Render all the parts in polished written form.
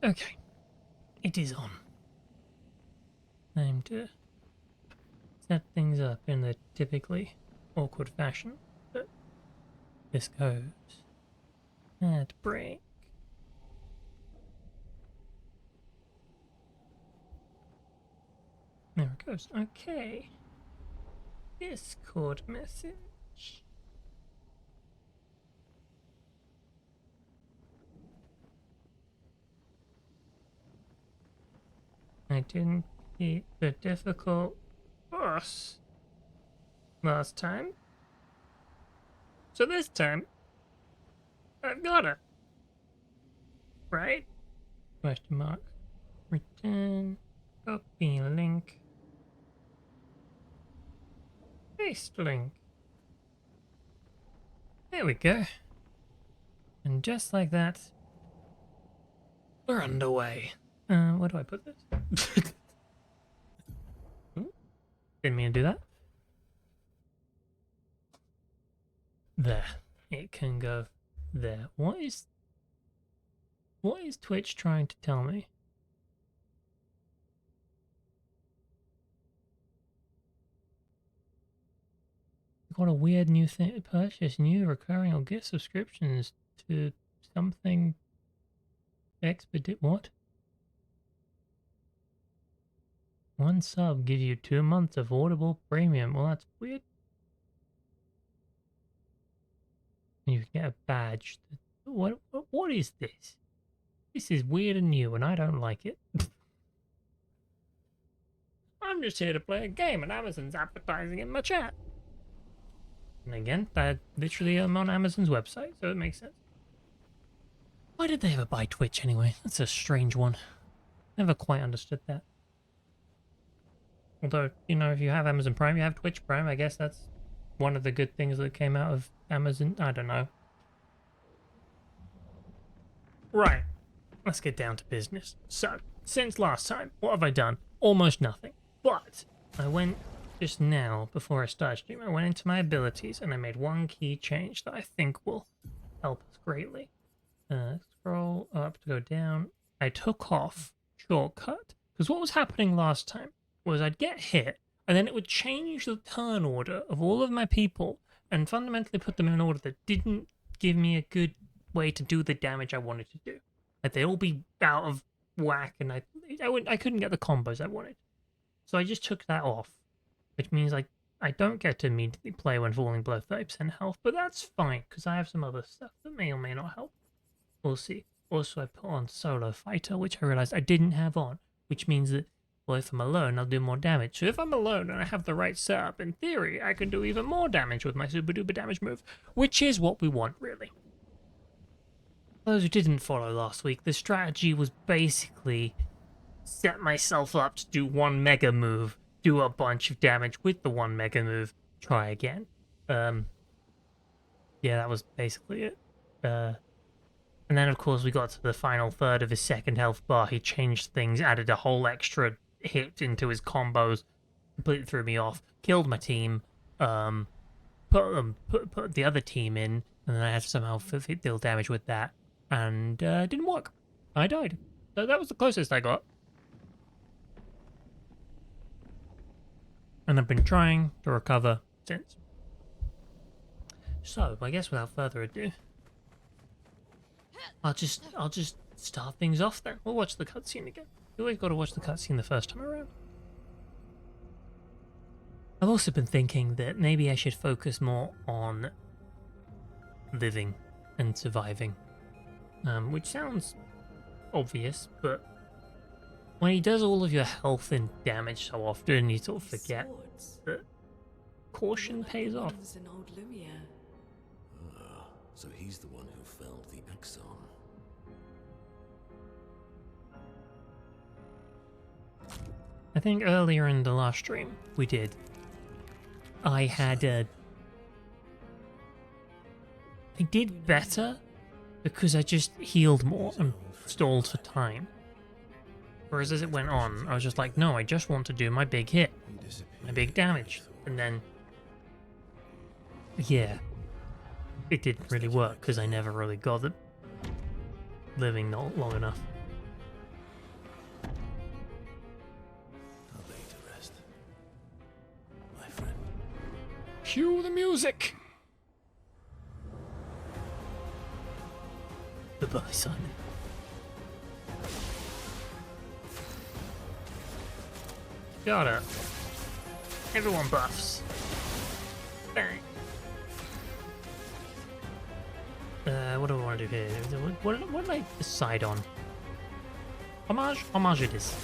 Okay, it is on. Time to set things up in the typically awkward fashion that this goes. Ad break. There it goes. Okay. Discord message. I didn't beat the difficult boss last time. So this time, I've got it. Right? Question mark. Return. Copy link. Paste link. There we go. And just like that, we're underway. Where do I put this? Didn't mean to do that. There. It can go there. What is Twitch trying to tell me? Got a weird new thing. Purchase new recurring or gift subscriptions to something. Expedite what? One sub gives you 2 months of Audible Premium. Well, that's weird. You get a badge. What is this? This is weird and new, and I don't like it. I'm just here to play a game, and Amazon's advertising in my chat. And again, that literally I'm on Amazon's website, so it makes sense. Why did they ever buy Twitch anyway? That's a strange one. Never quite understood that. Although, you know, if you have Amazon Prime, you have Twitch Prime. I guess that's one of the good things that came out of Amazon. I don't know. Right. Let's get down to business. So, since last time, what have I done? Almost nothing. But I went just now, before I started streaming, I went into my abilities and I made one key change that I think will help us greatly. Scroll up to go down. I took off shortcut, because what was happening last time was I'd get hit, and then it would change the turn order of all of my people and fundamentally put them in an order that didn't give me a good way to do the damage I wanted to do. Like, they'd all be out of whack, and I couldn't get the combos I wanted. So I just took that off, which means I don't get to immediately play when falling below 30% health, but that's fine, because I have some other stuff that may or may not help. We'll see. Also, I put on Solo Fighter, which I realized I didn't have on, which means that, well, if I'm alone, I'll do more damage. So if I'm alone and I have the right setup, in theory, I can do even more damage with my super duper damage move, which is what we want, really. For those who didn't follow last week, the strategy was basically set myself up to do one mega move, do a bunch of damage with the one mega move, try again. Yeah, that was basically it. And then, of course, we got to the final third of his second health bar. He changed things, added a whole extra hit into his combos, completely threw me off, killed my team, put the other team in, and then I had to somehow deal damage with that, and it didn't work. I died. So that was the closest I got. And I've been trying to recover since. So, I guess without further ado, I'll just start things off then. We'll watch the cutscene again. You always got to watch the cutscene the first time around. I've also been thinking that maybe I should focus more on living and surviving, which sounds obvious, but when he does all of your health and damage so often, you sort of forget that caution pays off. So he's the one who felled the Exxon. I think earlier in the last stream we did, I did better because I just healed more and stalled for time. Whereas as it went on, I was just like, no, I just want to do my big hit, my big damage. And then, yeah, it didn't really work because I never really got it living not long enough. Cue the music. Goodbye, Simon. Got it. Everyone buffs. Bang. What do I want to do here? What did I decide on? Homage? Homage it is.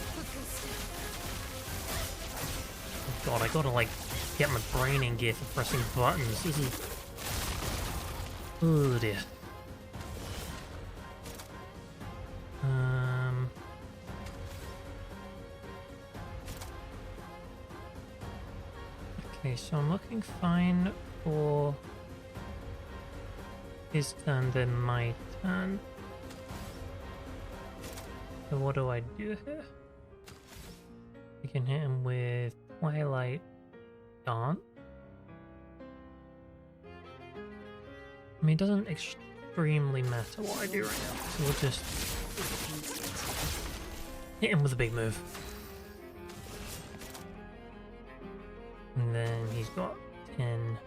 Oh God, I gotta like get my brain in gear for pressing buttons. This is... Oh dear. Okay, so I'm looking fine for his turn, then my turn. So what do I do here? I can hit him with Twilight Dawn. I mean, it doesn't extremely matter what I do right now, so we'll just hit him with a big move. And then he's got 10.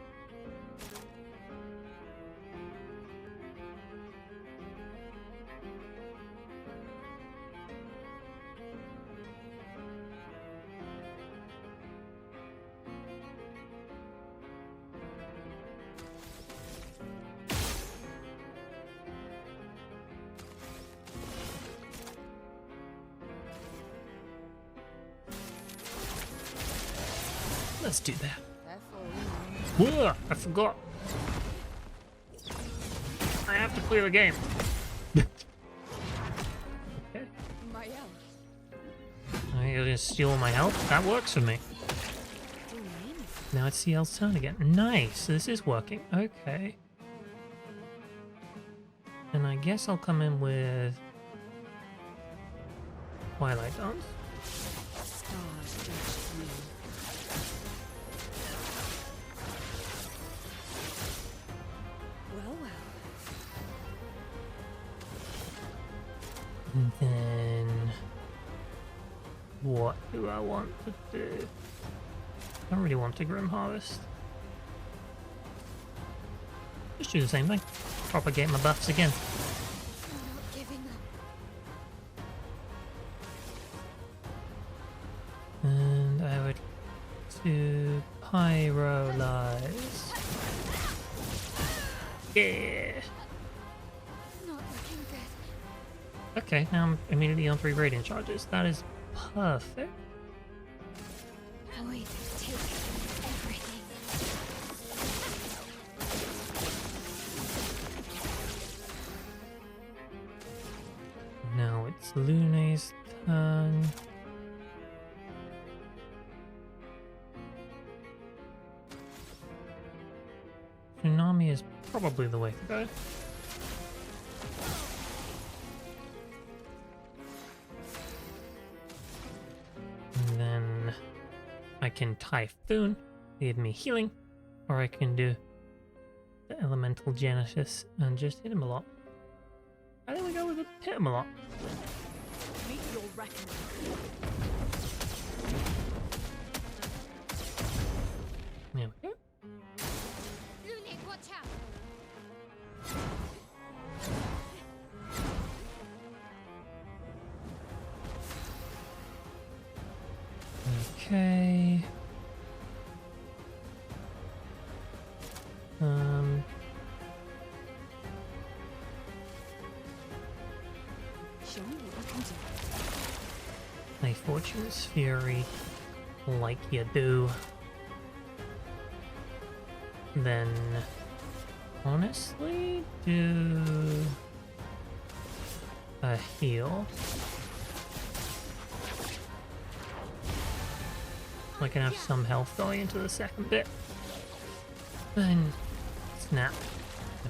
Let's do that. Whoa, I forgot. I have to clear the game. Okay. You're gonna steal my health? That works for me. Now it's CL's turn again. Nice, this is working. Okay. And I guess I'll come in with Twilight Dance. And then what do I want to do? I don't really want to Grim Harvest. Just do the same thing. Propagate my buffs again. And I would do Pyrolyze. Yeah. Okay, now I'm immediately on 3 Radiant charges. That is perfect. Void, take everything. Now it's Lune's turn. Tsunami is probably the way to go. And then I can Typhoon, give me healing, or I can do the Elemental Genesis and just hit him a lot. I think we go with hit him a lot. Meet your reckoning. There we go. Lune, watch out. Okay. Show me what you can do. My Fortune's Fury, like you do. Then, honestly, do a heal. I can have some health going into the second bit. Then, snap,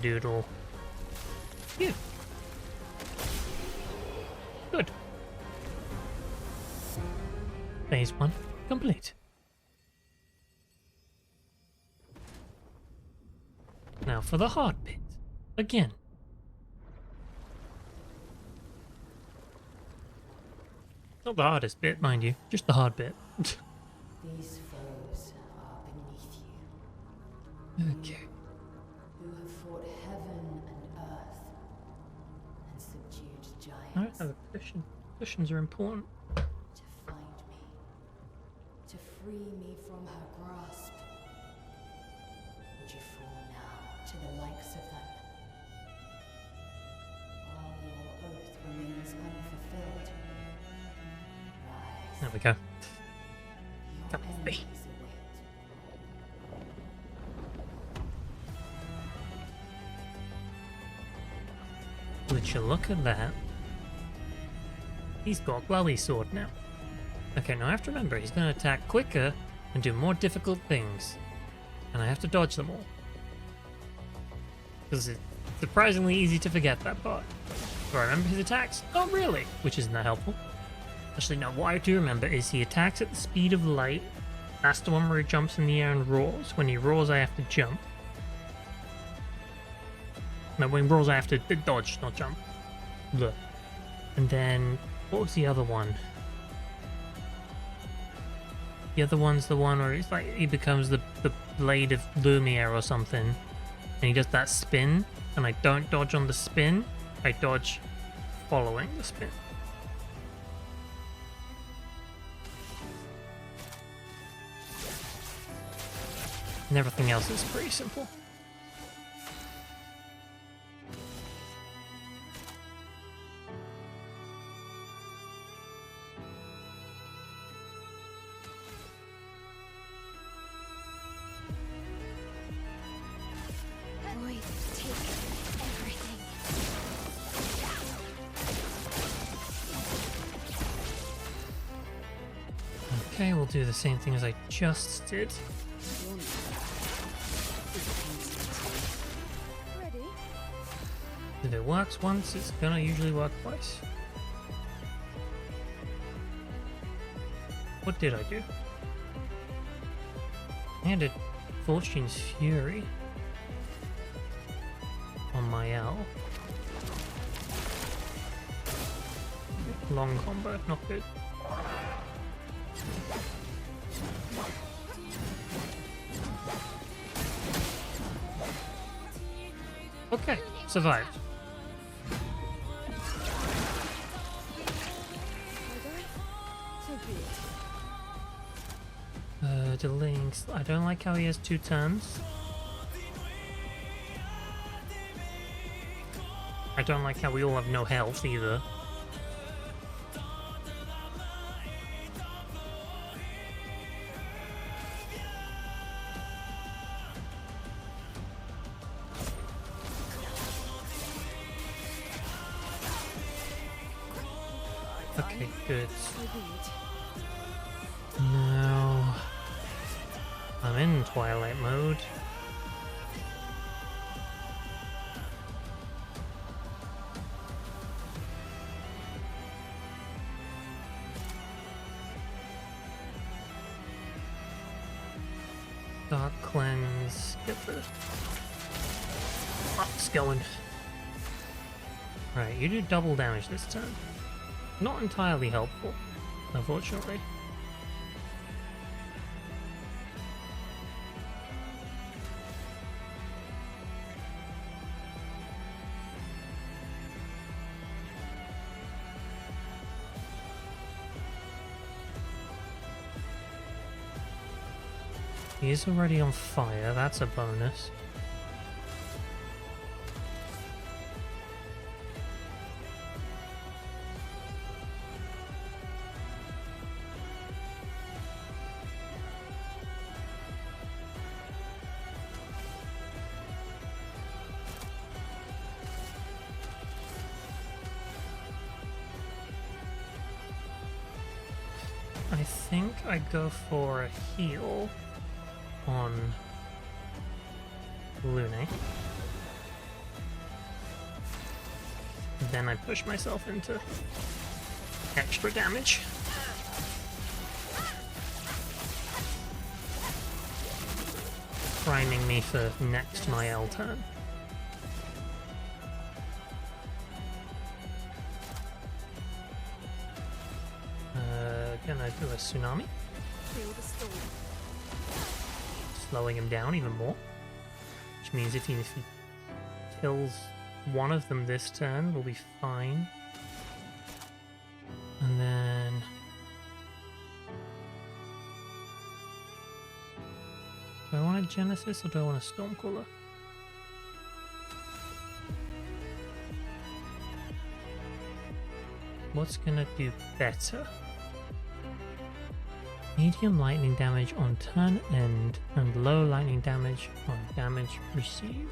doodle. Phew. Good. Phase 1 complete. Now for the hard bit. Again. Not the hardest bit, mind you. Just the hard bit. These foes are beneath you. Okay. Who have fought heaven and earth and subdued I giants have a cushion. Cushions are important. to find me, to free me from her grasp. Would you fall now to the likes of them? While your oath remains unfulfilled, rise. There we go. Your Come with me. enemies await. Would you look at that? He's got glowy sword now. Okay, now I have to remember he's going to attack quicker and do more difficult things. And I have to dodge them all. Because it's surprisingly easy to forget that part. Do I remember his attacks? Not really, which isn't that helpful. Actually, no, what I do remember is he attacks at the speed of light. That's the one where he jumps in the air and roars. When he roars, I have to jump. No, when he roars, I have to dodge, not jump. Blech. And then, what was the other one? The other one's the one where it's like he becomes the blade of Lumiere or something. And he does that spin, and I don't dodge on the spin, I dodge following the spin. And everything else is pretty simple. Void, take everything. Okay, we'll do the same thing as I just did. Ready? If it works once, it's gonna usually work twice. What did I do? I had a Fortune's Fury on my L. Long combo, not good. Okay, survived. So be it. Delaying. I don't like how he has 2 turns. I don't like how we all have no health either. Okay, good. So be it. Now I'm in Twilight mode. Dark cleanse. Get the box going. Right, you do double damage this turn. Not entirely helpful, unfortunately. He is already on fire, that's a bonus. I think I go for a heal on Lune. Then I push myself into extra damage. Priming me for next my L turn. Gonna do a tsunami, Feel the storm. slowing him down even more. which means if he kills one of them this turn, we'll be fine. And then do I want a Genesis or do I want a Stormcaller? What's gonna do better? Medium lightning damage on turn end and low lightning damage on damage received.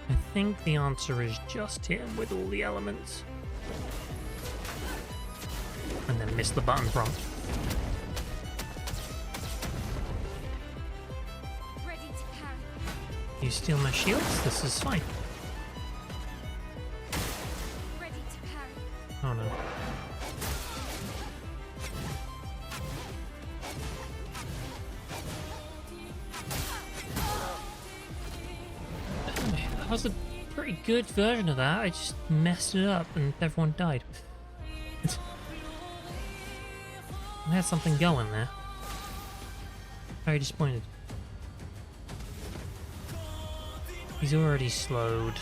I think the answer is just him with all the elements. And then miss the button prompt. Ready to parry. You steal my shields? This is fine. Ready to parry. Oh no. That was a pretty good version of that. I just messed it up and everyone died. I had something going there. Very disappointed. He's already slowed.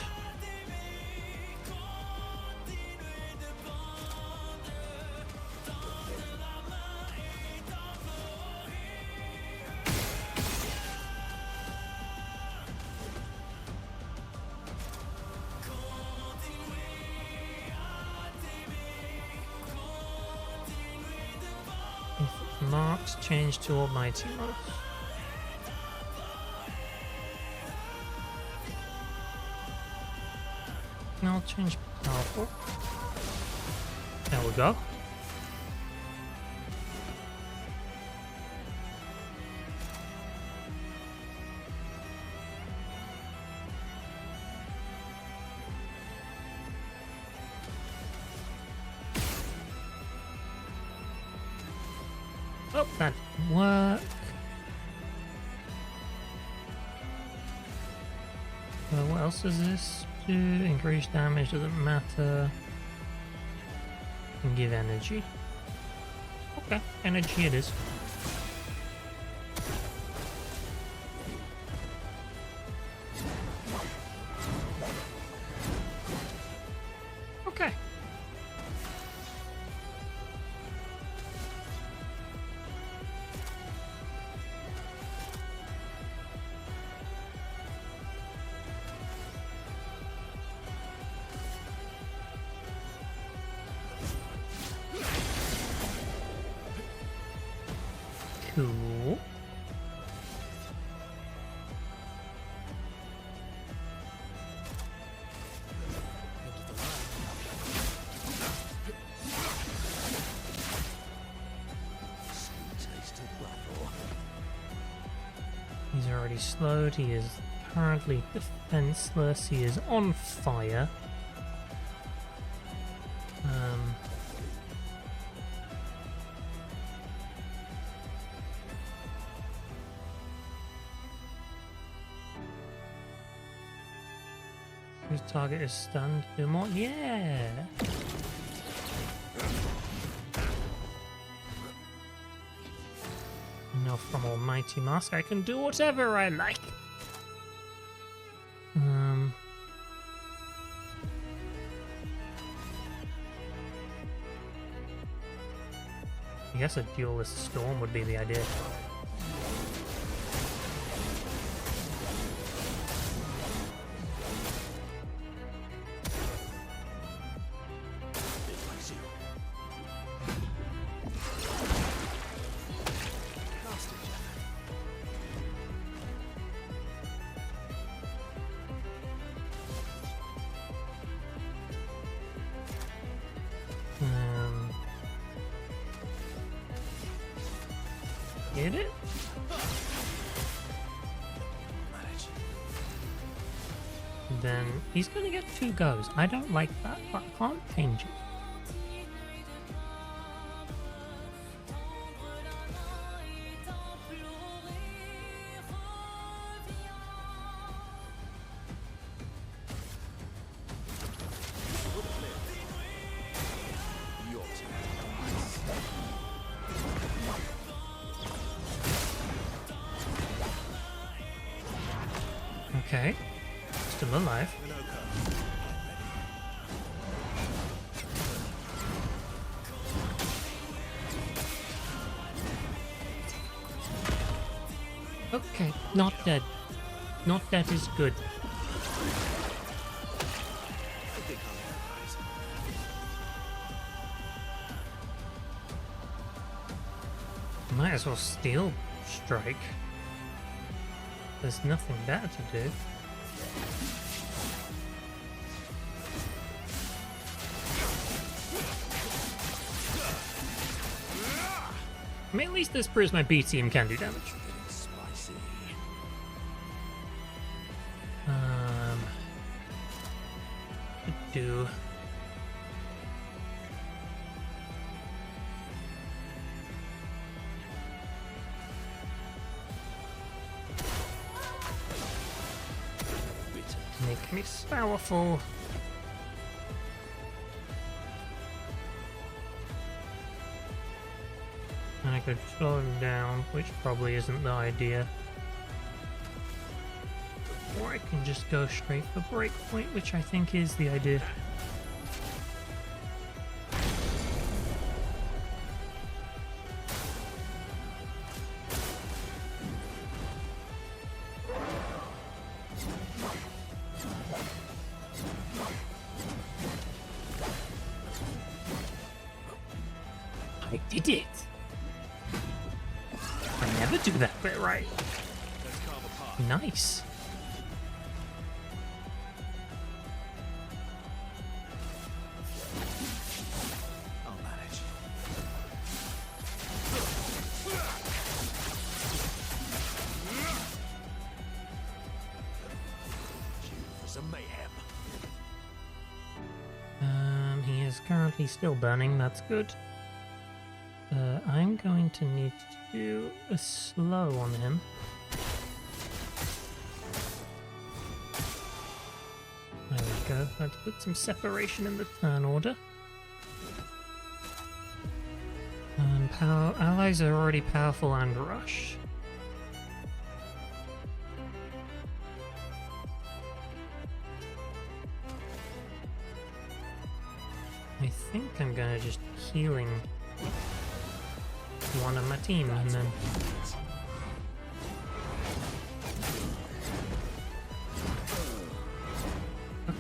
Marks change to Almighty mode. I'll change powerful. There we go. Oh, that didn't work. What else does this do? Increase damage, doesn't matter. Can give energy. Okay, energy it is. Okay. Cool. He's already slowed. He is currently defenseless. He is on fire. Whose target is stunned? Do more? Yeah! Now from Almighty Mask I can do whatever I like! I guess a duelist storm would be the idea. Get it? Then he's gonna get 2 goes. I don't like that, but I can't change it. Okay. Still alive. Okay, not dead. Not dead is good. Might as well steal strike. There's nothing better to do. I mean, at least this proves my B team can do damage. Spicy. Do. Make me powerful. And I could slow him down, which probably isn't the idea. Or I can just go straight for breakpoint, which I think is the idea. I did it! I never do that bit right. Nice. I'll manage. For some mayhem. He is currently still burning, that's good. I'm going to need to do a slow on him. There we go. Let's put some separation in the turn order. Allies are already powerful and rush. I think I'm gonna just healing one of my team and then okay.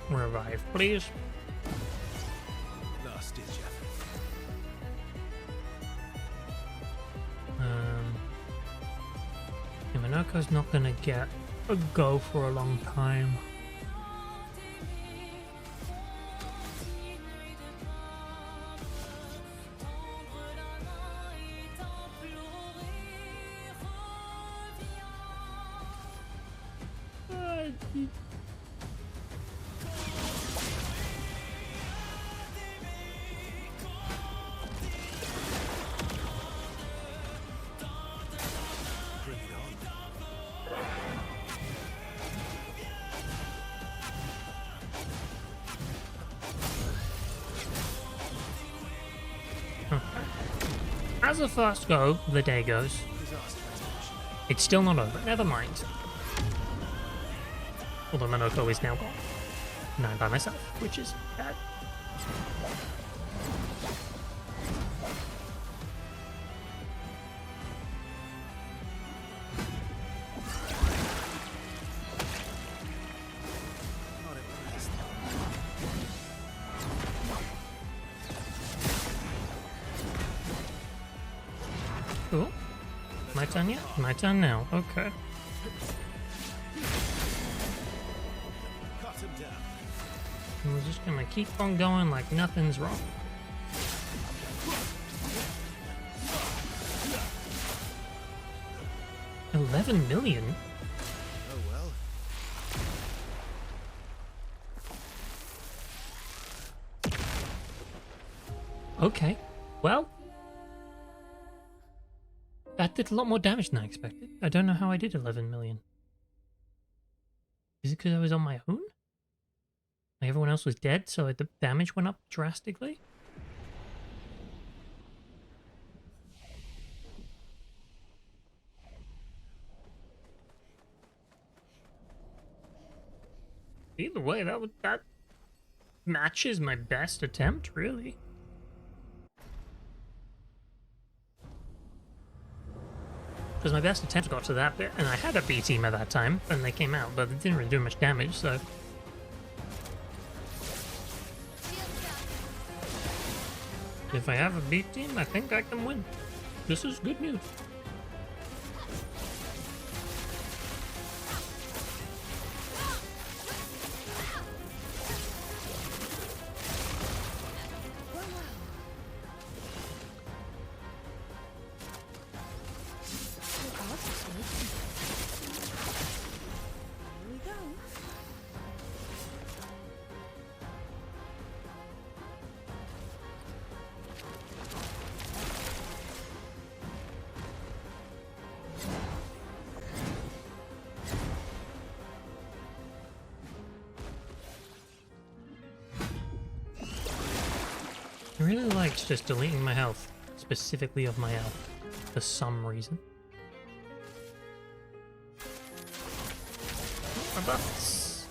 Revive, please. Last ditch Yamanoko's not gonna get a go for a long time. Bring it on. As a first go, the day goes. It's still not over. Never mind. Although Manoko is now gone. And I'm by myself, which is bad. Cool. My turn yet? My turn now. Okay. Cut him down. And we're just gonna keep on going like nothing's wrong. $11 million? Oh well. Okay. Well, that did a lot more damage than I expected. I don't know how I did 11 million. Is it because I was on my own? Like everyone else was dead, so the damage went up drastically? Either way, that matches my best attempt, really. Because my best attempt got to that bit, and I had a B team at that time, and they came out, but it didn't really do much damage, so... If I have a B team, I think I can win. This is good news. I really liked just deleting my health, specifically of my elf, for some reason. My buffs,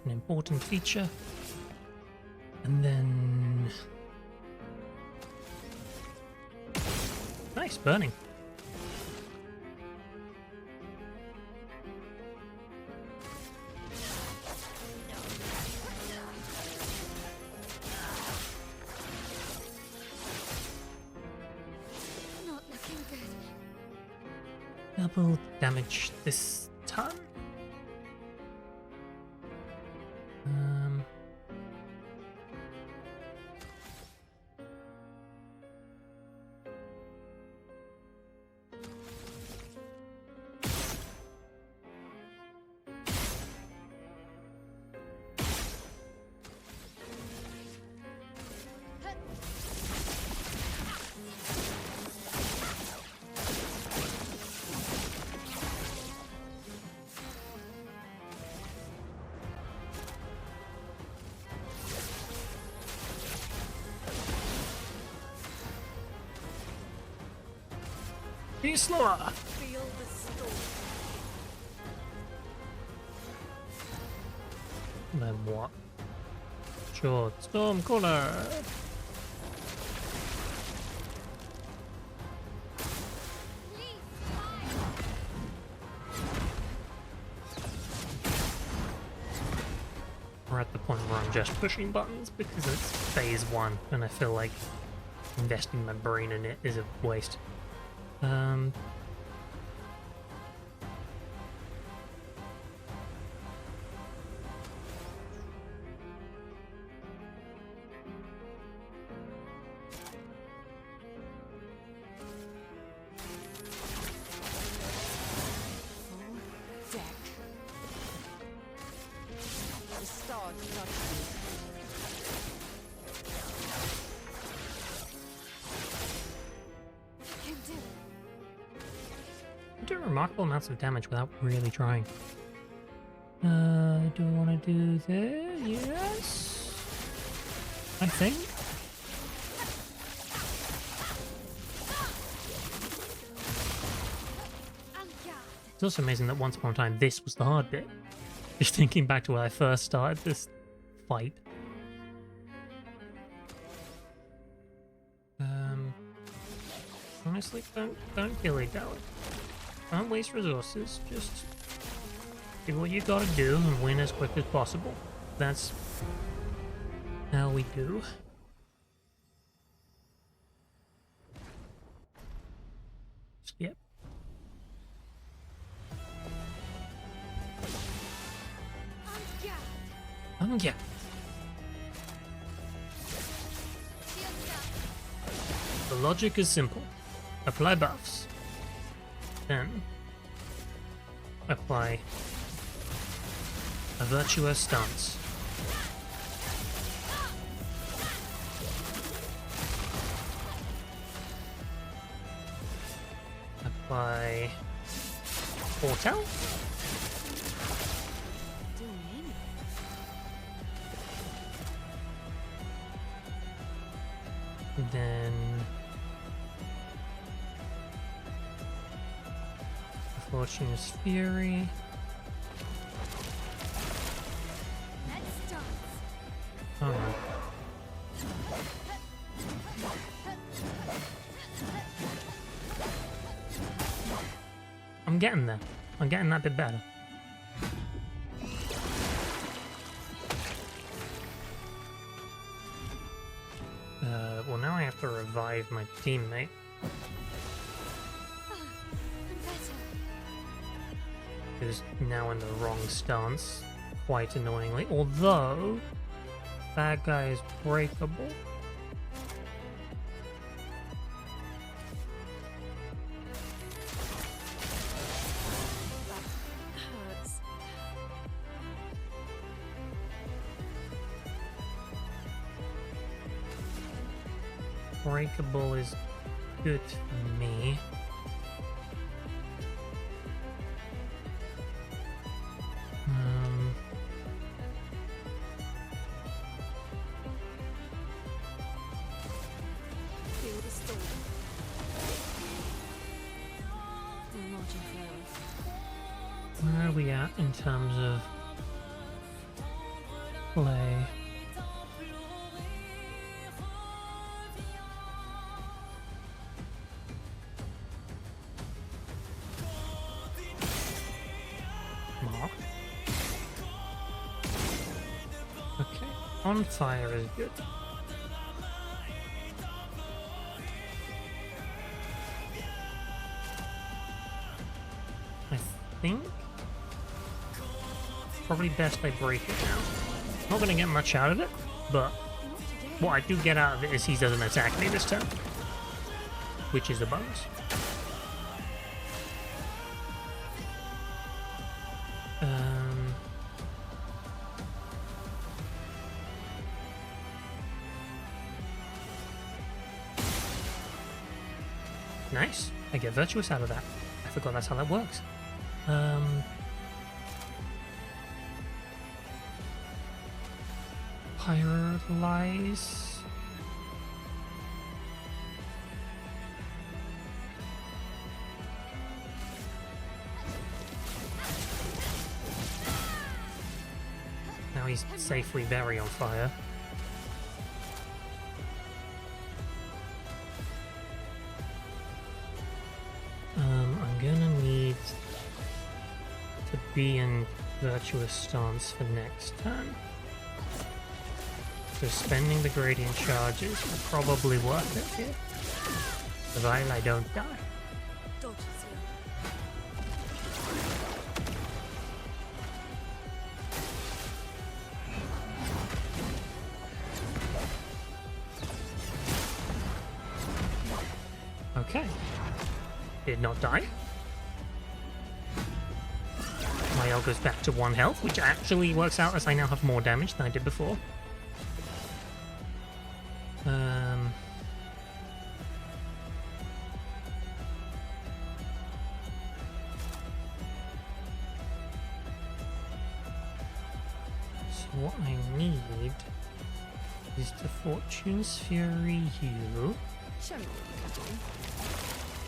an important feature, and then... Nice, burning. Not looking good. Double damage this time. Be slower. Feel the storm. Then what? Sure, storm caller. Please, We're at the point where I'm just pushing buttons because it's phase 1 and I feel like investing my brain in it is a waste. Full deck. The stars touch me. I can do it. I do remarkable amounts of damage without really trying. Do I want to do this? Yes. I think. En garde. It's also amazing that once upon a time this was the hard bit. Just thinking back to when I first started this fight. Honestly, don't kill it, darling. Don't waste resources. Just do what you gotta do and win as quick as possible. That's how we do. Skip. En garde. Yeah. Shields up. The logic is simple. Apply buffs. Then apply a virtuous stance. Apply foretell. Doing anything. Then Fortune's Fury. I'm getting there. I'm getting that bit better. Well, now I have to revive my teammate. I'm better. Who's now in the wrong stance, quite annoyingly. Although, that guy is breakable. Hurts. Breakable is good for me. Feel the storm. I'm marching forward. Where are we at in terms of play? Mark. Okay, on fire is good. I think probably best I break it now. Not gonna get much out of it, but what I do get out of it is he doesn't attack me this turn, which is a bonus. Nice. I get virtuous out of that. I forgot that's how that works. Pyrolyze. Now he's safely very on fire. I'm gonna need to be in virtuous stance for next turn. So spending the gradient charges are probably worth it here, provided I don't die. Dodges here. Okay. Did not die. My L goes back to 1 health, which actually works out as I now have more damage than I did before. So what I need is to Fortune's Fury you. Show me what you can do.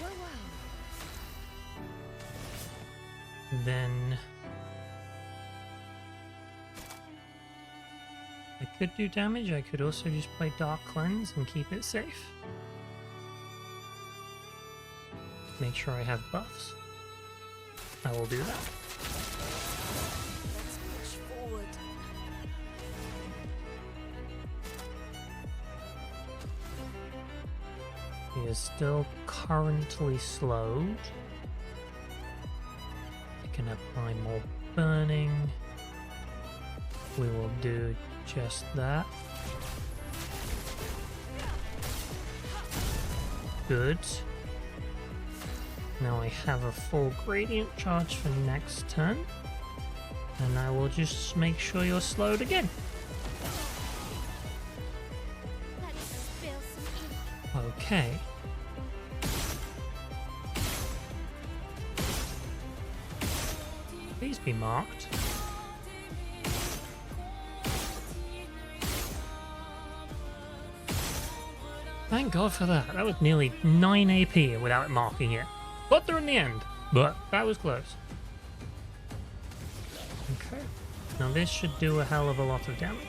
Well, well. Then I could do damage. I could also just play Dark Cleanse and keep it safe. Make sure I have buffs. I will do that. Let's push forward. He is still currently slowed. I can apply more burning. We will do just that. Good. Now I have a full gradient charge for next turn. And I will just make sure you're slowed again. Let's spill some ink. Okay. Please be marked. Thank God for that. That was nearly 9 AP without it marking it. Got through in the end, but that was close. Okay. Now this should do a hell of a lot of damage.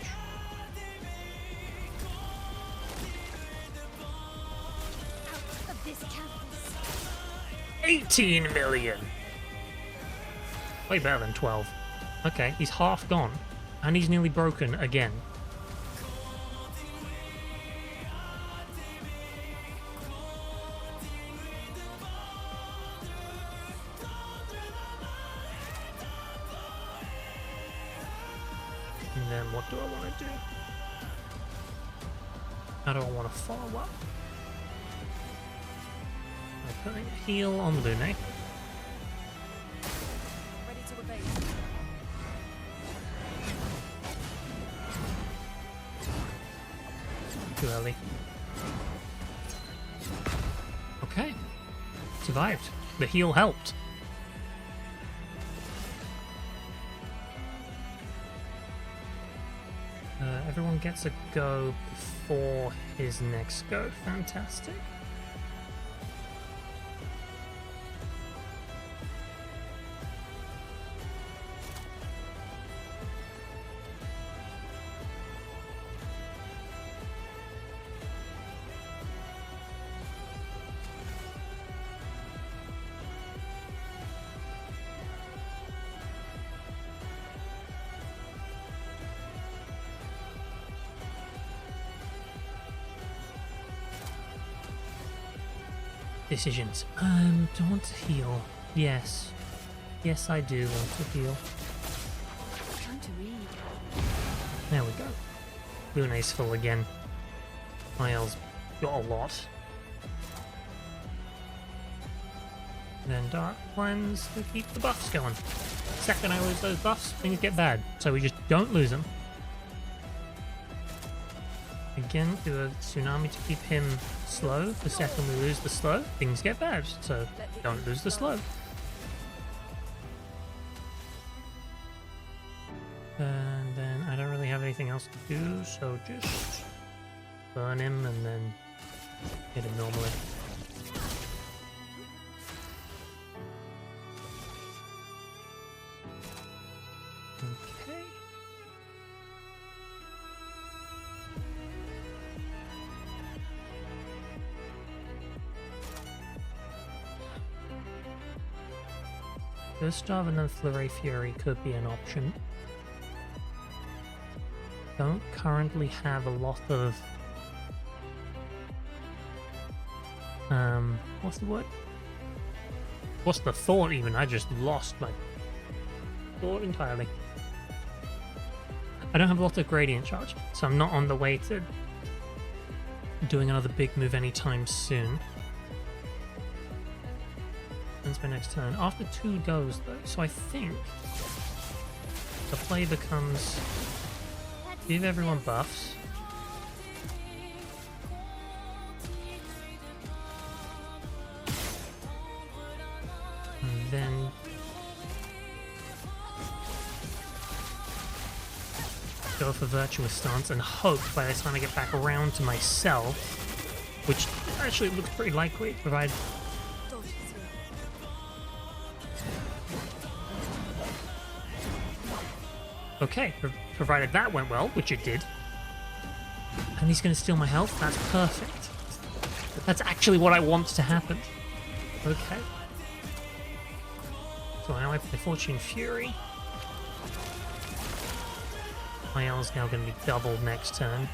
Out of this campus. 18 million! Way better than 12. Okay, he's half gone. And he's nearly broken again. And then what do I want to do? How do I want to follow up? I'm putting a heal on Lune. Ready to evade. Too early. Okay. Survived. The heal helped. Everyone gets a go before his next go. Fantastic. Decisions. Do I want to heal? Yes. Yes, I do want to heal. Time to read. There we go. Lune's full again. Miles got a lot. Then Dark Cleanse to keep the buffs going. Second I lose those buffs, things get bad. So we just don't lose them. Again, do a tsunami to keep him slow. The second we lose the slow, things get bad. So don't lose the slow. And then I don't really have anything else to do, so just burn him and then hit him normally. Okay. Gustav and then Flurry Fury could be an option. Don't currently have a lot of what's the word? What's the thought even? I just lost my thought entirely. I don't have a lot of gradient charge, so I'm not on the way to doing another big move anytime soon. When's my next turn? After 2 goes though, so I think the play becomes give everyone buffs. And then go for Virtuous Stance and hope by the time I get back around to myself, which actually looks pretty likely, provided Dodge is here. okay, provided that went well, which it did. And he's going to steal my health. That's perfect. That's actually what I want to happen. Okay. So now I play Fortune Fury. My L's now going to be doubled next turn.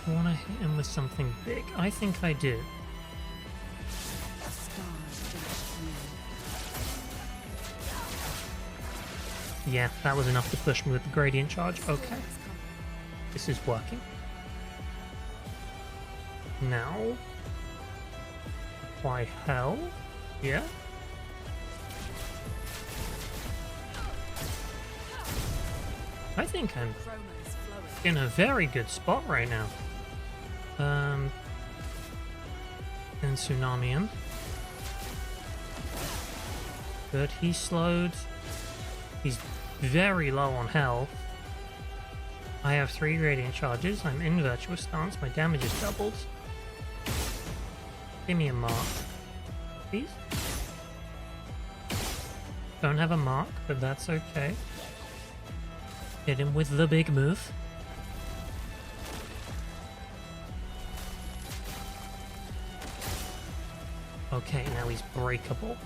I want to hit him with something big. I think I do. Stars dash through. Yeah, that was enough to push me with the gradient charge. Okay, this is working. Now, apply hell. Yeah. I think I'm Chroma is flowing. in a very good spot right now. And Tsunami him. Good, he's slowed. He's very low on health. I have 3 radiant charges. I'm in virtuous stance. My damage is doubled. Give me a mark, please. Don't have a mark, but that's okay. Hit him with the big move. Okay, now he's breakable.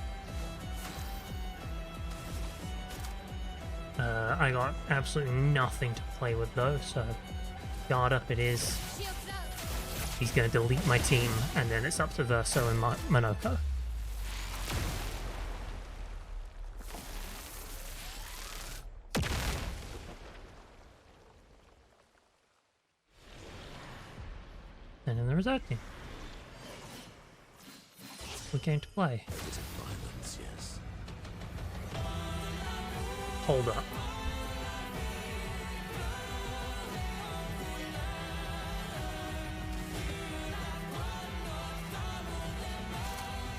I got absolutely nothing to play with though, so guard up it is. He's going to delete my team, and then it's up to Verso and Monoko. And in the reserve team. Good game to play. Violence, yes. Hold up.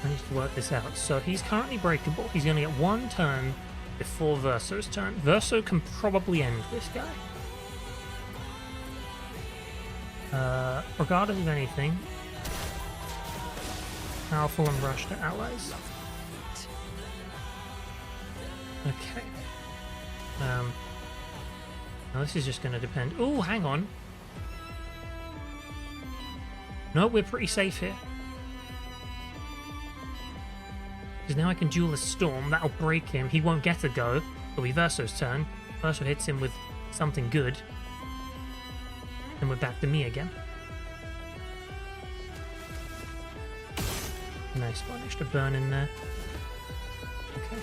I need to work this out. So he's currently breakable. He's going to get 1 turn before Verso's turn. Verso can probably end this guy. Regardless of anything, powerful and rush to allies. Okay. Now this is just going to depend. Oh, hang on. No, we're pretty safe here. Because now I can duel a storm. That'll break him. He won't get a go. It'll be Verso's turn. Verso hits him with something good. And we're back to me again. Nice one. Extra burn in there. Okay.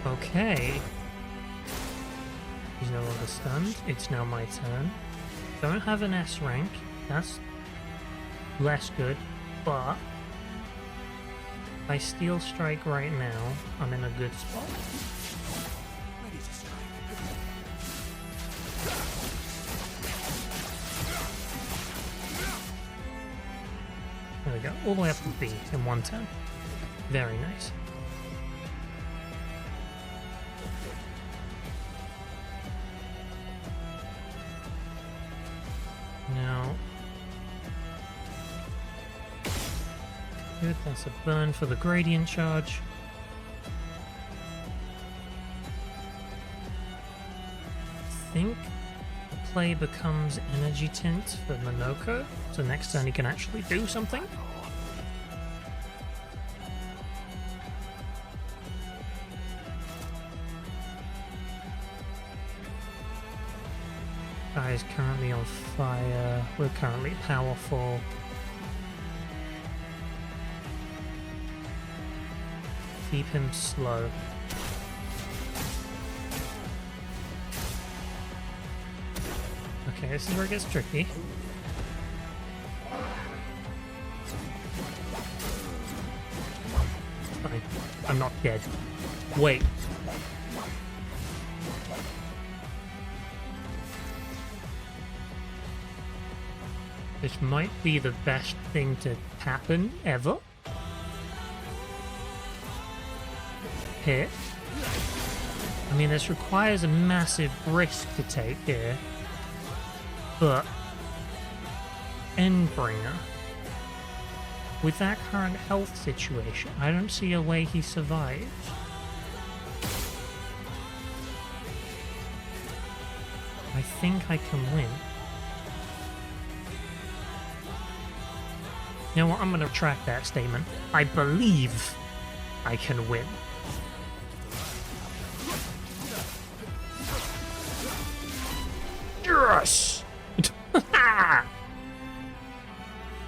Okay. He's no longer stunned. It's now my turn. Don't have an S rank. That's less good, but if I Steel Strike right now, I'm in a good spot. Ready to strike. There we go. All the way up to B in 1 turn. Very nice. Now, good, that's a burn for the gradient charge. I think the play becomes energy tint for Monoko, so next turn he can actually do something. Guy is currently on fire. We're currently powerful. Keep him slow. Okay, this is where it gets tricky. Fine. I'm not dead. Wait. This might be the best thing to happen ever. Hit. I mean, this requires a massive risk to take here. But Endbringer, with that current health situation, I don't see a way he survives. I think I can win. You know what? I'm going to retract that statement. I believe I can win. Yes!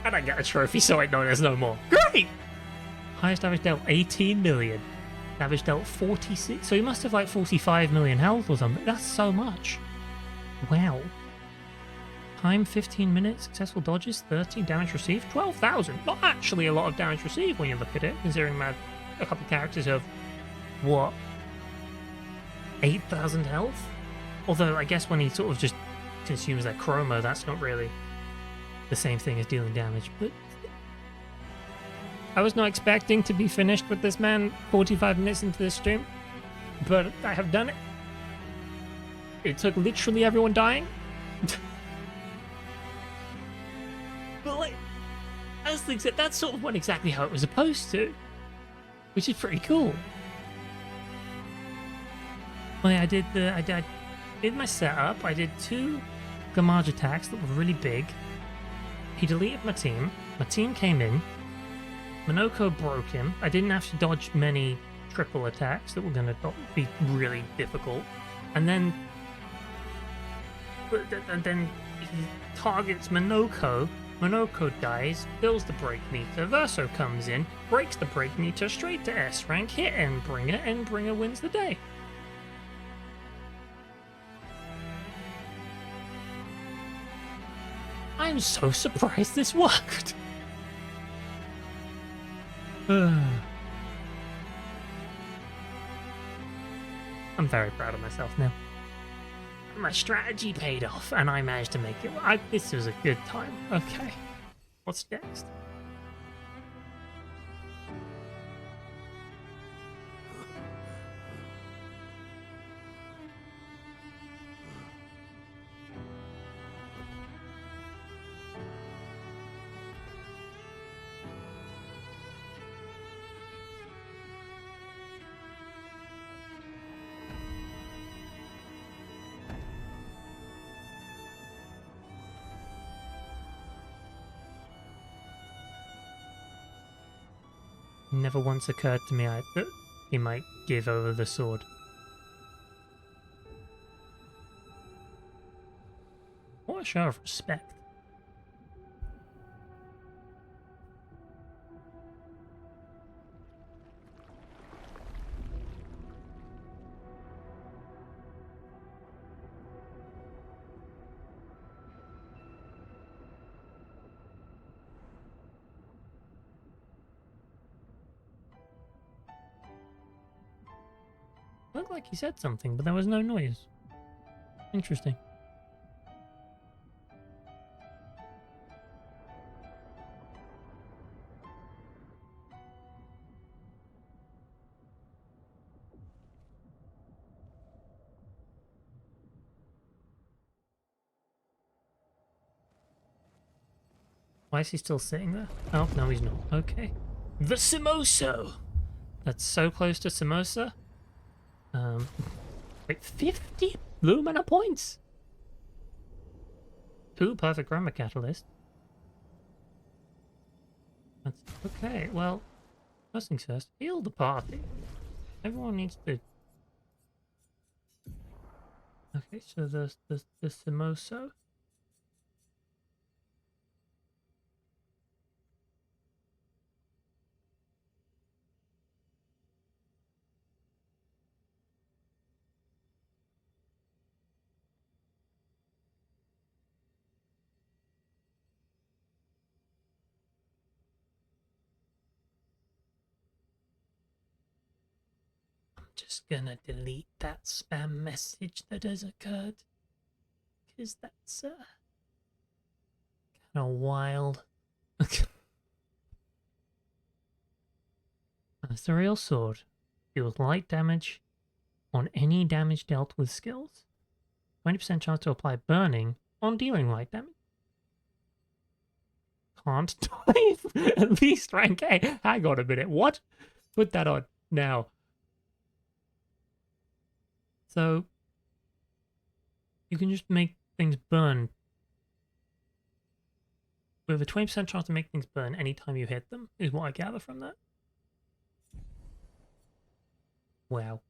And I get a trophy, so I know there's no more. Great! Highest damage dealt 18 million. Damage dealt 46. So he must have like 45 million health or something. That's so much. Wow. Time 15 minutes. Successful dodges 13. Damage received 12,000. Not actually a lot of damage received when you look at it, considering a couple of characters have what? 8,000 health? Although I guess when he sort of just consumes that chroma, that's not really the same thing as dealing damage, but I was not expecting to be finished with this man 45 minutes into this stream, but I have done it. It took literally everyone dying. But like, as things said, that sort of went exactly how it was supposed to, which is pretty cool. Well, I did my setup. I did 2 Gamage attacks that were really big. He deleted my team. My team came in. Minoko broke him. I didn't have to dodge many triple attacks that were going to be really difficult. And then he targets Minoko. Minoko dies, fills the break meter. Verso comes in, breaks the break meter straight to S rank, hit Endbringer. Endbringer wins the day. I'm so surprised this worked. I'm very proud of myself now. My strategy paid off, and I managed to make it. This was a good time. Okay, what's next? Never once occurred to me that he might give over the sword. What a show of respect. Looked like he said something, but there was no noise. Interesting. Why is he still sitting there? Oh, no, he's not. Okay. The Simoso! That's so close to Samosa. Wait, 50 Lumina points? 2 perfect grammar catalyst. That's okay. Well, first things first, heal the party. Everyone needs to. Okay, so there's the Simoso. Just gonna delete that spam message that has occurred, because that's kind of wild. Ethereal Sword deals light damage on any damage dealt with skills. 20% chance to apply burning on dealing light damage. Can't die at least rank A. Hang on a minute, what? Put that on now. So, you can just make things burn. With a 20% chance to make things burn anytime you hit them, is what I gather from that. Wow.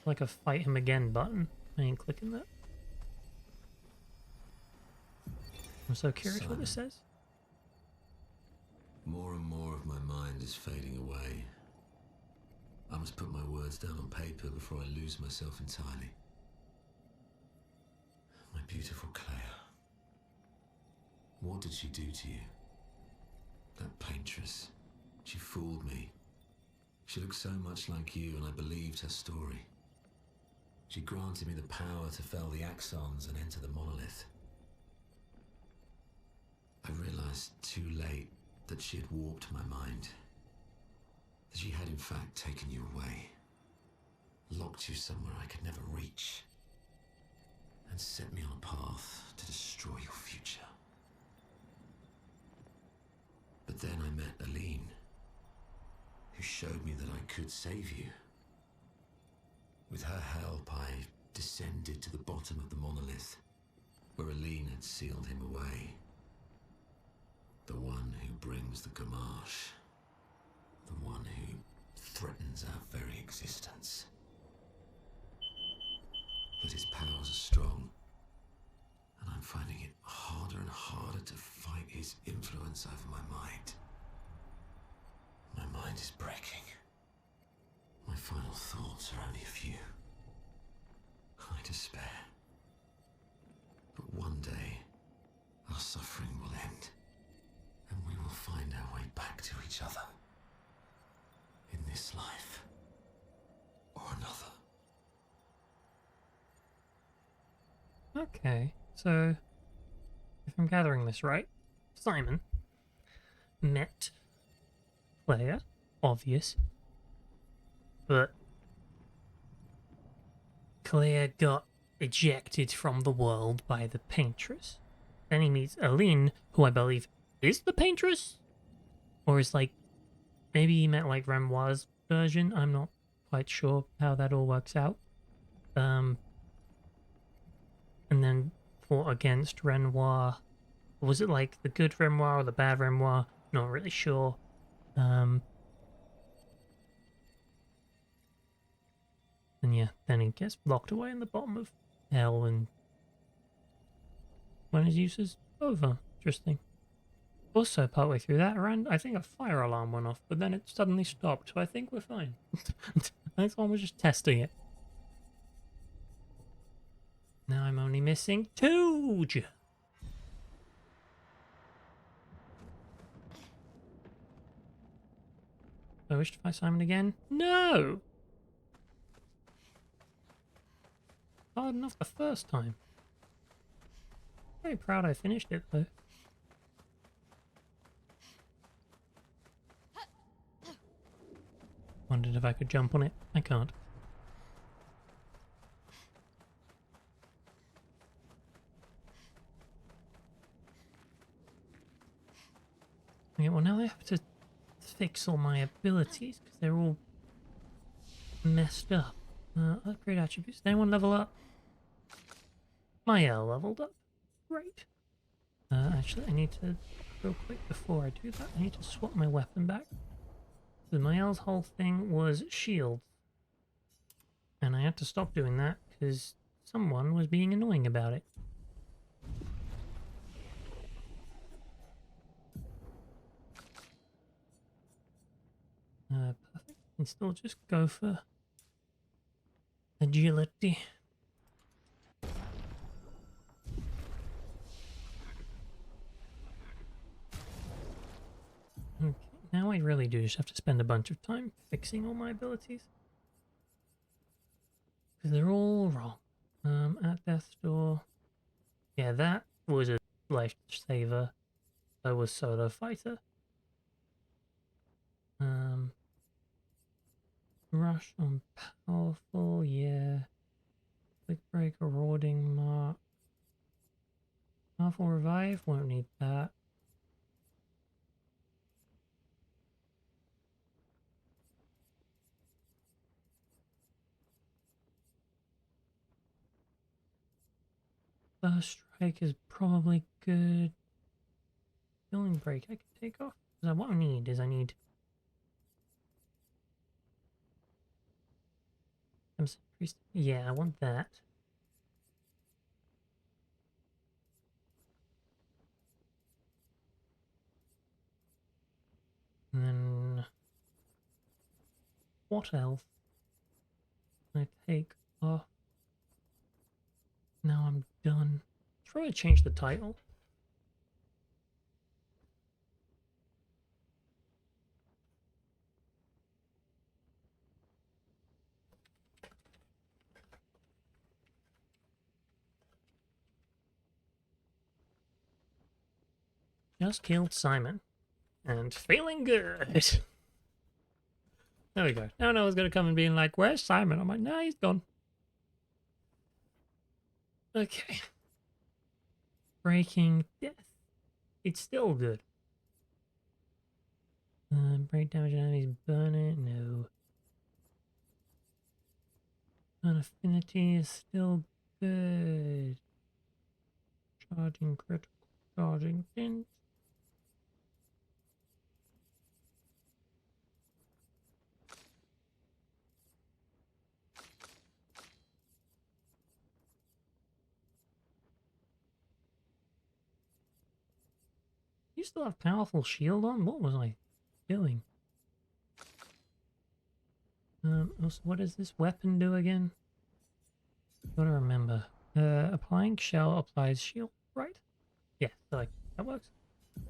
Like a fight him again button. I ain't clicking that. I'm so curious what this says. More and more of my mind is fading away. I must put my words down on paper before I lose myself entirely. My beautiful Clea. What did she do to you? That paintress. She fooled me. She looked so much like you, and I believed her story. She granted me the power to fell the Axons and enter the monolith. I realized too late that she had warped my mind. That she had in fact taken you away. Locked you somewhere I could never reach. And set me on a path to destroy your future. But then I met Aline, who showed me that I could save you. With her help, I descended to the bottom of the monolith, where Aline had sealed him away. The one who brings the Gamache. The one who threatens our very existence. But his powers are strong, and I'm finding it harder and harder to fight his influence over my mind. My mind is breaking. My final thoughts are only a few. I despair. But one day, our suffering will end, and we will find our way back to each other. In this life, or another. Okay, so if I'm gathering this right, Simon met Claire, obvious, but Claire got ejected from the world by the Paintress. Then he meets Aline, who I believe is the Paintress? Or is like, maybe he met like Renoir's version, I'm not quite sure how that all works out. And then fought against Renoir. Was it like the good Renoir or the bad Renoir? Not really sure. And yeah, then he gets locked away in the bottom of hell, and when his use is over. Interesting. Also, partway through that, I think a fire alarm went off, but then it suddenly stopped, so I think we're fine. I think someone was just testing it. Now I'm only missing Tooge. Do I wish to fight Simon again? No! Hard enough the first time. Very proud I finished it though. Wondered if I could jump on it. I can't. Okay, well now I have to fix all my abilities because they're all messed up. Upgrade attributes. Did anyone level up? My L leveled up. Great. Actually, I need to, real quick before I do that, I need to swap my weapon back. So my L's whole thing was shields. And I had to stop doing that because someone was being annoying about it. Perfect. And still just go for agility. Okay, now I really do just have to spend a bunch of time fixing all my abilities. Because they're all wrong. At death's door. Yeah, that was a lifesaver. I was solo fighter. Rush on powerful, yeah. Quick break, a rewarding mark. Powerful revive, won't need that. First strike is probably good. Healing break I can take off. So what I need is yeah, I want that. And then what else can I take off? Now I'm done. Let's probably change the title. Just killed Simon. And feeling good. There we go. Now no one's going to come and being like, where's Simon? I'm like, nah, he's gone. Okay. Breaking Death. It's still good. Break damage enemies, burn it. No. Burn affinity is still good. Charging critical. Charging pin. You still have powerful shield on? What was I doing? Also, what does this weapon do again? Gotta remember. Applying shell applies shield, right? Yeah, so like, that works. I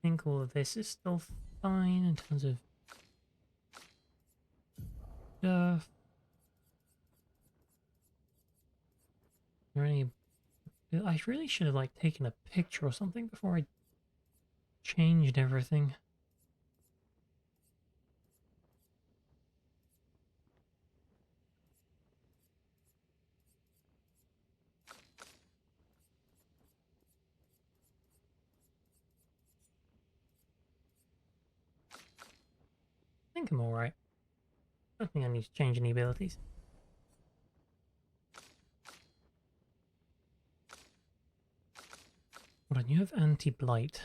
think all of this is still fine in terms of stuff. Are there any... I really should have like taken a picture or something before I changed everything. I think I'm alright. I don't think I need to change any abilities. Hold on, you have anti-blight.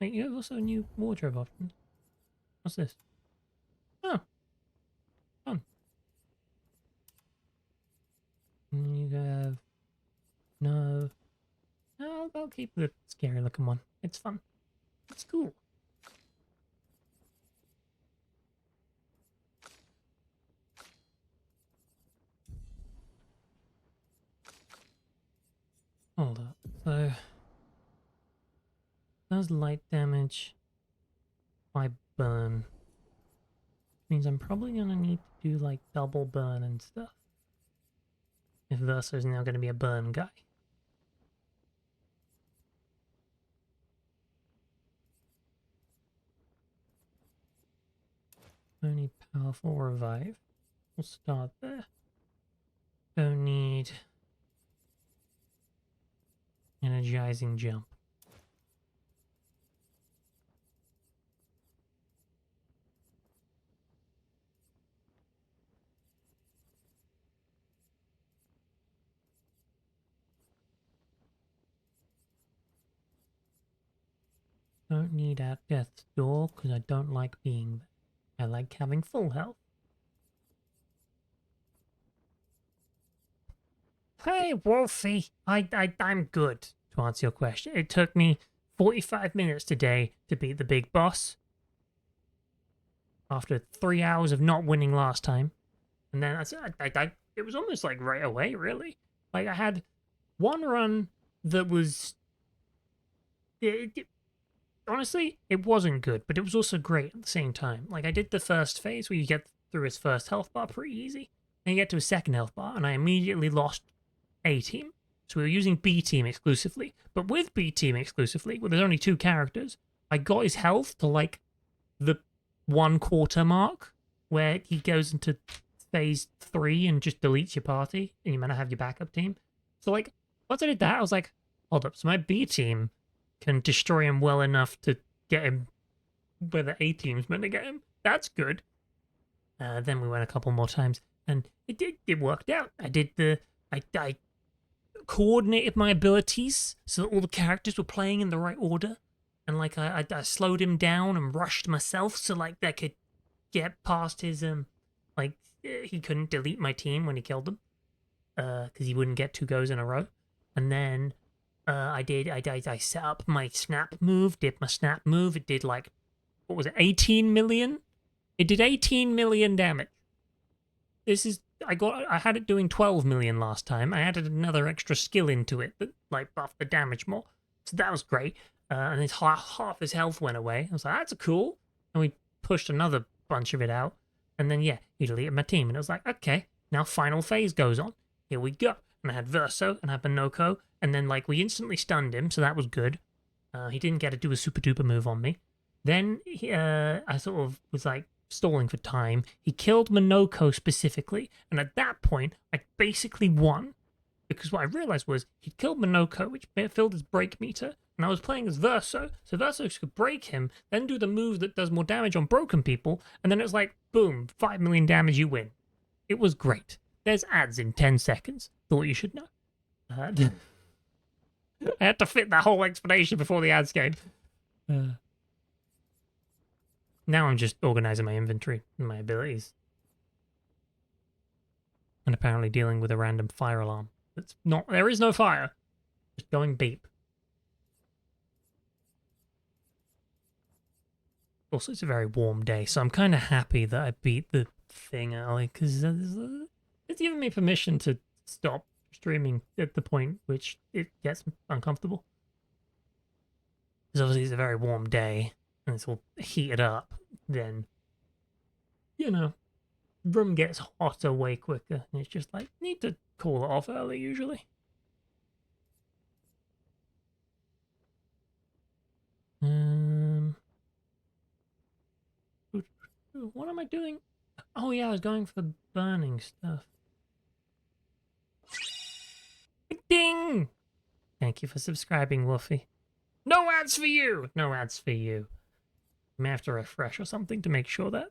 Wait, you have also a new wardrobe option. What's this? Oh. Fun. And you have... No. No, I'll keep the scary looking one. It's fun. It's cool. Hold up. So... does light damage by burn. Means I'm probably gonna need to do like double burn and stuff. If Versa is now gonna be a burn guy. Only powerful revive. We'll start there. Don't need energizing jump. Don't need at death's door because I don't like being there. I like having full health. Hey, Wolfie! I'm good, to answer your question. It took me 45 minutes today to beat the big boss. After 3 hours of not winning last time. And then it was almost like right away, really. Like, I had one run that was... honestly, it wasn't good, but it was also great at the same time. Like, I did the first phase where you get through his first health bar pretty easy. Then you get to his second health bar, and I immediately lost A-Team. So we were using B-Team exclusively. But with B-Team exclusively, where there's only 2 characters, I got his health to, like, the 1/4 mark, where he goes into phase 3 and just deletes your party, and you might not have your backup team. So, like, once I did that, I was like, hold up, so my B-Team can destroy him well enough to get him where the A-Team's meant to get him. That's good. Then we went a couple more times, and it worked out. I coordinated my abilities so that all the characters were playing in the right order, and like I slowed him down and rushed myself so like I could get past his he couldn't delete my team when he killed them, because he wouldn't get 2 goes in a row. And then I set up my snap move, did my snap move. It did like, what was it, 18 million? It did 18 million damage. I had it doing 12 million last time. I added another extra skill into it that like buffed the damage more. So that was great. And his half his health went away. I was like, that's cool. And we pushed another bunch of it out. And then, yeah, he deleted my team. And it was like, okay, now final phase goes on. Here we go. and I had Verso, and I had Minoko, and then, like, we instantly stunned him, so that was good. He didn't get to do a super duper move on me. Then I sort of was like stalling for time. He killed Minoko specifically, and at that point, I basically won. Because what I realized was he'd killed Minoko, which filled his break meter, and I was playing as Verso, so Verso could break him, then do the move that does more damage on broken people, and then it was like, boom, 5 million damage, you win. It was great. There's ads in 10 seconds. Thought you should know. I had to fit that whole explanation before the ads came. Now I'm just organizing my inventory and my abilities. And apparently dealing with a random fire alarm. It's not, there is no fire. Just going beep. Also, it's a very warm day, so I'm kind of happy that I beat the thing early, because it's given me permission to stop streaming at the point which it gets uncomfortable. Because obviously it's a very warm day, and it's all heated up, then, you know, room gets hotter way quicker, and it's just like, need to call it off early usually. What am I doing? Oh yeah, I was going for burning stuff. Ding! Thank you for subscribing, Wolfie. No ads for you! No ads for you. I may have to refresh or something to make sure that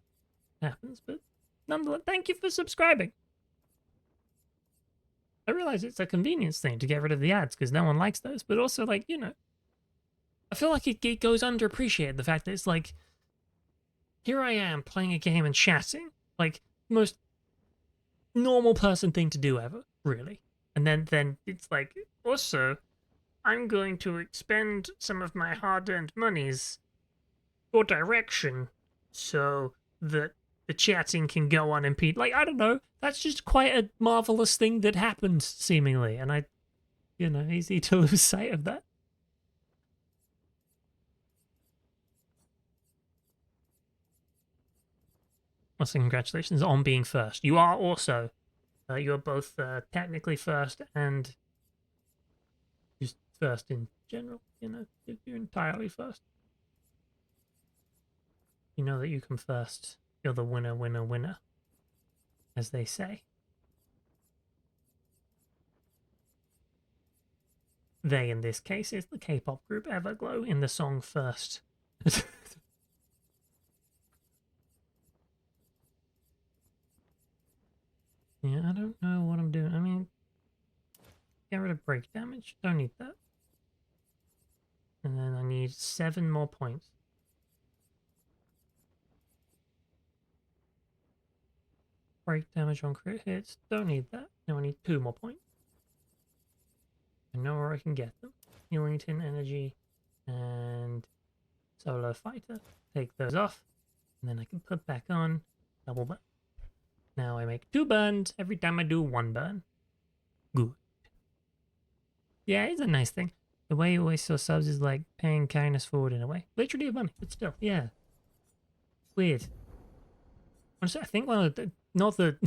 happens, but nonetheless, thank you for subscribing. I realize it's a convenience thing to get rid of the ads because no one likes those, but also, like, you know, I feel like it goes underappreciated, the fact that it's like, here I am playing a game and chatting, like, most normal person thing to do ever, really. And then it's like, also, I'm going to expend some of my hard-earned monies for direction so that the chatting can go unimpeded. Like, I don't know, that's just quite a marvelous thing that happens, seemingly, and I, you know, easy to lose sight of that. Also, congratulations on being first. You are also, you're both technically first and just first in general, you know, you're entirely first. You know that you come first. You're the winner, winner, winner, as they say. They, in this case, is the K-pop group Everglow in the song First. Yeah, I don't know what I'm doing. I mean, get rid of break damage. Don't need that. And then I need 7 more points. Break damage on crit hits. Don't need that. Now I need 2 more points. I know where I can get them. Healington, Energy, and Solo Fighter. Take those off. And then I can put back on double burn. Now I make 2 burns every time I do 1 burn. Good. Yeah, it's a nice thing. The way you always saw subs is like paying kindness forward in a way. Literally a money, but still, yeah. Weird. Honestly, I think one of the, not that,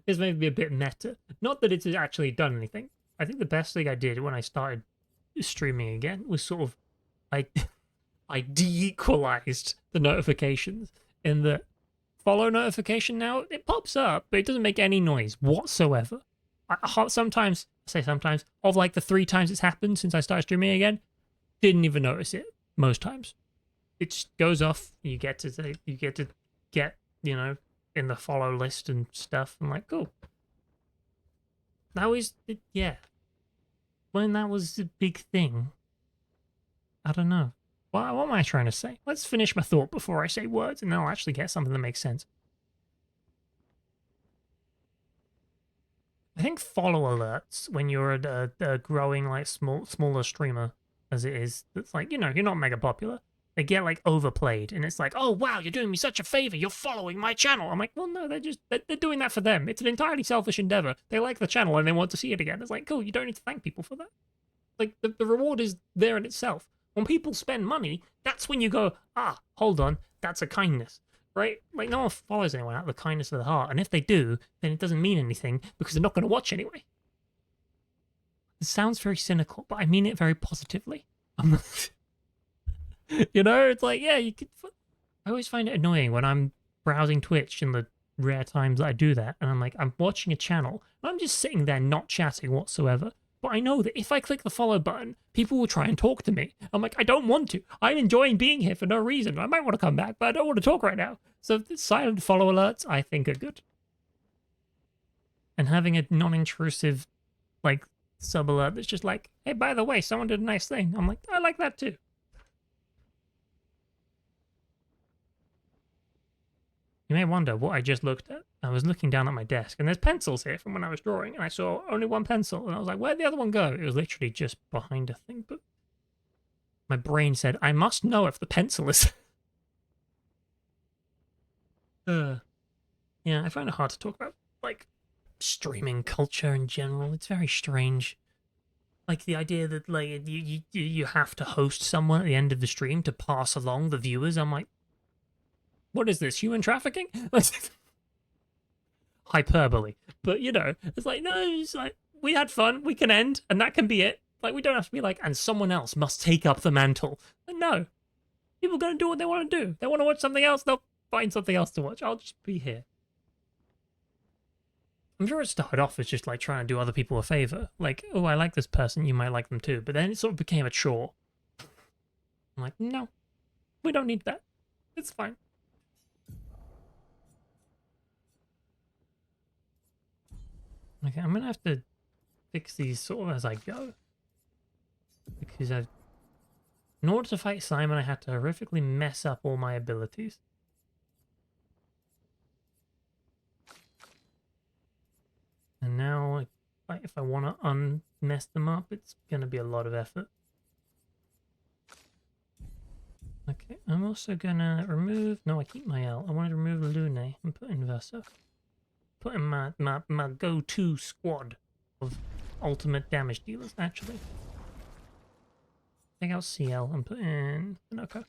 this may be a bit meta. Not that it's actually done anything. I think the best thing I did when I started streaming again was sort of, I de-equalized the notifications in that follow notification now, it pops up, but it doesn't make any noise whatsoever. Sometimes, of like the 3 times it's happened since I started streaming again, didn't even notice it most times. It just goes off, you get to get, you know, in the follow list and stuff. I'm like, cool. That was, yeah. When that was a big thing, I don't know. What am I trying to say? Let's finish my thought before I say words, and then I'll actually get something that makes sense. I think follow alerts when you're a growing, like, smaller streamer, as it is, that's like, you know, you're not mega popular. They get, like, overplayed, and it's like, oh, wow, you're doing me such a favor, you're following my channel. I'm like, well, no, they're doing that for them. It's an entirely selfish endeavor. They like the channel, and they want to see it again. It's like, cool, you don't need to thank people for that. Like, the reward is there in itself. When people spend money, that's when you go, ah, hold on, that's a kindness, right? Like, no one follows anyone out of the kindness of the heart, and if they do, then it doesn't mean anything, because they're not going to watch anyway. It sounds very cynical, but I mean it very positively. I'm not, you know, it's like, yeah, you could. I always find it annoying when I'm browsing Twitch in the rare times that I do that, and I'm like, I'm watching a channel, and I'm just sitting there not chatting whatsoever. But I know that if I click the follow button, people will try and talk to me. I'm like, I don't want to. I'm enjoying being here for no reason. I might want to come back, but I don't want to talk right now. So the silent follow alerts, I think, are good. And having a non-intrusive, like, sub alert that's just like, hey, by the way, someone did a nice thing. I'm like, I like that too. You may wonder what I just looked at. I was looking down at my desk, and there's pencils here from when I was drawing, and I saw only one pencil, and I was like, where'd the other one go? It was literally just behind a thing, but my brain said, I must know if the pencil is... Yeah, I find it hard to talk about, like, streaming culture in general. It's very strange. Like, the idea that, like, you have to host someone at the end of the stream to pass along the viewers. I'm like, what is this, human trafficking? Hyperbole. But, you know, it's like, no, it's like, we had fun, we can end, and that can be it. Like, we don't have to be like, and someone else must take up the mantle. Like, no. People are going to do what they want to do. They want to watch something else, they'll find something else to watch. I'll just be here. I'm sure it started off as just like trying to do other people a favor. Like, oh, I like this person, you might like them too. But then it sort of became a chore. I'm like, no, we don't need that. It's fine. Okay, I'm gonna have to fix these sort of as I go. Because in order to fight Simon, I had to horrifically mess up all my abilities. And now, if I want to unmess them up, it's going to be a lot of effort. Okay, I'm also going to remove... No, I keep my L. I want to remove Lune and put in Verso. Put in my go-to squad of ultimate damage dealers, actually. Take out CL and put in Minoko.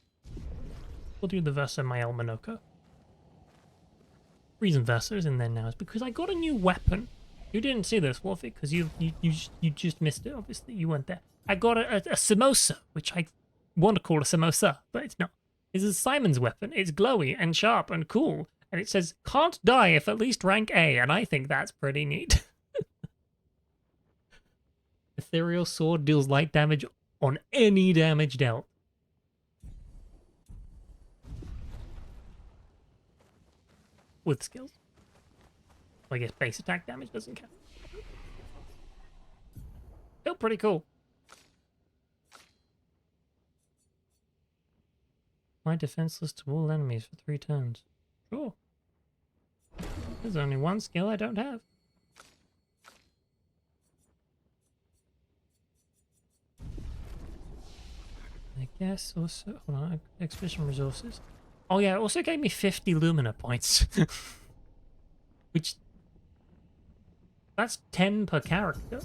We'll do the Verso Mael Minoko. Reason Verso is in there now is because I got a new weapon. You didn't see this, Wolfie, because you just missed it, obviously. You weren't there. I got a samosa, which I want to call a samosa, but it's not. It's a Simon's weapon. It's glowy and sharp and cool. And it says, can't die if at least rank A, and I think that's pretty neat. Ethereal Sword deals light damage on any damage dealt. With skills. I guess base attack damage doesn't count. Still pretty cool. My defenseless to all enemies for 3 turns. Sure. There's only one skill I don't have. I guess also... Hold on, expedition resources. Oh yeah, it also gave me 50 Lumina points. Which... That's 10 per character.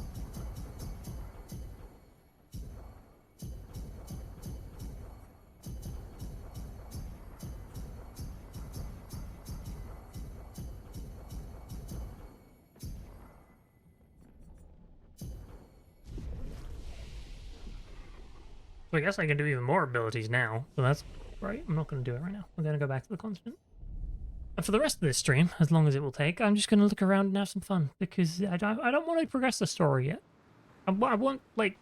So I guess I can do even more abilities now. So that's right. I'm not going to do it right now. I'm going to go back to the continent. And for the rest of this stream, as long as it will take, I'm just going to look around and have some fun. Because I don't want to progress the story yet. I want, like,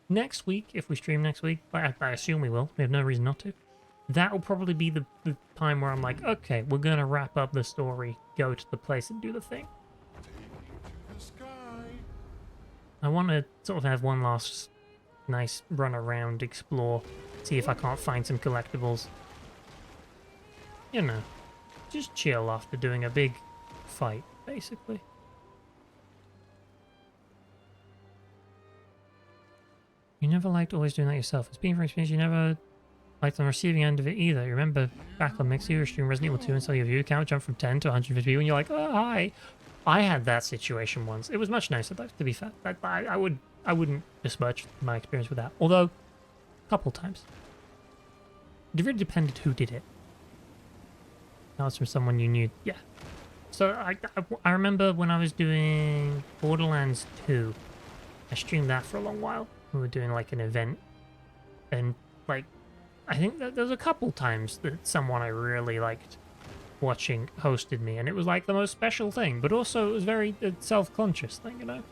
next week, if we stream next week, I assume we will. We have no reason not to. That will probably be the time where I'm like, okay, we're going to wrap up the story, go to the place and do the thing. I want to sort of have one last nice run around, explore, see if I can't find some collectibles. You know, just chill after doing a big fight, basically. You never liked always doing that yourself. It's been for experience, you never liked on the receiving end of it either. You remember back on Mixer, you were streaming Resident Evil 2 and saw your view count jump from 10 to 150 people, and you're like, oh, hi. I had that situation once. It was much nicer, though, to be fair. I wouldn't besmirch my experience with that. Although, a couple times. It really depended who did it. That was from someone you knew. Yeah. So I remember when I was doing Borderlands 2, I streamed that for a long while. We were doing like an event, and like I think that there was a couple times that someone I really liked watching hosted me, and it was like the most special thing, but also it was very self-conscious thing, you know.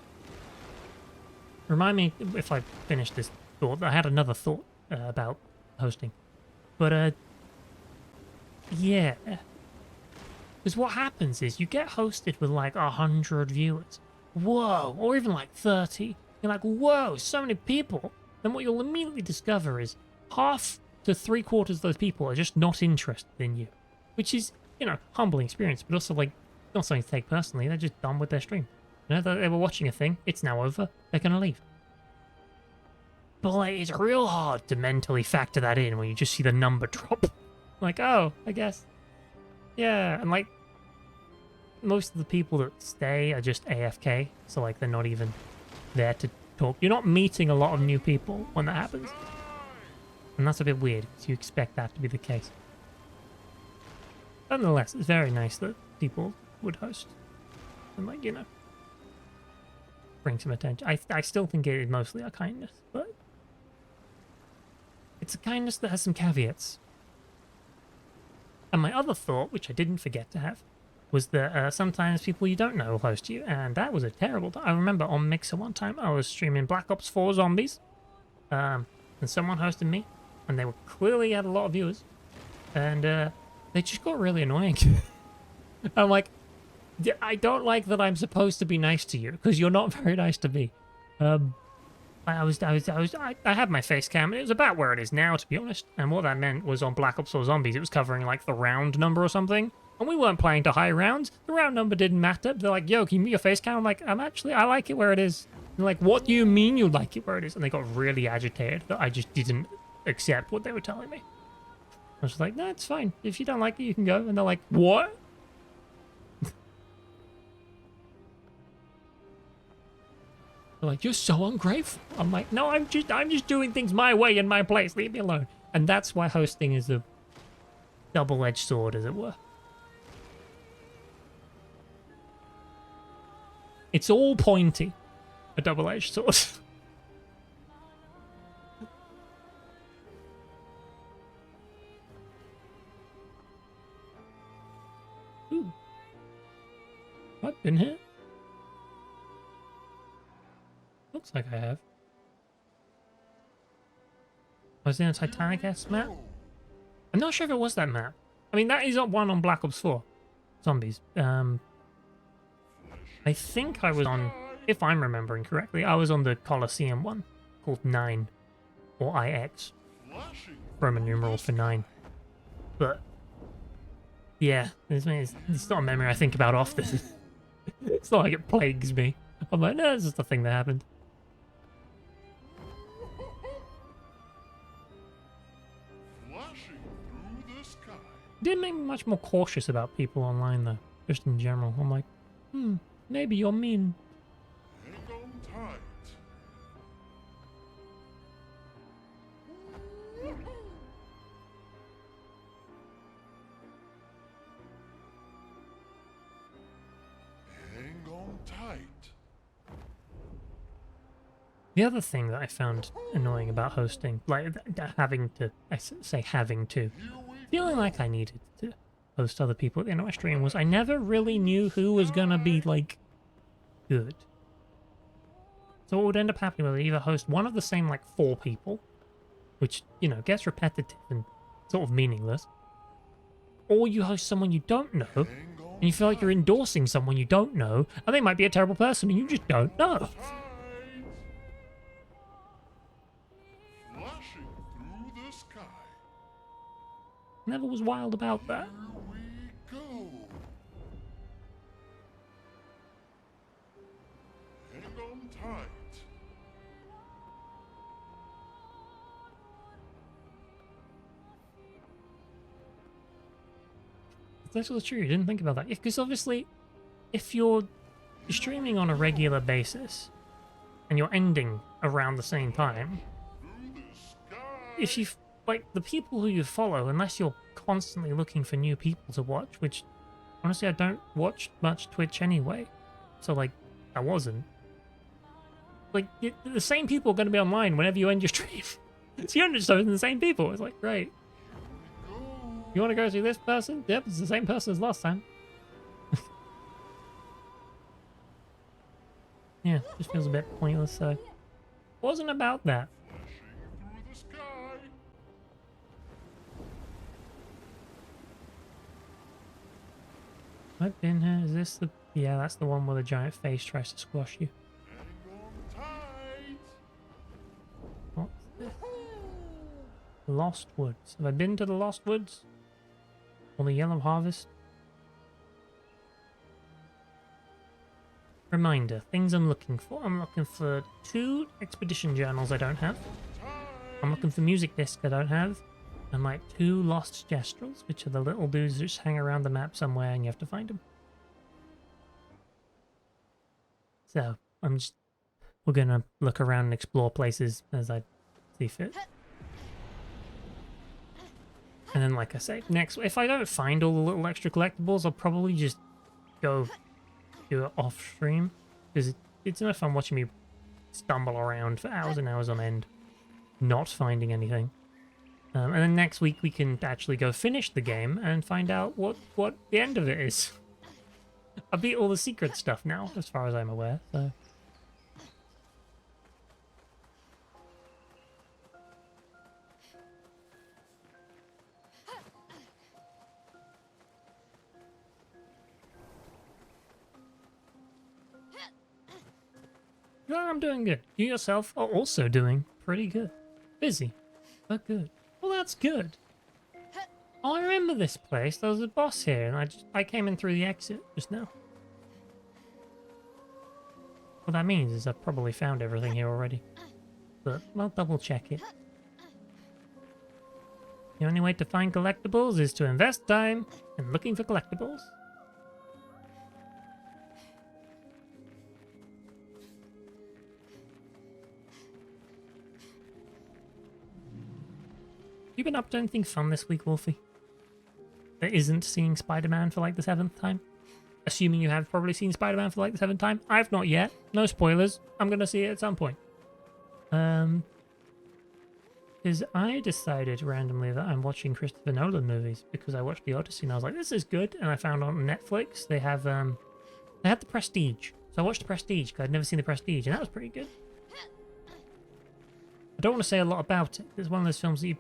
Remind me if I finish this thought. I had another thought about hosting, but yeah, because what happens is you get hosted with like 100 viewers, whoa, or even like 30. You're like, whoa, so many people. Then what you'll immediately discover is half to 3/4 of those people are just not interested in you, which is, you know, humbling experience, but also like not something to take personally. They're just done with their stream. You know, they were watching a thing. It's now over. They're gonna leave. But like, it's real hard to mentally factor that in when you just see the number drop. Like, oh, I guess, yeah, and like most of the people that stay are just AFK, so like they're not even there to talk. You're not meeting a lot of new people when that happens. And that's a bit weird, because you expect that to be the case. Nonetheless, it's very nice that people would host. And like, you know, bring some attention. I still think it is mostly a kindness, but it's a kindness that has some caveats. And my other thought, which I didn't forget to have, was that sometimes people you don't know will host you, and that was a terrible time. I remember on Mixer one time, I was streaming Black Ops 4 Zombies, and someone hosted me, and they were clearly had a lot of viewers, and they just got really annoying. I'm like, I don't like that I'm supposed to be nice to you, because you're not very nice to me. I had my face cam, and it was about where it is now, to be honest. And what that meant was on Black Ops 4 Zombies, it was covering like the round number or something. And we weren't playing to high rounds. The round number didn't matter. They're like, yo, can you mute your face cam? I'm like, I like it where it is. And they're like, what do you mean you like it where it is? And they got really agitated that I just didn't accept what they were telling me. I was like, no, it's fine. If you don't like it, you can go. And they're like, what? They're like, you're so ungrateful. I'm like, no, I'm just doing things my way in my place. Leave me alone. And that's why hosting is a double-edged sword, as it were. It's all pointy. A double-edged sword. Ooh. I've been here. Looks like I have. Was it a Titanic-esque map? I'm not sure if it was that map. I mean, that is one on Black Ops 4. Zombies. I think I was on, if I'm remembering correctly, I was on the Coliseum one, called 9, or IX. Roman numeral for 9. But, yeah, it's not a memory I think about often. It's not like it plagues me. I'm like, no, it's just a thing that happened. Did make me much more cautious about people online, though, just in general. I'm like, maybe you're mean. Hang on tight. Hang on tight. The other thing that I found annoying about hosting, like having to, feeling like I needed to host other people at the end of my stream, was I never really knew who was gonna be, like, good. So what would end up happening was I either host one of the same, like, 4 people, which, you know, gets repetitive and sort of meaningless, or you host someone you don't know, and you feel like you're endorsing someone you don't know, and they might be a terrible person, and you just don't know. Flashing through the sky. Never was wild about that. Here we go. Hang on tight. That's what's true. You didn't think about that. Because obviously, if you're streaming on a regular basis and you're ending around the same time, Through the sky. if you like the people who you follow, unless you're constantly looking for new people to watch, which honestly I don't watch much Twitch anyway, so like I wasn't. like, the same people are going to be online whenever you end your stream. So you're just the same people. It's like, great. You want to go see this person? Yep, it's the same person as last time. Yeah, just feels a bit pointless, so... Wasn't about that. Through the sky. I've been here. Is this the... Yeah, that's the one where the giant face tries to squash you. Hang on tight. What's this? Lost Woods. Have I been to the Lost Woods? Or the Yellow Harvest? Reminder, things I'm looking for. I'm looking for 2 expedition journals I don't have. I'm looking for music discs I don't have. And like 2 lost gestrels, which are the little dudes that just hang around the map somewhere and you have to find them. So, we're gonna look around and explore places as I see fit. And then, like I say, next, if I don't find all the little extra collectibles, I'll probably just go do it off stream, because it's no fun watching me stumble around for hours and hours on end, not finding anything. And then next week we can actually go finish the game and find out what the end of it is. I beat all the secret stuff now, as far as I'm aware, so... No, I'm doing good. You yourself are also doing pretty good. Busy, but good. Well, that's good. Oh, I remember this place. There was a boss here, and I came in through the exit just now. What that means is I've probably found everything here already. But I'll double check it. The only way to find collectibles is to invest time in looking for collectibles. You been up to anything fun this week, Wolfie? That isn't seeing Spider-Man for like the 7th time? Assuming you have probably seen Spider-Man for like the 7th time. I've not yet. No spoilers. I'm gonna see it at some point. Because I decided randomly that I'm watching Christopher Nolan movies because I watched The Odyssey and I was like, this is good. And I found on Netflix they have they had The Prestige. So I watched The Prestige because I'd never seen The Prestige and that was pretty good. I don't want to say a lot about it. It's one of those films that you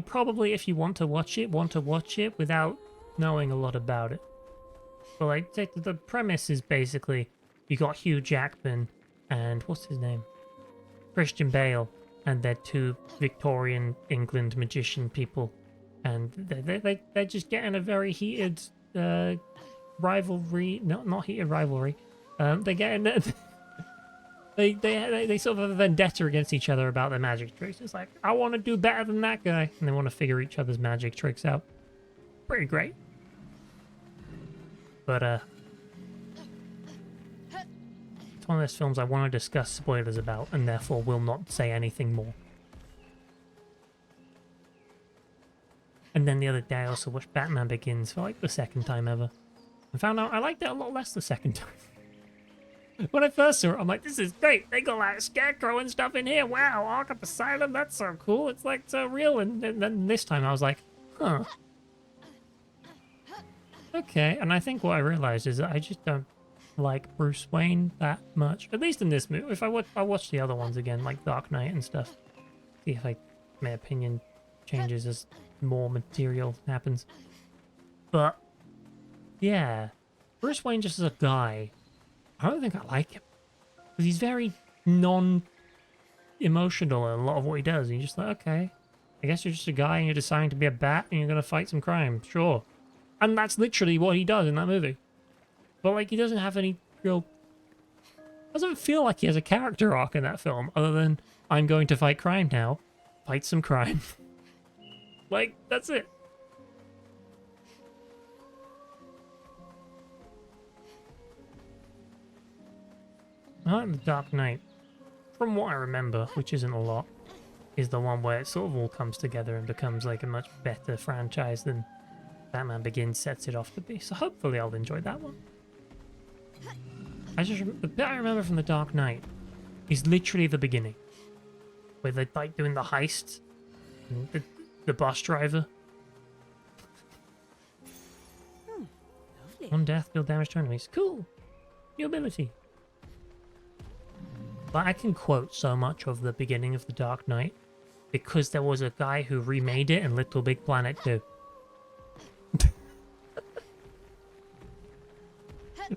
probably, if you want to watch it without knowing a lot about it. But like, the premise is basically you got Hugh Jackman and what's his name? Christian Bale, and they're 2 Victorian England magician people, and they're just getting a very heated rivalry. Not heated rivalry. They're getting they sort of have a vendetta against each other about their magic tricks. It's like, I want to do better than that guy, and they want to figure each other's magic tricks out. Pretty great. But it's one of those films I want to discuss spoilers about, and therefore will not say anything more. And then the other day I also watched Batman Begins for like the 2nd time ever. And found out I liked it a lot less the 2nd time. When I first saw it, I'm like, this is great. They got like Scarecrow and stuff in here. Wow, Arkham Asylum, that's so cool. It's like so real. And then this time I was like, huh. Okay, and I think what I realized is that I just don't like Bruce Wayne that much. At least in this movie. If I'll watch the other ones again, like Dark Knight and stuff. See if my opinion changes as more material happens. But, yeah. Bruce Wayne just as a guy, I don't think I like him. Because he's very non-emotional in a lot of what he does. And you're just like, okay, I guess you're just a guy and you're deciding to be a bat and you're going to fight some crime. Sure. And that's literally what he does in that movie. But, like, he doesn't have any real... Doesn't feel like he has a character arc in that film, other than, I'm going to fight crime now. Fight some crime. Like, that's it. I like The Dark Knight. From what I remember, which isn't a lot, is the one where it sort of all comes together and becomes, like, a much better franchise than Batman Begins sets it off to be. So hopefully I'll enjoy that one. The bit I remember from The Dark Knight is literally the beginning, where they're like doing the heist, and the bus driver. Lovely. One death, deal damage to enemies. Cool, new ability. But I can quote so much of the beginning of the Dark Knight because there was a guy who remade it in Little Big Planet 2.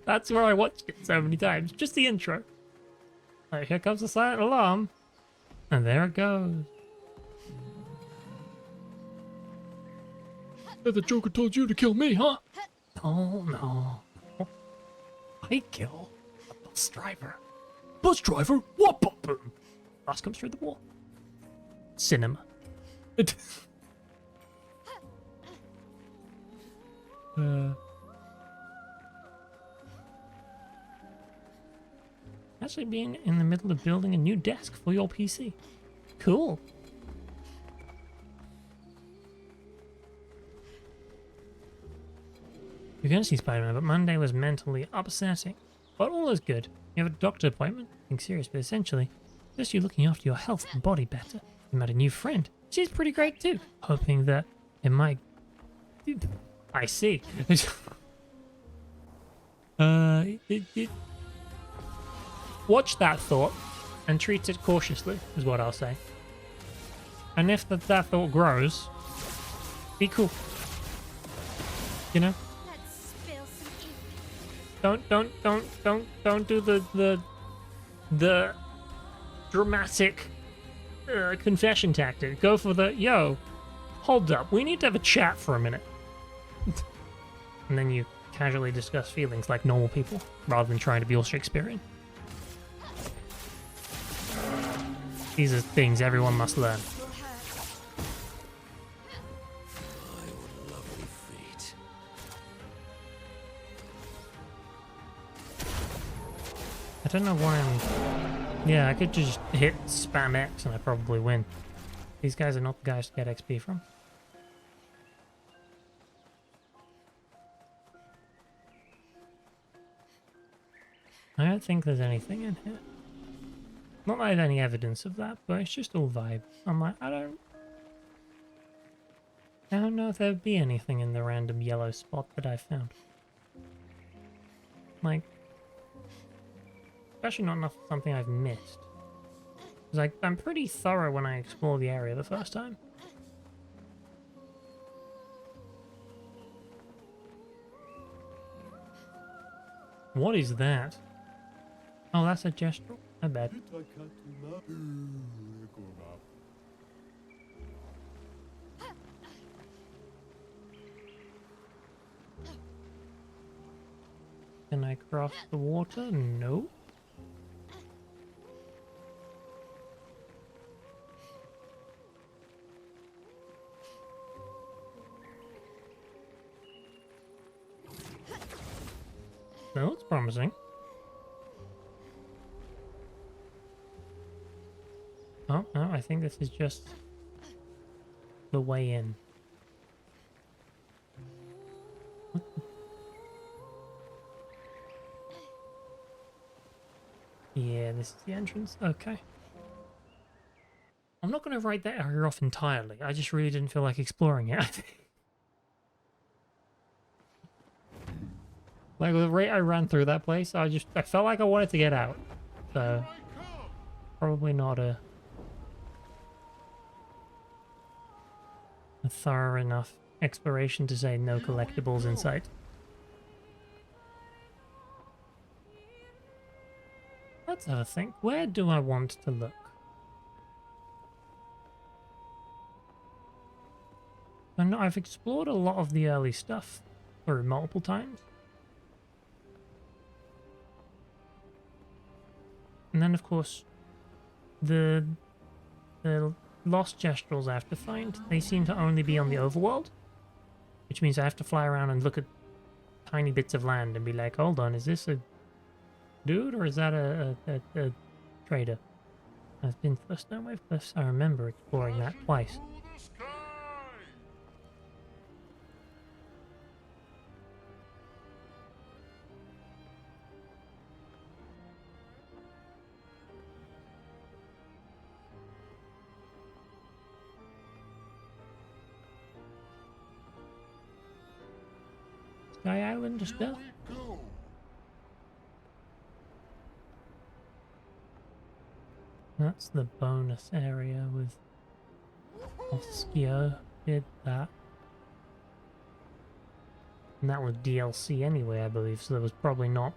That's where I watched it so many times. Just the intro. Like, here comes the silent alarm. And there it goes. The Joker told you to kill me, huh? Oh, no. I kill a bus driver. Bus driver? What? Boom. Bus comes through the wall. Cinema. Actually being in the middle of building a new desk for your PC. Cool. You're going to see Spider-Man, but Monday was mentally upsetting. But all is good. You have a doctor appointment. Nothing serious, but essentially, just you looking after your health and body better. You met a new friend. She's pretty great too. Hoping that it might... I see. Watch that thought and treat it cautiously, is what I'll say. And if that thought grows, be cool. You know? Let's spill some ink. Don't do the dramatic confession tactic. Go for the, yo, hold up, we need to have a chat for a minute. And then you casually discuss feelings like normal people, rather than trying to be all Shakespearean. These are things everyone must learn. Will hurt. My, what a lovely feat. I don't know why I'm... Yeah, I could just hit spam X and I probably win. These guys are not the guys to get XP from. I don't think there's anything in here. Not that I have any evidence of that, but it's just all vibe. I'm like, I don't know if there'd be anything in the random yellow spot that I found. Like, especially not enough something I've missed. Because I'm pretty thorough when I explore the area the first time. What is that? Oh, that's a gesture. I bet. Can I cross the water? No. No, it's promising. Oh, no, I think this is just the way in. Yeah, this is the entrance. Okay. I'm not going to write that area off entirely. I just really didn't feel like exploring it, I think. Like, the rate I ran through that place, I felt like I wanted to get out. So, probably not a thorough enough exploration to say no collectibles in sight. Let's have a think. Where do I want to look? I know I've explored a lot of the early stuff through multiple times. And then, of course, the lost gestrels I have to find, they seem to only be on the overworld. Which means I have to fly around and look at tiny bits of land and be like, hold on, is this a dude or is that a trader? I've been to the Stonewave Cliffs. I remember exploring that twice. Through the sky. Sky Island stuff. We go. That's the bonus area with Oskio. Did that. And that was DLC anyway, I believe, so there was probably not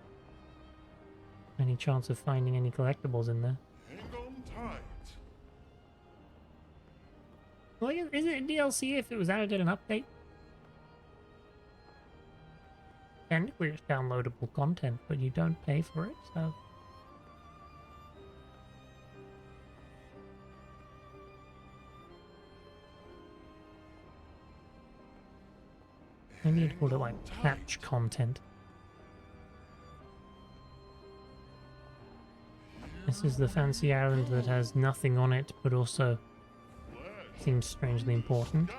any chance of finding any collectibles in there. Hang on tight. Well, is it DLC if it was added in an update? Technically it's downloadable content, but you don't pay for it, so... Maybe you'd call it like patch content. This is the fancy island that has nothing on it, but also seems strangely important. Sky.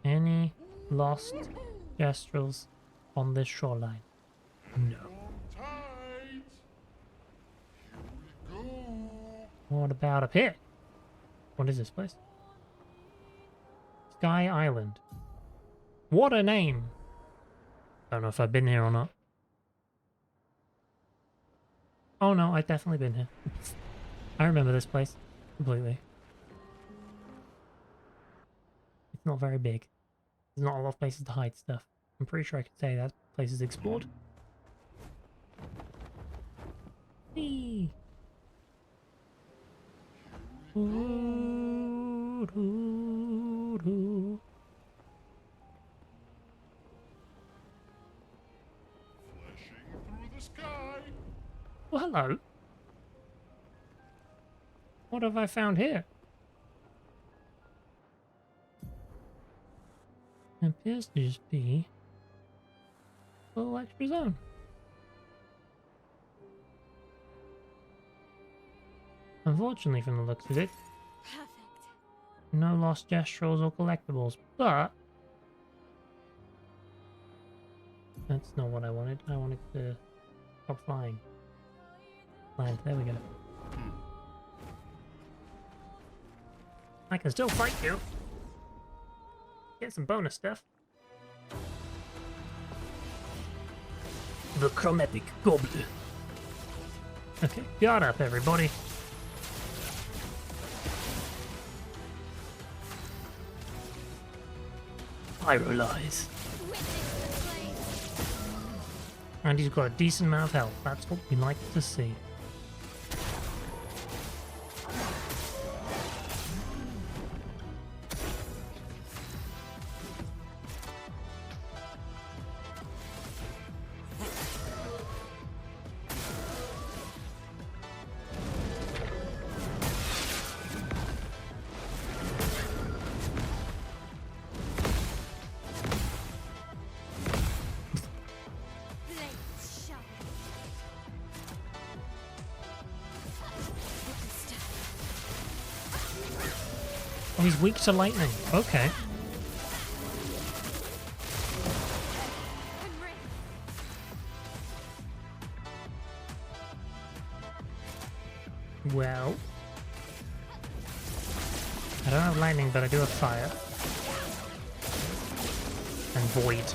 Any lost Gestrels on this shoreline? No. On tight. Here we go. What about up here? What is this place? Sky Island. What a name! Don't know if I've been here or not. Oh no, I've definitely been here. I remember this place completely. It's not very big. There's not a lot of places to hide stuff. I'm pretty sure I can say that place is explored. Whee! Ooh, doo, doo. Flashing through the sky. Well, hello. What have I found here? It appears to just be a little extra zone. Unfortunately, from the looks of it, Perfect. no lost gestrels or collectibles, but that's not what I wanted. I wanted to stop flying. Land, there we go. I can still fight you. Get some bonus stuff. The chromatic goblin. Okay, got up, everybody. Pyrolyze. Witness the flame. And he's got a decent amount of health. That's what we like to see. Blades sharp. Oh, he's weak to lightning. Okay. And ring. Well. I don't have lightning, but I do have fire. And void.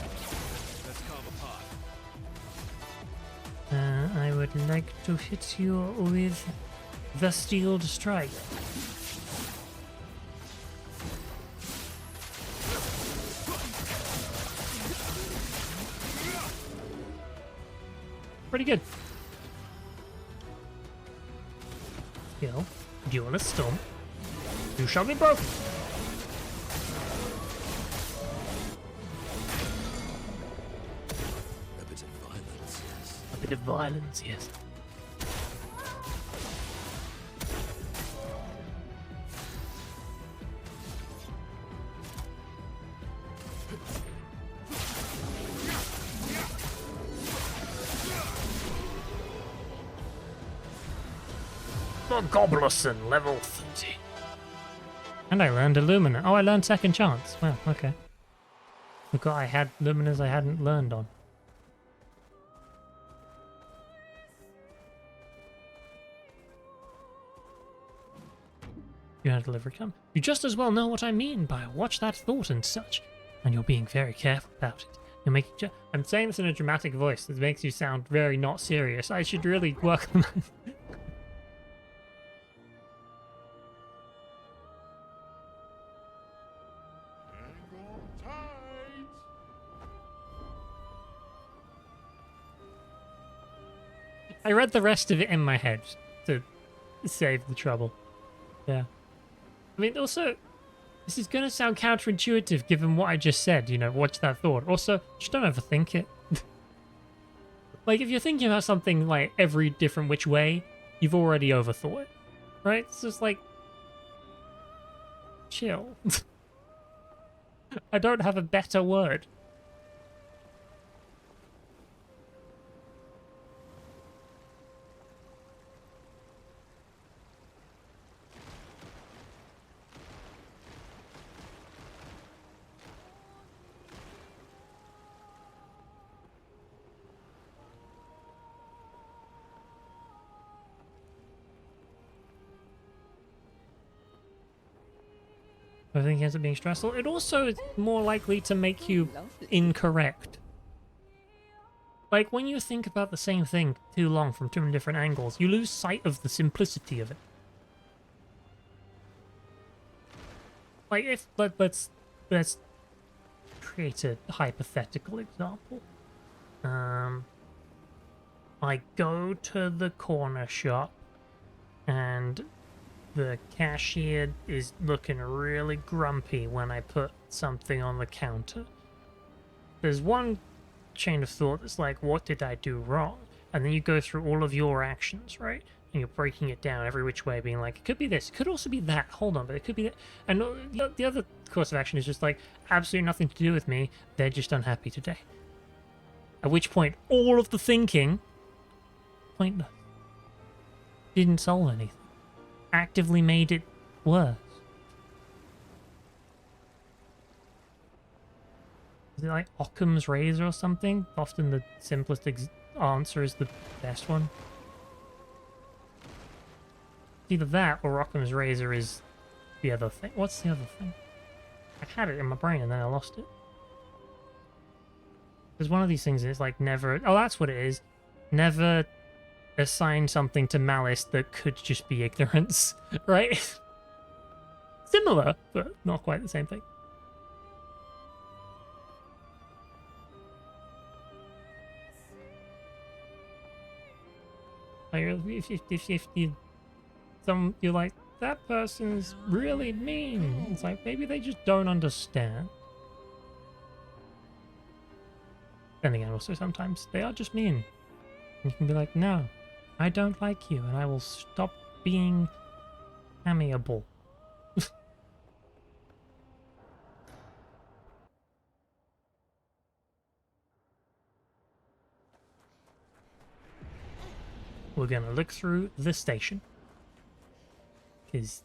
I would like to hit you with the steeled strike. Pretty good. Skill. Duelist Storm. You shall be broken. A bit of violence, yes. A bit of violence, yes. The Goblerson, level 30. And I learned Illumina. Oh, I learned Second Chance. Well, okay. Forgot I had Luminas I hadn't learned on. You had a delivery come. You just as well know what I mean by watch that thought and such. And you're being very careful about it. You're making I'm saying this in a dramatic voice that makes you sound very not serious. I should really work on that. Hang on tight. I read the rest of it in my head to save the trouble. Yeah. I mean, also, this is going to sound counterintuitive given what I just said, you know, watch that thought. Also, just don't overthink it. Like, if you're thinking about something, like, every different which way, you've already overthought it, right? It's just like, chill. I don't have a better word. I think it ends up being stressful. It also is more likely to make you incorrect. Like, when you think about the same thing too long from too many different angles, you lose sight of the simplicity of it. Like, if let's create a hypothetical example. I go to the corner shop and the cashier is looking really grumpy when I put something on the counter. There's one chain of thought that's like, what did I do wrong? And then you go through all of your actions, right? And you're breaking it down every which way, being like, it could be this, it could also be that, hold on, but it could be that. And the other course of action is just like, absolutely nothing to do with me, they're just unhappy today. At which point, all of the thinking, pointless. Didn't solve anything. Actively made it worse. Is it like Occam's razor or something? Often the simplest answer is the best one. Either that or Occam's razor is the other thing. What's the other thing? I had it in my brain and then I lost it. There's one of these things that's like never... Oh, that's what it is. Never assign something to malice that could just be ignorance, right? Similar, but not quite the same thing. Like, if you're like, that person's really mean. It's like, maybe they just don't understand. Then again, also sometimes they are just mean. And you can be like, no, I don't like you, and I will stop being amiable. We're gonna look through the station. Because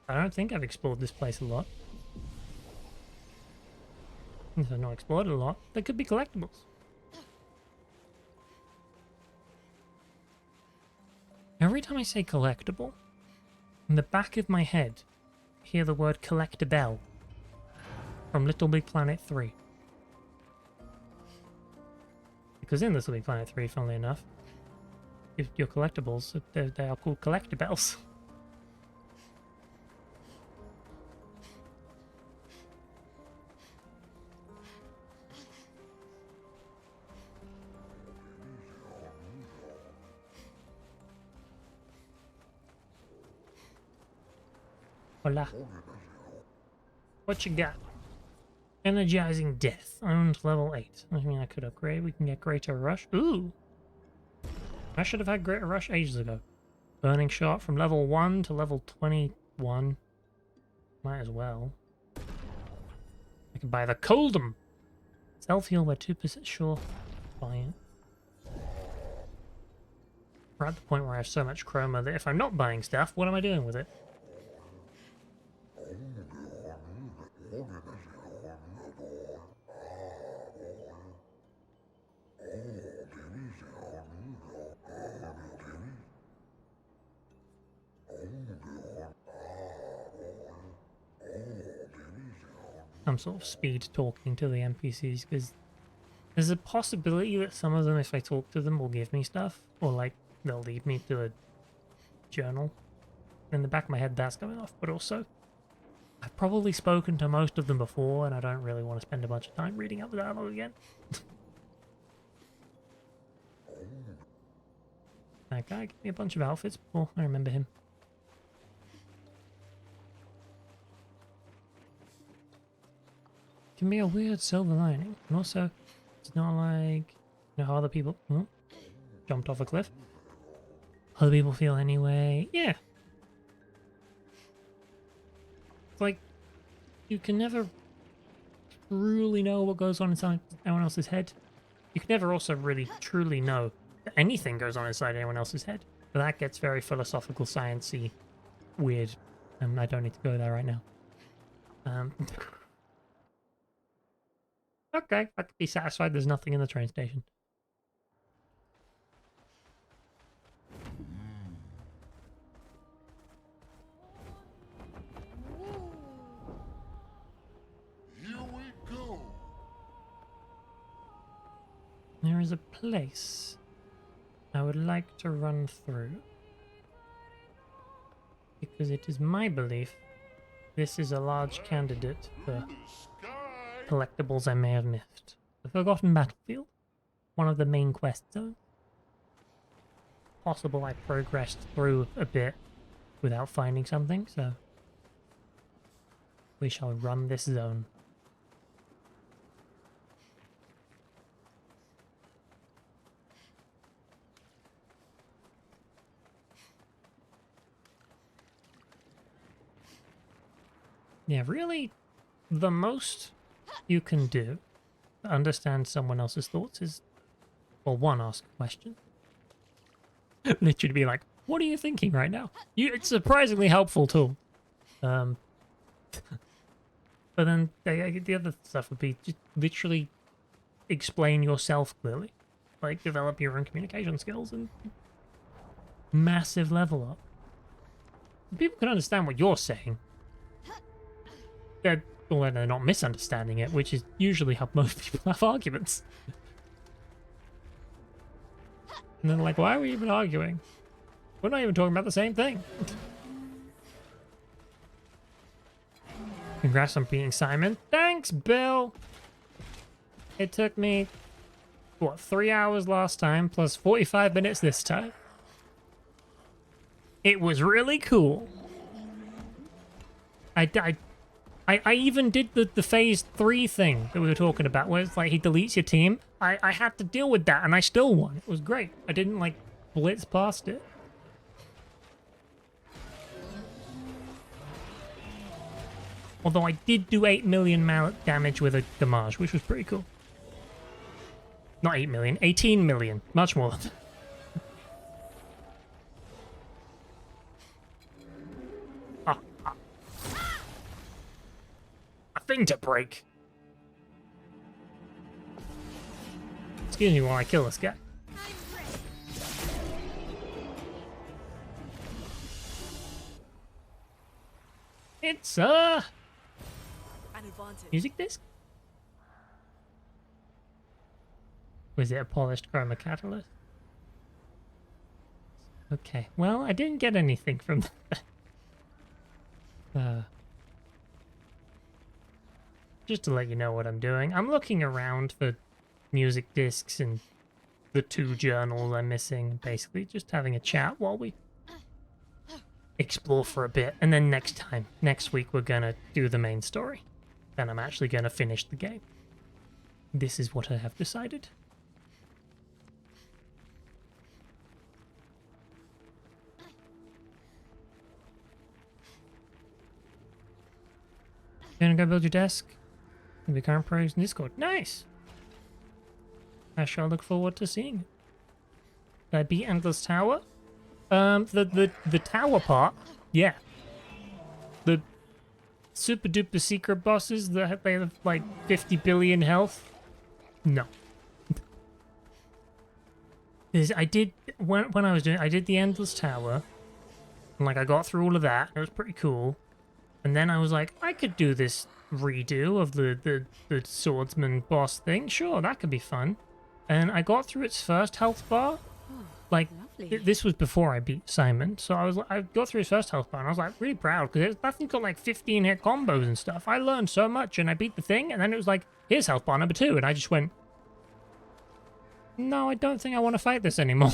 I don't think I've explored this place a lot. If I've not explored it a lot, there could be collectibles. Every time I say collectible, in the back of my head, I hear the word collectible from Little Big Planet 3. Because in Little Big Planet 3, funnily enough, if your collectibles, they are called collectibles. Hola. What you got? Energizing Death. Owned level 8. I mean, I could upgrade. We can get Greater Rush. Ooh! I should have had Greater Rush ages ago. Burning Shot from level 1 to level 21. Might as well. I can buy the Coldum! Self-heal by 2% sure. Buy it. We're at the point where I have so much chroma that if I'm not buying stuff, what am I doing with it? I'm sort of speed talking to the NPCs, because there's a possibility that some of them, if I talk to them, will give me stuff, or like they'll lead me to a journal. In the back of my head, that's going off, but also I've probably spoken to most of them before, and I don't really want to spend a bunch of time reading out the dialogue again. That guy gave me a bunch of outfits before. I remember him. Can be a weird silver lining. And also, it's not like, you know how other people jumped off a cliff. Other people feel anyway. Yeah. It's like, you can never truly know what goes on inside anyone else's head. You can never also really truly know that anything goes on inside anyone else's head. But that gets very philosophical, sciencey, weird. I don't need to go there right now. Okay, I could be satisfied there's nothing in the train station. Here we go. There is a place I would like to run through, because it is my belief this is a large candidate for The sky. collectibles I may have missed. The Forgotten Battlefield, one of the main quest zones. Possible I progressed through a bit without finding something, so we shall run this zone. Yeah, really, the most you can do to understand someone else's thoughts is, well, one, ask a question. Literally be like, what are you thinking right now? It's a surprisingly helpful tool. But then the other stuff would be just literally explain yourself clearly. Like, develop your own communication skills and massive level up. People can understand what you're saying. They're not misunderstanding it, which is usually how most people have arguments. And then like, why are we even arguing? We're not even talking about the same thing. Congrats on beating Simon. Thanks, Bill! It took me, what, 3 hours last time, plus 45 minutes this time. It was really cool. I even did the phase 3 thing that we were talking about, where it's like he deletes your team. I had to deal with that, and I still won. It was great. I didn't, like, blitz past it. Although I did do 8 million damage with a damage, which was pretty cool. Not 8 million, 18 million. Much more than that. Thing to break. Excuse me while I kill this guy. It's a music disc? Was it a polished chroma catalyst? Okay, well, I didn't get anything from that. Just to let you know what I'm doing, I'm looking around for music discs and the 2 journals I'm missing. Basically, just having a chat while we explore for a bit. And then next week, we're gonna do the main story. Then I'm actually gonna finish the game. This is what I have decided. Gonna go build your desk? The current pros in Discord. Nice! I shall look forward to seeing it. Did I beat Endless Tower? The tower part, yeah. The super duper secret bosses that they have like 50 billion health? No. I did, when I was doing, I did the Endless Tower. And like I got through all of that. It was pretty cool. And then I was like, I could do this redo of the swordsman boss thing. Sure, that could be fun. And I got through its first health bar. Like, lovely. this was before I beat Simon, so I got through his first health bar, and I was like really proud because that thing got like 15 hit combos and stuff. I learned so much, and I beat the thing, and then it was like, here's health bar number 2, and I just went, no, I don't think I want to fight this anymore.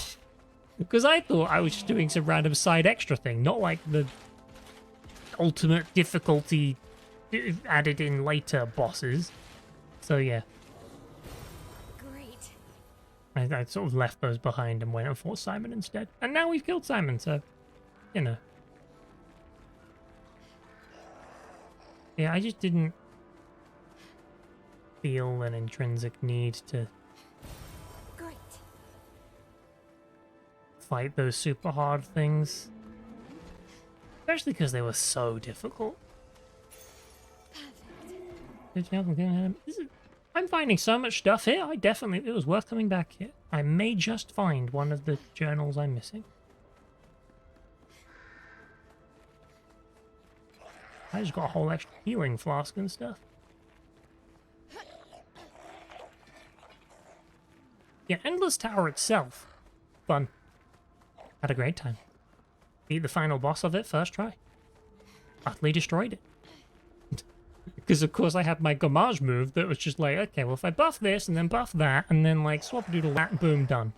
Because I thought I was just doing some random side extra thing, not like the ultimate difficulty added in later bosses. So yeah, Great. I sort of left those behind and went and fought Simon instead. And now we've killed Simon, so, you know. Yeah, I just didn't feel an intrinsic need to Great. fight those super hard things. Especially because they were so difficult. Good job of getting him. I'm finding so much stuff here. It was worth coming back here. I may just find one of the journals I'm missing. I just got a whole extra healing flask and stuff. Yeah, Endless Tower itself. Fun. Had a great time. Beat the final boss of it first try. Utterly destroyed it. Because of course I had my Gommage move that was just like, okay, well if I buff this and then buff that and then like swap doodle that, boom, done.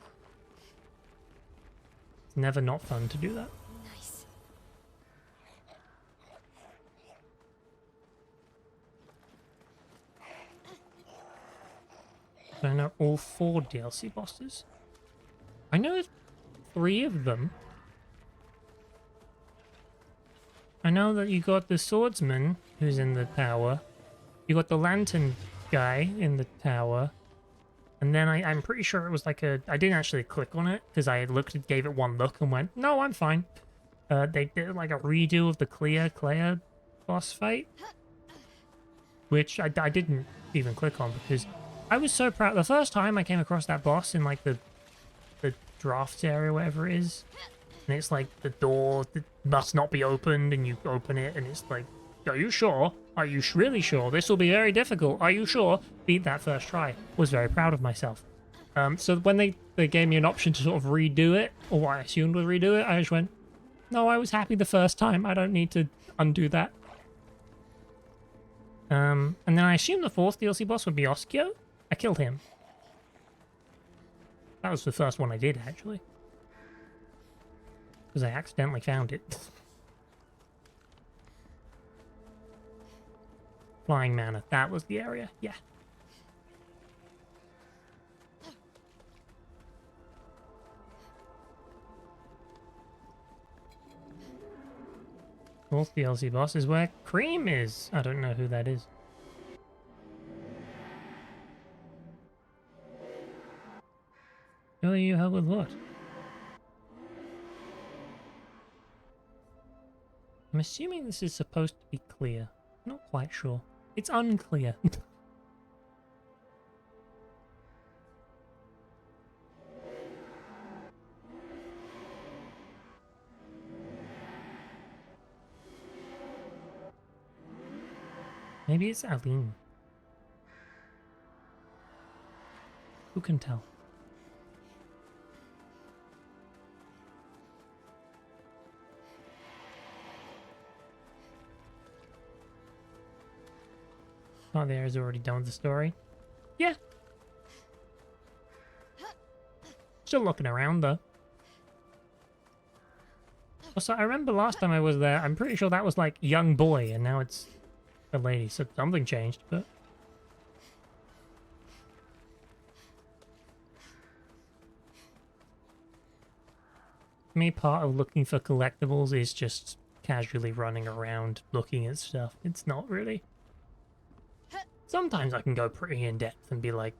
It's never not fun to do that. Nice. So I know all 4 DLC bosses. I know 3 of them. I know that you got the swordsman who's in the tower. You got the lantern guy in the tower. And then I'm pretty sure it was like a... I didn't actually click on it because I looked, gave it one look and went, no, I'm fine. They did like a redo of the Claire boss fight. Which I didn't even click on because I was so proud. The first time I came across that boss in like the drafts area, whatever it is. And it's like the door that must not be opened, and you open it, and it's like, are you sure? Are you really sure? This will be very difficult. Are you sure? Beat that first try. Was very proud of myself. So when they gave me an option to sort of redo it, or what I assumed was redo it, I just went, no, I was happy the first time. I don't need to undo that. And then I assumed the 4th DLC boss would be Oskio. I killed him. That was the first one I did, actually. Because I accidentally found it. Flying Manor. That was the area. Yeah. Fourth DLC boss is where Cream is. I don't know who that is. Who are you help with what? I'm assuming this is supposed to be clear. Not quite sure. It's unclear. Maybe it's Aline. Who can tell? Oh, there is already done with the story. Yeah. Still looking around, though. Also, I remember last time I was there, I'm pretty sure that was like young boy, and now it's a lady, so something changed, but... For me, part of looking for collectibles is just casually running around looking at stuff. It's not really... Sometimes I can go pretty in-depth and be like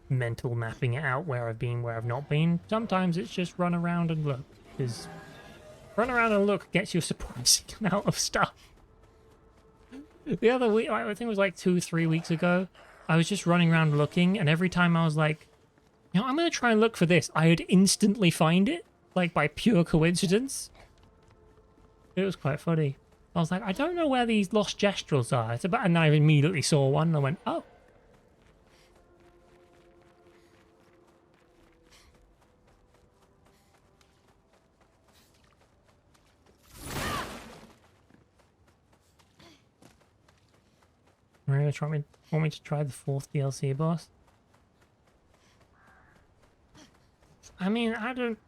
mental mapping it out where I've been, where I've not been. Sometimes it's just run around and look, because run around and look gets you a surprising amount of stuff. The other week, I think it was like 2-3 weeks ago, I was just running around looking, and every time I was like, you know, I'm going to try and look for this, I would instantly find it, like by pure coincidence. It was quite funny. I was like, I don't know where these lost gestrels are. It's about, and then I immediately saw one and I went, oh. Really want me to try the 4th DLC boss? I mean, I don't...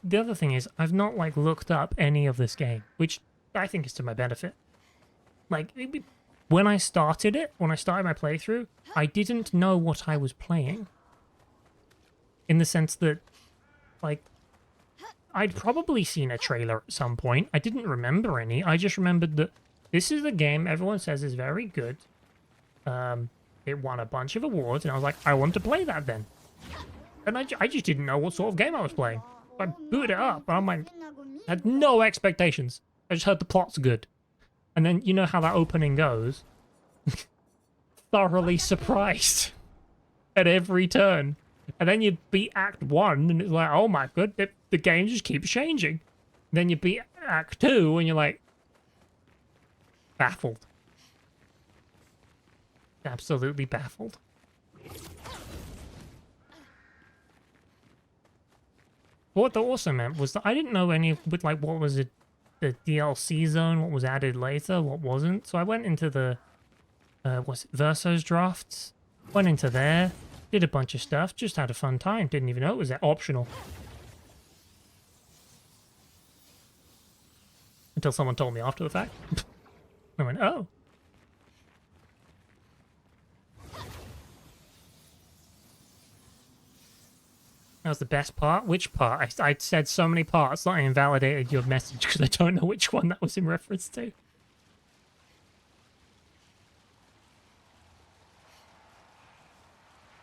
The other thing is, I've not, like, looked up any of this game, which I think is to my benefit. Like, when I started my playthrough, I didn't know what I was playing. In the sense that, like, I'd probably seen a trailer at some point. I didn't remember any. I just remembered that this is a game everyone says is very good. It won a bunch of awards, and I was like, I want to play that then. And I just didn't know what sort of game I was playing. I booted it up, and I'm like, I had no expectations. I just heard the plot's good. And then, you know how that opening goes? Thoroughly surprised at every turn. And then you beat Act 1, and it's like, oh my god, the game just keeps changing. Then you beat Act 2, and you're like, baffled. Absolutely baffled. What that also meant was that I didn't know any with like what was it, the DLC zone, what was added later, what wasn't. So I went into the what's it, Verso's drafts. Went into there, did a bunch of stuff, just had a fun time. Didn't even know it was that optional. Until someone told me after the fact. I went, oh. That was the best part? Which part? I said so many parts that I invalidated your message because I don't know which one that was in reference to.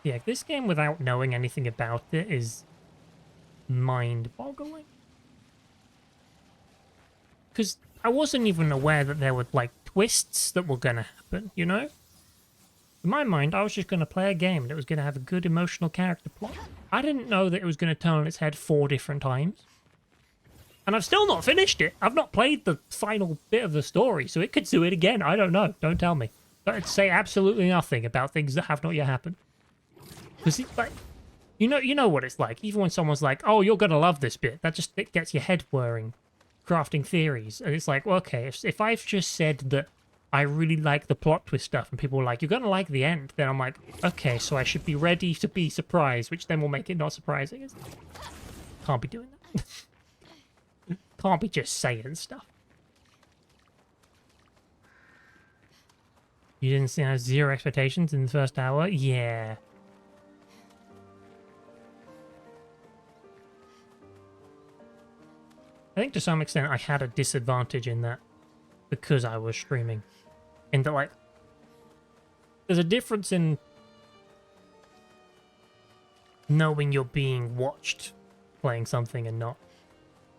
Yeah, this game without knowing anything about it is mind-boggling. Because I wasn't even aware that there were, like, twists that were going to happen, you know? In my mind, I was just going to play a game and it was going to have a good emotional character plot. I didn't know that it was going to turn on its head 4 different times. And I've still not finished it. I've not played the final bit of the story, so it could do it again. I don't know. Don't tell me. Don't say absolutely nothing about things that have not yet happened. Because like, you know what it's like. Even when someone's like, "Oh, you're gonna love this bit," it gets your head whirring, crafting theories, and it's like, well, okay, if I've just said that I really like the plot twist stuff, and people are like, "You're gonna like the end," then I'm like, okay, so I should be ready to be surprised, which then will make it not surprising. Can't be doing that. Can't be just saying stuff. You didn't see I have 0 expectations in the first hour? Yeah. I think to some extent I had a disadvantage in that because I was streaming. In that, like, there's a difference in knowing you're being watched playing something and not.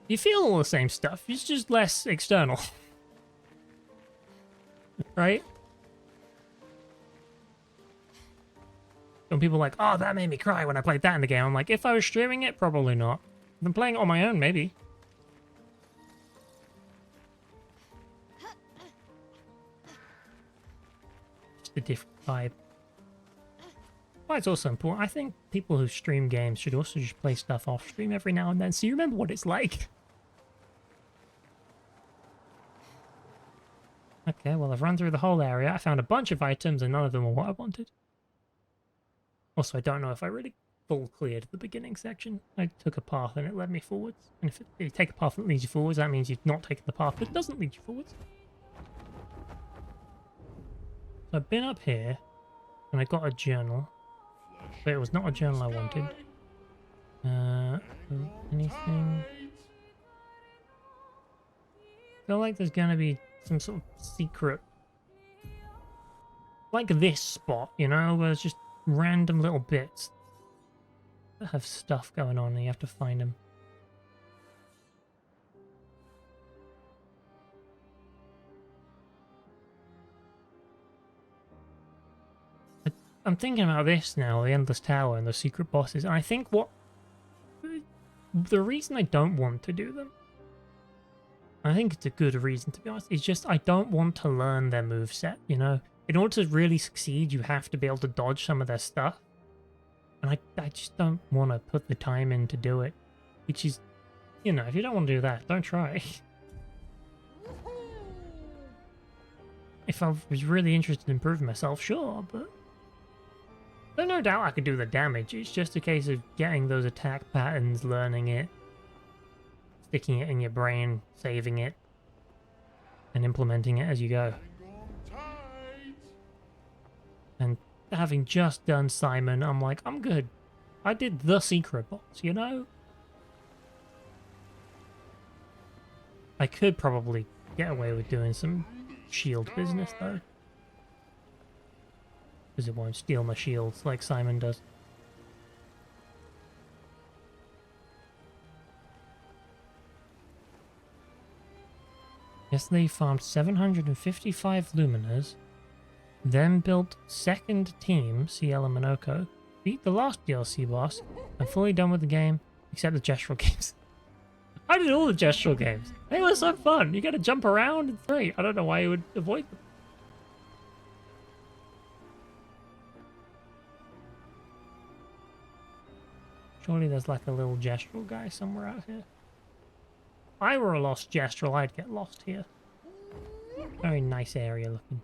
You feel all the same stuff, it's just less external. Right? Some people are like, oh, that made me cry when I played that in the game. I'm like, if I was streaming it, probably not. If I'm playing it on my own, maybe. A different vibe. Well, it's also important. I think people who stream games should also just play stuff off stream every now and then so you remember what it's like. Okay, well, I've run through the whole area. I found a bunch of items and none of them were what I wanted. Also, I don't know if I really full cleared the beginning section. I took a path and it led me forwards. And if you take a path that leads you forwards, that means you've not taken the path that doesn't lead you forwards. So I've been up here, and I got a journal, but it was not a journal I wanted. Anything? I feel like there's gonna be some sort of secret, like this spot, you know, where there's just random little bits that have stuff going on, and you have to find them. I'm thinking about this now, the Endless Tower and the secret bosses, and I think the reason I don't want to do them, I think it's a good reason, to be honest. It's just I don't want to learn their moveset, you know? In order to really succeed, you have to be able to dodge some of their stuff. And I just don't want to put the time in to do it. Which is, you know, if you don't want to do that, don't try. If I was really interested in improving myself, sure, but there's no doubt I could do the damage. It's just a case of getting those attack patterns, learning it, sticking it in your brain, saving it, and implementing it as you go. Hang on tight. And having just done Simon, I'm like, I'm good. I did the secret boss, you know? I could probably get away with doing some shield business, though. Because it won't steal my shields like Simon does. Yesterday farmed 755 Luminers, then built second team, CL and Monoko, beat the last DLC boss, and fully done with the game, except the gestural games. I did all the gestural games. They were so fun. You gotta jump around and three. I don't know why you would avoid them. Surely there's like a little gestural guy somewhere out here. If I were a lost gestural, I'd get lost here. Very nice area looking.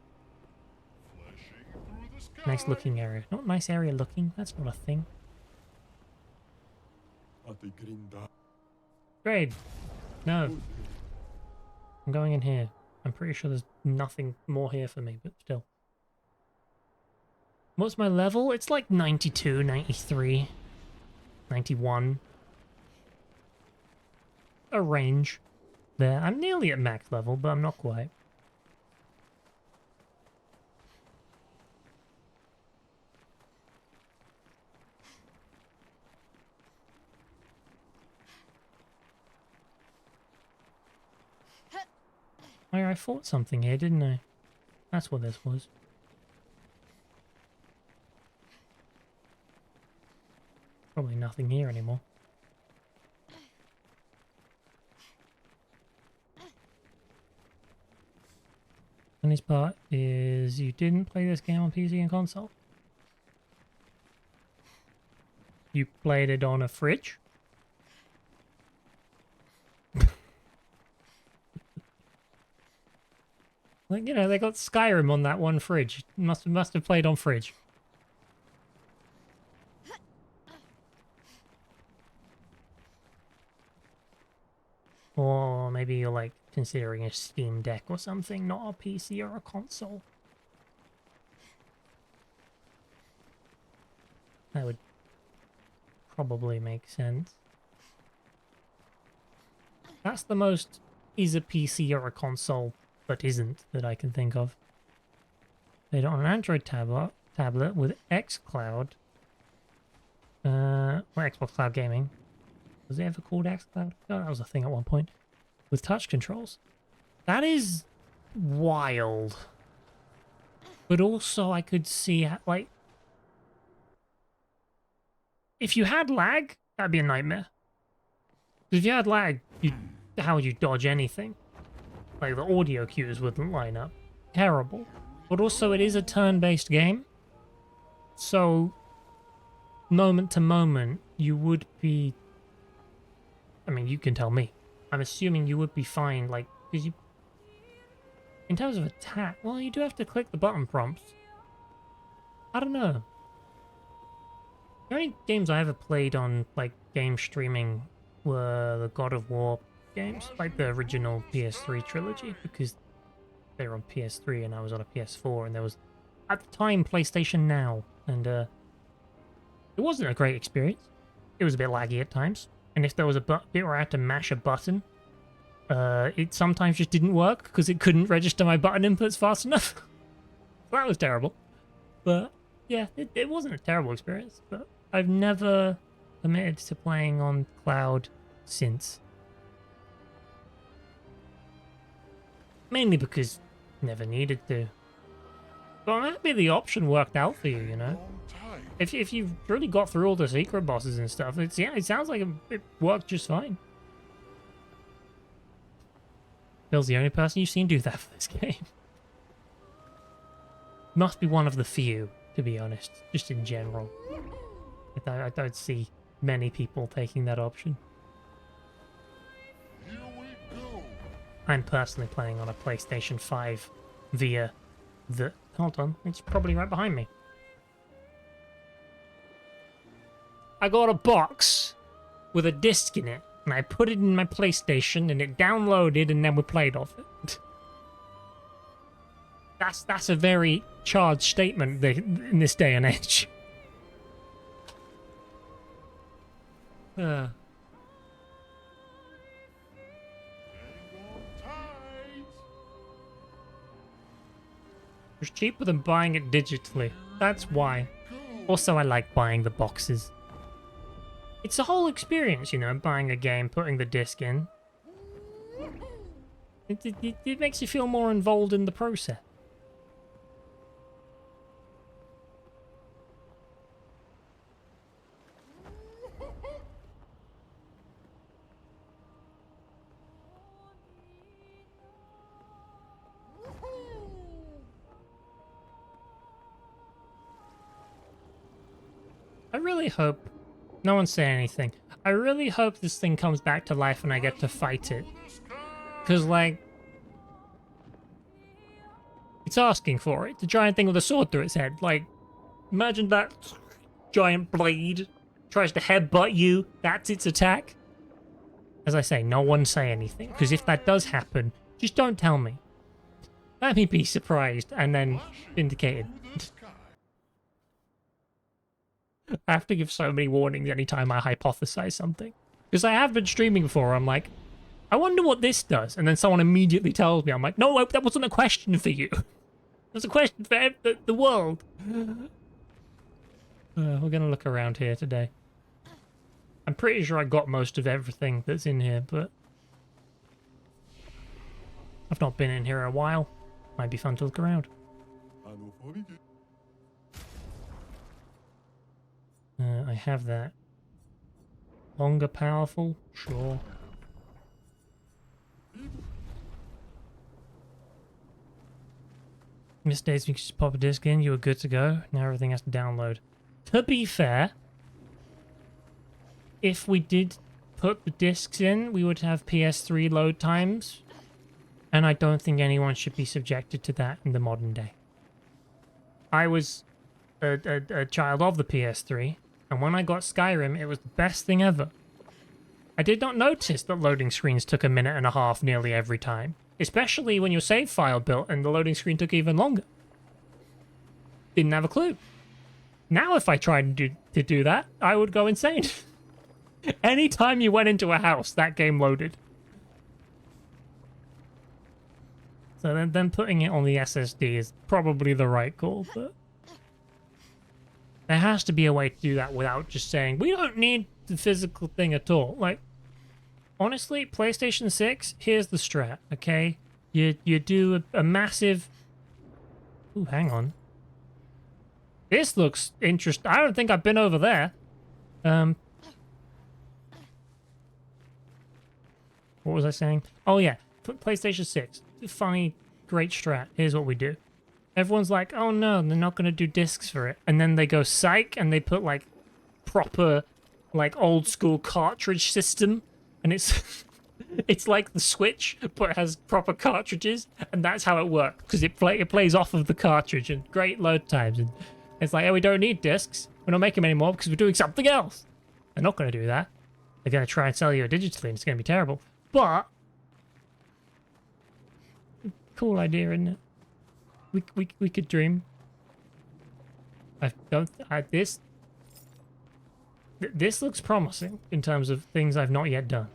Flashing through the sky. Nice looking area. Not nice area looking. That's not a thing. Grade. No. I'm going in here. I'm pretty sure there's nothing more here for me, but still. What's my level? It's like 92, 93, 91. A range there. I'm nearly at max level, but I'm not quite. Oh, I fought something here, didn't I? That's what this was. Probably nothing here anymore. And this part is you didn't play this game on PC and console. You played it on a fridge. Like, you know, they got Skyrim on that one fridge. Must have played on fridge. Or maybe you're like considering a Steam Deck or something, not a PC or a console. That would probably make sense. That's the most is a PC or a console, but isn't, that I can think of. Played it on an Android tablet with xCloud. Or Xbox Cloud Gaming. Was it ever called xCloud? Oh, that was a thing at one point. With touch controls. That is wild. But also I could see, like... If you had lag, that'd be a nightmare. If you had lag, how would you dodge anything? Like, the audio cues wouldn't line up. Terrible. But also, it is a turn-based game. So, moment to moment, you would be... I mean, you can tell me. I'm assuming you would be fine, like, because you... In terms of attack, well, you do have to click the button prompts. I don't know. The only games I ever played on, like, game streaming were the God of War games, like the original PS3 trilogy, because they were on PS3 and I was on a PS4, and there was, at the time, PlayStation Now, and it wasn't a great experience. It was a bit laggy at times, and if there was a bit where I had to mash a button, it sometimes just didn't work because it couldn't register my button inputs fast enough. So that was terrible. But yeah, it wasn't a terrible experience, but I've never committed to playing on cloud since. Mainly because never needed to. But I'm happy the option worked out for you, you know? If you've really got through all the secret bosses and stuff, it sounds like it worked just fine. Bill's the only person you've seen do that for this game. Must be one of the few, to be honest, just in general. I don't see many people taking that option. Here we go. I'm personally playing on a PlayStation 5 via the... Hold on, it's probably right behind me. I got a box with a disc in it, and I put it in my PlayStation, and it downloaded, and then we played off it. That's a very charged statement in this day and age. Hang on tight. It's cheaper than buying it digitally. That's why. Also, I like buying the boxes. It's a whole experience, you know, buying a game, putting the disc in. It makes you feel more involved in the process. I really hope... No one say anything. I really hope this thing comes back to life and I get to fight it. Because, like... It's asking for it. The giant thing with a sword through its head. Like, imagine that giant blade tries to headbutt you. That's its attack. As I say, no one say anything. Because if that does happen, just don't tell me. Let me be surprised and then vindicated. I have to give so many warnings anytime I hypothesize something. Because I have been streaming before, I'm like, I wonder what this does. And then someone immediately tells me, I'm like, no, that wasn't a question for you. It was a question for the world. We're going to look around here today. I'm pretty sure I got most of everything that's in here, but... I've not been in here in a while. Might be fun to look around. I have that. Longer powerful? Sure. Miss days we could just pop a disc in, you were good to go. Now everything has to download. To be fair, if we did put the discs in, we would have PS3 load times. And I don't think anyone should be subjected to that in the modern day. I was a child of the PS3. And when I got Skyrim, it was the best thing ever. I did not notice that loading screens took 1.5 minutes nearly every time. Especially when your save file built and the loading screen took even longer. Didn't have a clue. Now if I tried to do that, I would go insane. Anytime you went into a house, that game loaded. So then putting it on the SSD is probably the right call, but... There has to be a way to do that without just saying, we don't need the physical thing at all. Like, honestly, PlayStation 6, here's the strat, okay? You do a massive... Ooh, hang on. This looks interesting. I don't think I've been over there. What was I saying? Oh, yeah. PlayStation 6. Funny, great strat. Here's what we do. Everyone's like, oh no, they're not going to do discs for it. And then they go psych and they put like proper, like old school cartridge system. And it's it's like the Switch, but it has proper cartridges. And that's how it works. Because it plays off of the cartridge and great load times. And it's like, oh, we don't need discs. We're not making them anymore because we're doing something else. They're not going to do that. They're going to try and sell you it digitally and it's going to be terrible. But, cool idea, isn't it? We could dream. This looks promising in terms of things I've not yet done.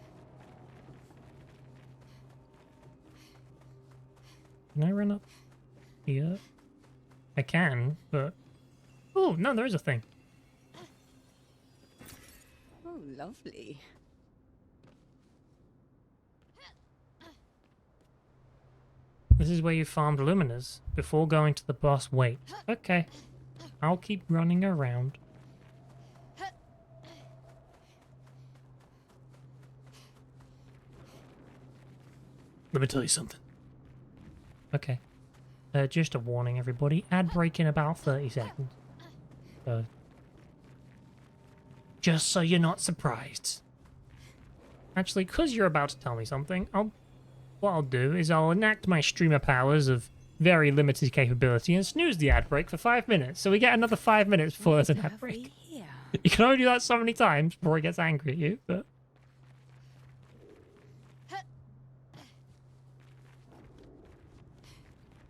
Can I run up here? I can, but... Oh, no, there is a thing. Oh, lovely. This is where you farmed luminas before going to the boss. Wait. Okay. I'll keep running around. Let me tell you something. Okay. Just a warning, everybody. Ad break in about 30 seconds. So, just so you're not surprised. Actually, because you're about to tell me something, what I'll do is I'll enact my streamer powers of very limited capability and snooze the ad break for 5 minutes. So we get another 5 minutes before there's an ad Have we break. here? You can only do that so many times before he gets angry at you, but...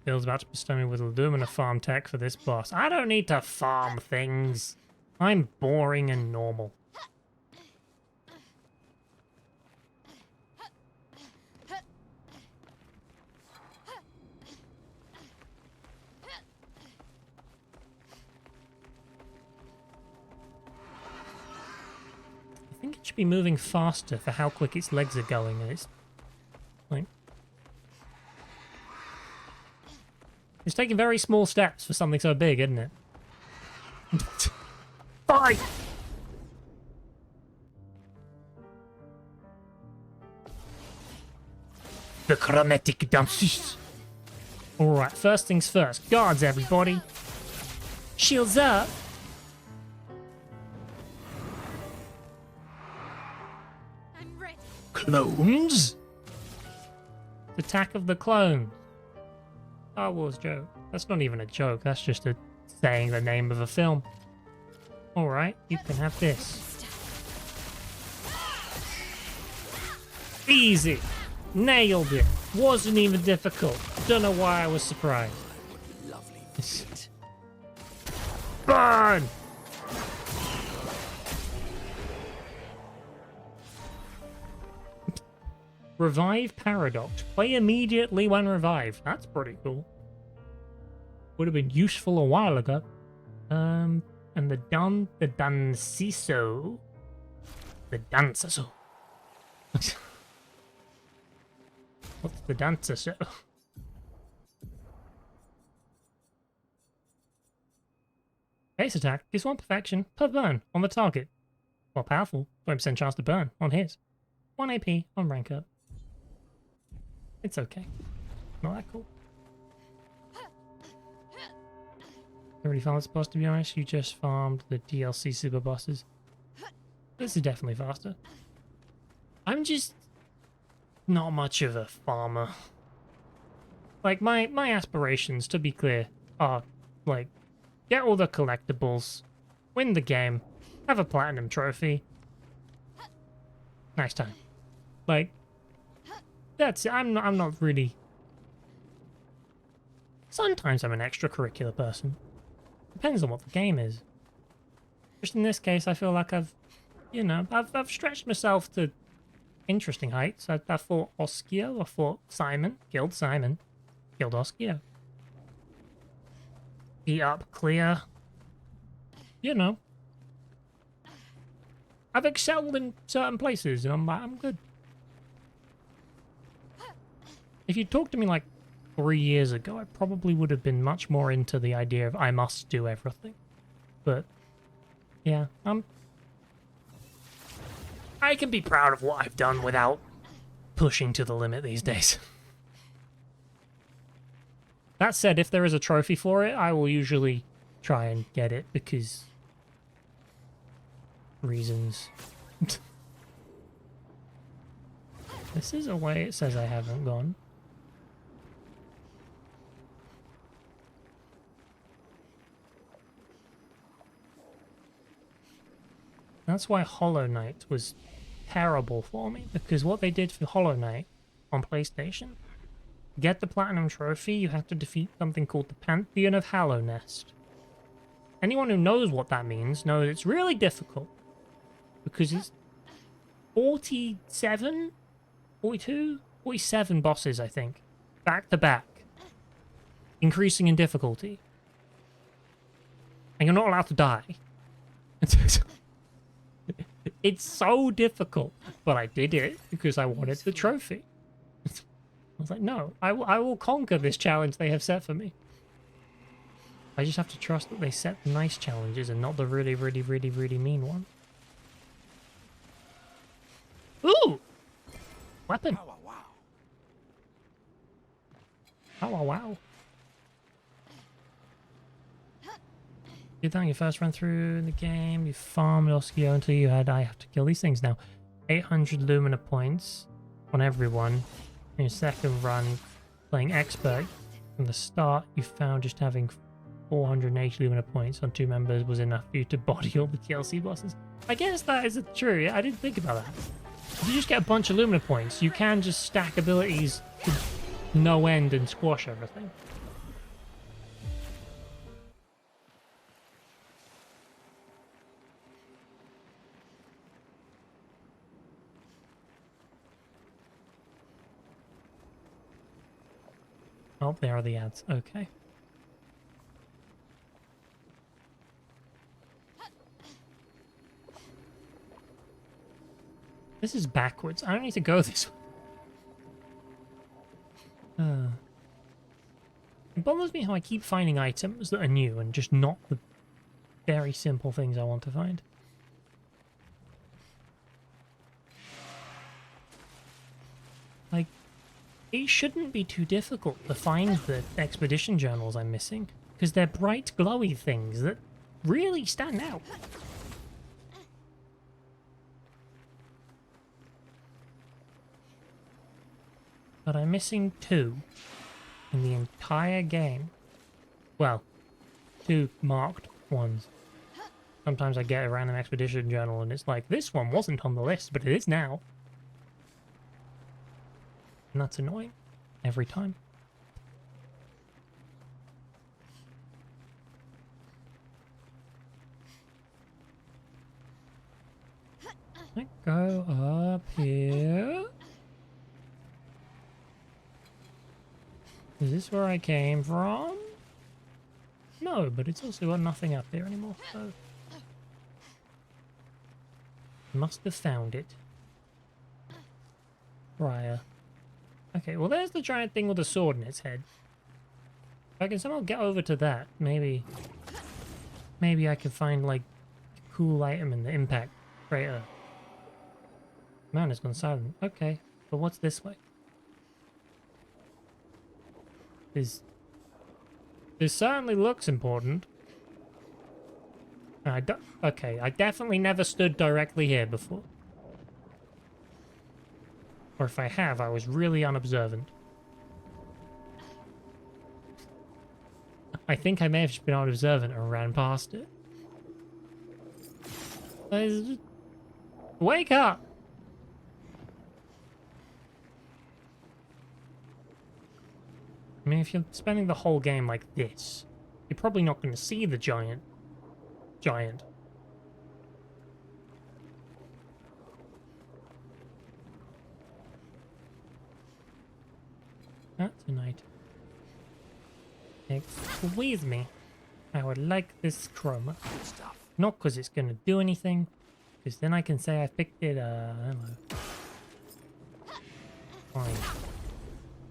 Bill's about to bestow me with Illumina farm tech for this boss. I don't need to farm things. I'm boring and normal. I think it should be moving faster for how quick its legs are going, and it's like it's taking very small steps for something so big, isn't it? Bye. The chromatic dances. All right, first things first. Guards, everybody. Shields up. I'm ready. Clones? Attack of the Clones. Star Wars joke. That's not even a joke. That's just a saying the name of a film. Alright, you can have this. Easy. Nailed it. Wasn't even difficult. Don't know why I was surprised. Lovely. Burn! Revive Paradox. Play immediately when revived. That's pretty cool. Would have been useful a while ago. And the Danciso. The Danciso. What's the Danciso? Base attack is 1 perfection per burn on the target. More powerful, 20% chance to burn on his. 1 AP on rank up. It's okay. Not that cool. Already found this boss, to be honest. You just farmed the DLC super bosses. This is definitely faster. I'm just not much of a farmer. Like, my aspirations, to be clear, are, like, get all the collectibles, win the game, have a platinum trophy. Nice time. Like, that's it. I'm not really... Sometimes I'm an extracurricular person. Depends on what the game is. Just in this case, I feel like I've stretched myself to interesting heights. I fought Oskio, I fought Simon, killed Oskio. Beat up clear. You know. I've excelled in certain places, and I'm good. If you talked to me like 3 years ago, I probably would have been much more into the idea of I must do everything. But, yeah, I can be proud of what I've done without pushing to the limit these days. That said, if there is a trophy for it, I will usually try and get it because... reasons. This is a way it says I haven't gone. That's why Hollow Knight was terrible for me, because what they did for Hollow Knight on PlayStation, get the Platinum Trophy, you have to defeat something called the Pantheon of Hallownest. Anyone who knows what that means knows it's really difficult, because it's 47, 42, 47 bosses, I think, back to back, increasing in difficulty. And you're not allowed to die. It's so difficult, but I did it because I wanted the trophy. I was like, no, I will conquer this challenge they have set for me. I just have to trust that they set the nice challenges and not the really, really, really, really mean one. Ooh! Weapon. Wow, wow, wow. Wow, wow, wow. You've done your first run through the game. You farmed Oskio until you had, I have to kill these things now. 800 Lumina points on everyone. In your second run, playing Expert, from the start, you found just having 480 Lumina points on 2 members was enough for you to body all the TLC bosses. I guess that is true. I didn't think about that. If you just get a bunch of Lumina points, you can just stack abilities to no end and squash everything. Oh, there are the ads. Okay. This is backwards. I don't need to go this way. It bothers me how I keep finding items that are new and just not the very simple things I want to find. Like, it shouldn't be too difficult to find the expedition journals I'm missing, because they're bright, glowy things that really stand out. But I'm missing 2 in the entire game. Well, 2 marked ones. Sometimes I get a random expedition journal and it's like, this one wasn't on the list, but it is now. And that's annoying. Every time. I go up here. Is this where I came from? No, but it's also got nothing up here anymore, so... Must have found it. Prior. Okay, well there's the giant thing with a sword in its head. If I can somehow get over to that, maybe I can find, like, a cool item in the impact crater. Man, it's gone silent. Okay, but what's this way? This certainly looks important. Okay, I definitely never stood directly here before. Or if I have, I was really unobservant. I think I may have just been unobservant and ran past it. Wake up! I mean, if you're spending the whole game like this, you're probably not going to see the giant. Not tonight. Excuse me. I would like this chroma. Not because it's going to do anything, because then I can say I picked it. Hello. Fine.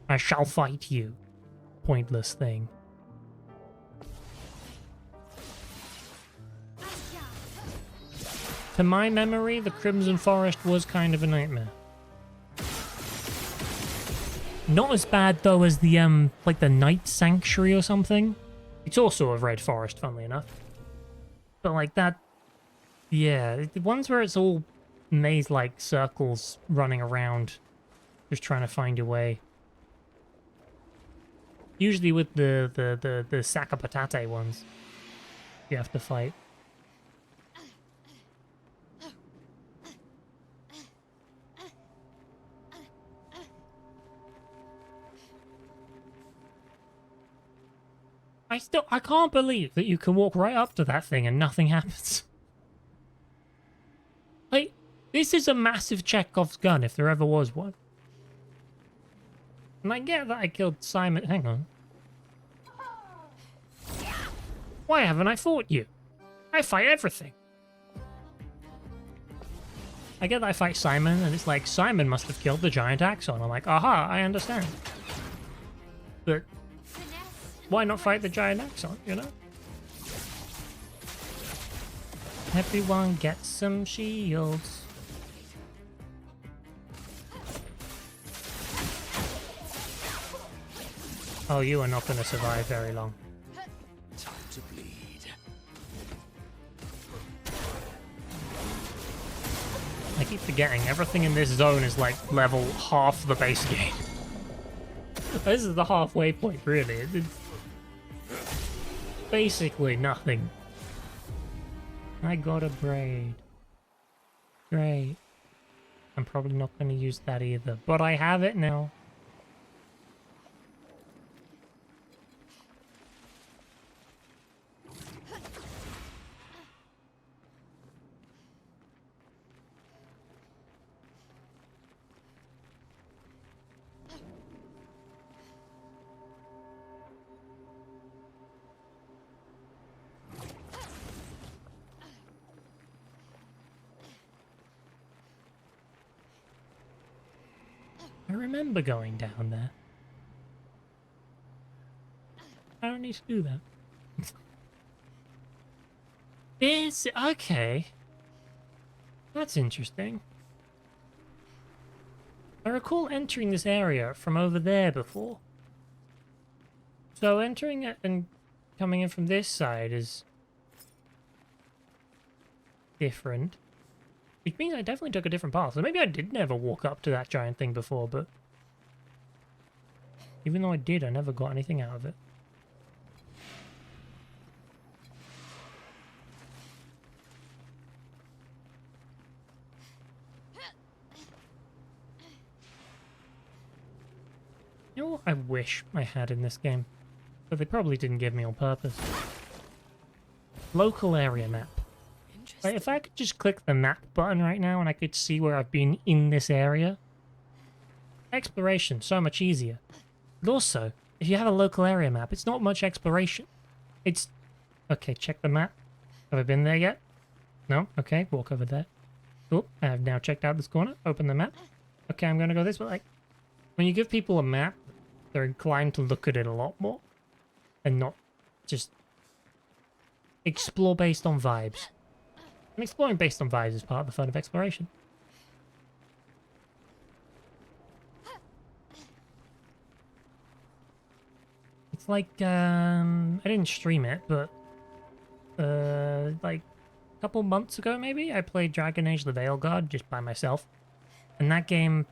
I shall fight you. Pointless thing. To my memory, the Crimson Forest was kind of a nightmare. Not as bad though as the like the Night Sanctuary or something. It's also a red forest, funnily enough. But like that, yeah, the ones where it's all maze-like circles running around, just trying to find your way. Usually with the Sacca Patate ones, you have to fight. I can't believe that you can walk right up to that thing and nothing happens. Like, this is a massive Chekhov's gun if there ever was one. And I get that I killed Simon. Hang on. Why haven't I fought you? I fight everything. I get that I fight Simon, and it's like, Simon must have killed the giant Axon. I'm like, aha, I understand. But why not fight the giant Axon, you know? Everyone get some shields. Oh, you are not going to survive very long. Time to bleed. I keep forgetting, everything in this zone is like level half the base game. This is the halfway point, really. It's basically nothing. I got a braid. Great. I'm probably not going to use that either, but I have it now. I remember going down there. I don't need to do that. Okay. That's interesting. I recall entering this area from over there before. So entering it and coming in from this side is different. Which means I definitely took a different path. So maybe I did never walk up to that giant thing before, but even though I did, I never got anything out of it. You know what I wish I had in this game? But they probably didn't give me on purpose. Local area map. Like, if I could just click the map button right now and I could see where I've been in this area. Exploration, so much easier. But also, if you have a local area map, it's not much exploration. It's... Okay, check the map. Have I been there yet? No? Okay, walk over there. Oh, I have now checked out this corner. Open the map. Okay, I'm gonna go this way. Like, when you give people a map, they're inclined to look at it a lot more. And not just explore based on vibes. And exploring based on vibes is part of the fun of exploration. It's like, I didn't stream it, but, like, a couple months ago, maybe, I played Dragon Age the Veilguard just by myself. And that game,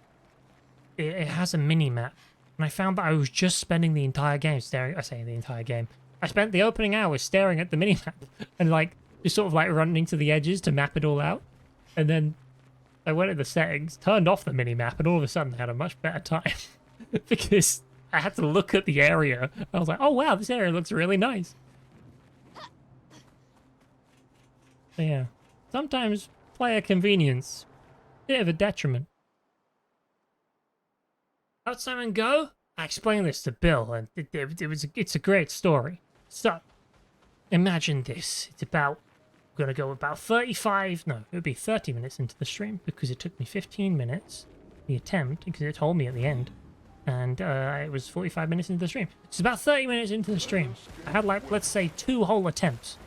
it has a mini-map. And I found that I was just spending the entire game staring, I say the entire game. I spent the opening hours staring at the mini-map and, like, just sort of like running to the edges to map it all out. And then I went in the settings, turned off the mini-map, and all of a sudden I had a much better time. Because I had to look at the area. I was like, oh wow, this area looks really nice. So yeah, sometimes player convenience, bit of a detriment. How'd Simon go? I explained this to Bill, and it's a great story. So, imagine this. It's about... I'm going to go about 35... No, it would be 30 minutes into the stream, because it took me 15 minutes, the attempt, because it told me at the end. And it was 45 minutes into the stream. It's about 30 minutes into the stream. I had, like, let's say 2 whole attempts.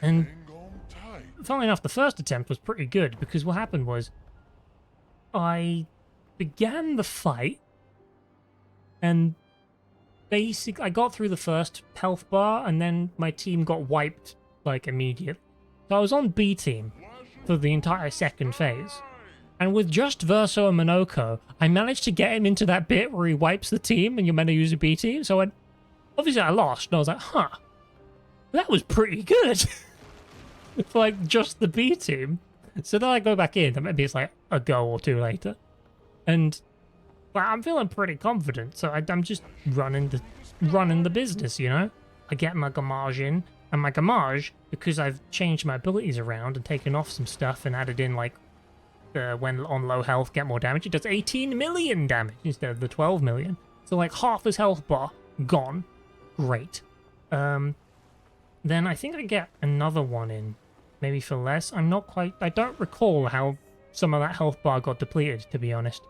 And, funnily enough, the first attempt was pretty good, because what happened was... I began the fight, and basically I got through the first health bar, and then my team got wiped, like, immediately. So I was on B team for the entire second phase. And with just Verso and Monoko, I managed to get him into that bit where he wipes the team and you're meant to use a B team. So obviously I lost, and I was like, huh, that was pretty good. For, like, just the B team. So then I go back in, and maybe it's like a go or two later. And well, I'm feeling pretty confident, so I'm just running the business, you know? I get my Gamage in, and my Gamage, because I've changed my abilities around and taken off some stuff and added in, like, when on low health, get more damage, it does 18 million damage instead of the 12 million. So, like, half his health bar gone. Great. Then I think I get another one in, maybe for less. I don't recall how some of that health bar got depleted, to be honest.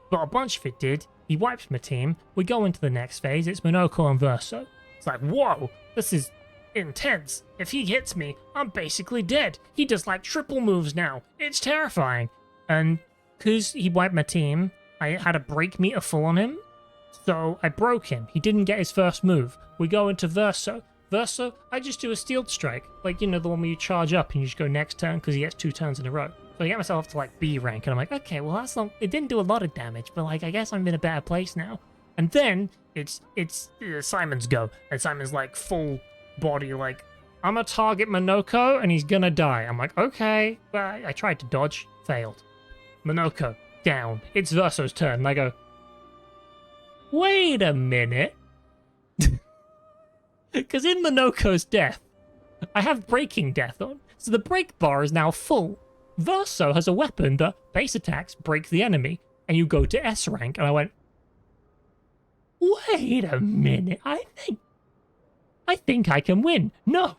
But a bunch of it did. He wipes my team. We go into the next phase. It's Monoko and Verso. It's like, whoa, this is intense. If he hits me, I'm basically dead. He does like triple moves now. It's terrifying. And because he wiped my team, I had a break meter full on him. So I broke him. He didn't get his first move. We go into Verso. Verso, I just do a Steel Strike. Like, you know, the one where you charge up and you just go next turn because he gets 2 turns in a row. So I get myself to, like, B rank, and I'm like, okay, well, that's not... It didn't do a lot of damage, but, like, I guess I'm in a better place now. And then it's Simon's go. And Simon's, like, full body, like, I'm gonna target Minoko, and he's gonna die. I'm like, okay. Well, I tried to dodge. Failed. Minoko, down. It's Verso's turn, and I go, wait a minute. Because in Minoko's death, I have Breaking Death on, so the break bar is now full. Verso has a weapon that base attacks break the enemy, and you go to S rank. And I went, wait a minute, I think I can win. No,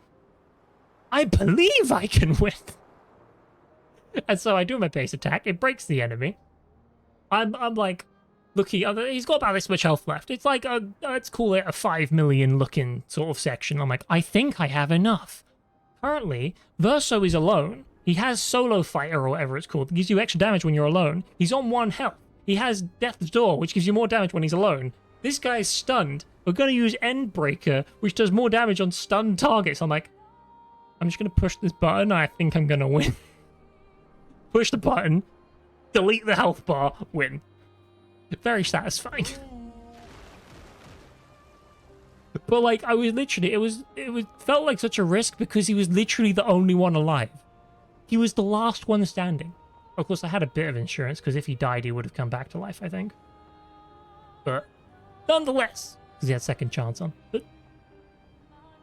I believe I can win. And so I do my base attack, it breaks the enemy. I'm like, looking, he's got about this much health left. It's like, let's call it a 5 million looking sort of section. I'm like, I think I have enough. Currently, Verso is alone. He has Solo Fighter or whatever it's called. It gives you extra damage when you're alone. He's on 1 health. He has Death's Door, which gives you more damage when he's alone. This guy's stunned. We're going to use Endbreaker, which does more damage on stunned targets. I'm like, I'm just going to push this button. I think I'm going to win. Push the button. Delete the health bar. Win. Very satisfying. But like, I was literally, it felt like such a risk because he was literally the only one alive. He was the last one standing. Of course, I had a bit of insurance because if he died, he would have come back to life, I think. But nonetheless, because he had second chance on. But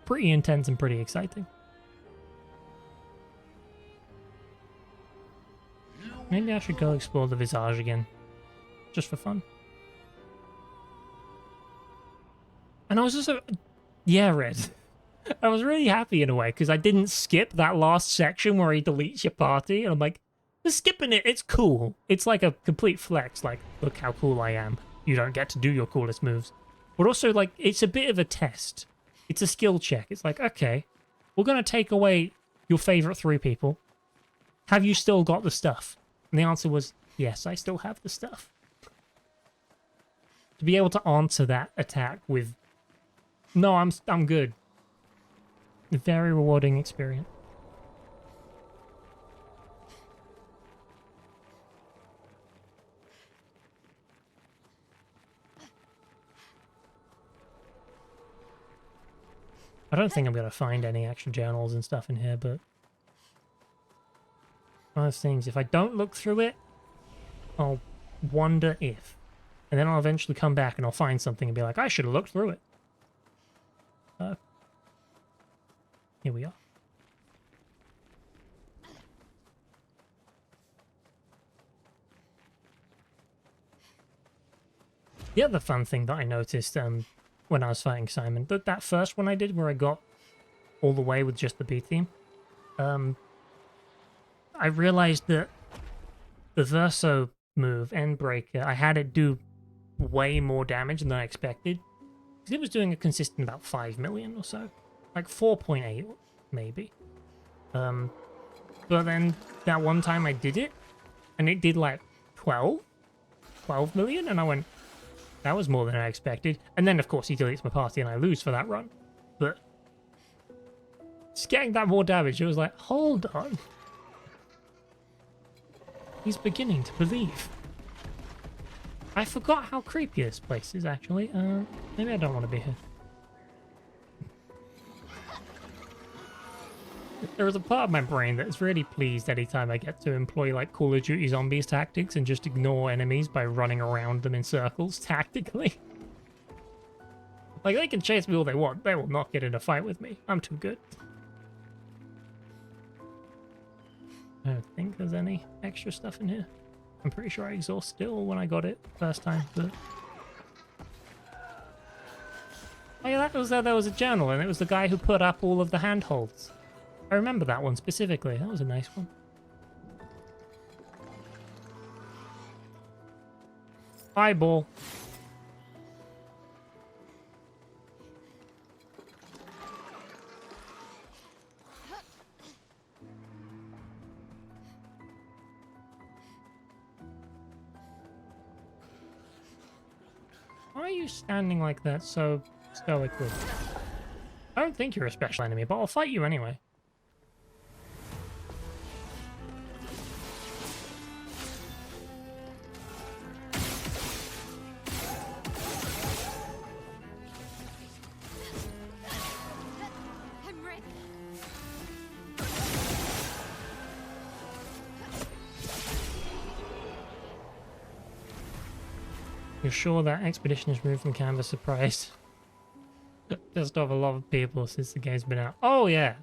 pretty intense and pretty exciting. Maybe I should go explore the Visage again. Just for fun. And I was also... Yeah, Red. I was really happy in a way, because I didn't skip that last section where he deletes your party, and I'm like, just skipping it, it's cool. It's like a complete flex, like, look how cool I am. You don't get to do your coolest moves. But also, like, it's a bit of a test. It's a skill check. It's like, okay, we're going to take away your favorite 3 people. Have you still got the stuff? And the answer was, yes, I still have the stuff. To be able to answer that attack with, no, I'm good. A very rewarding experience. I don't think I'm going to find any extra journals and stuff in here, but one of those things, if I don't look through it, I'll wonder if. And then I'll eventually come back and I'll find something and be like, I should have looked through it. Here we are. The other fun thing that I noticed when I was fighting Simon, that first one I did where I got all the way with just the B theme, I realized that the Verso move, Endbreaker, I had it do way more damage than I expected. Because it was doing a consistent about 5 million or so. Like 4.8 maybe. But then that one time I did it, and it did like 12 million, and I went, that was more than I expected. And then of course he deletes my party and I lose for that run. But just getting that more damage, it was like, hold on. He's beginning to believe. I forgot how creepy this place is, actually. Maybe I don't want to be here. There is a part of my brain that is really pleased anytime I get to employ, like, Call of Duty Zombies tactics and just ignore enemies by running around them in circles tactically. Like, they can chase me all they want. They will not get in a fight with me. I'm too good. I don't think there's any extra stuff in here. I'm pretty sure I exhausted it all when I got it first time, but... Oh yeah, that was there was a journal, and it was the guy who put up all of the handholds. I remember that one specifically. That was a nice one. Eyeball. are you standing like that so stoically? I don't think you're a special enemy, but I'll fight you anyway. I'm ready. You're sure that expedition is removed from canvas? Surprise. Pissed off a lot of people since the game's been out. Oh yeah.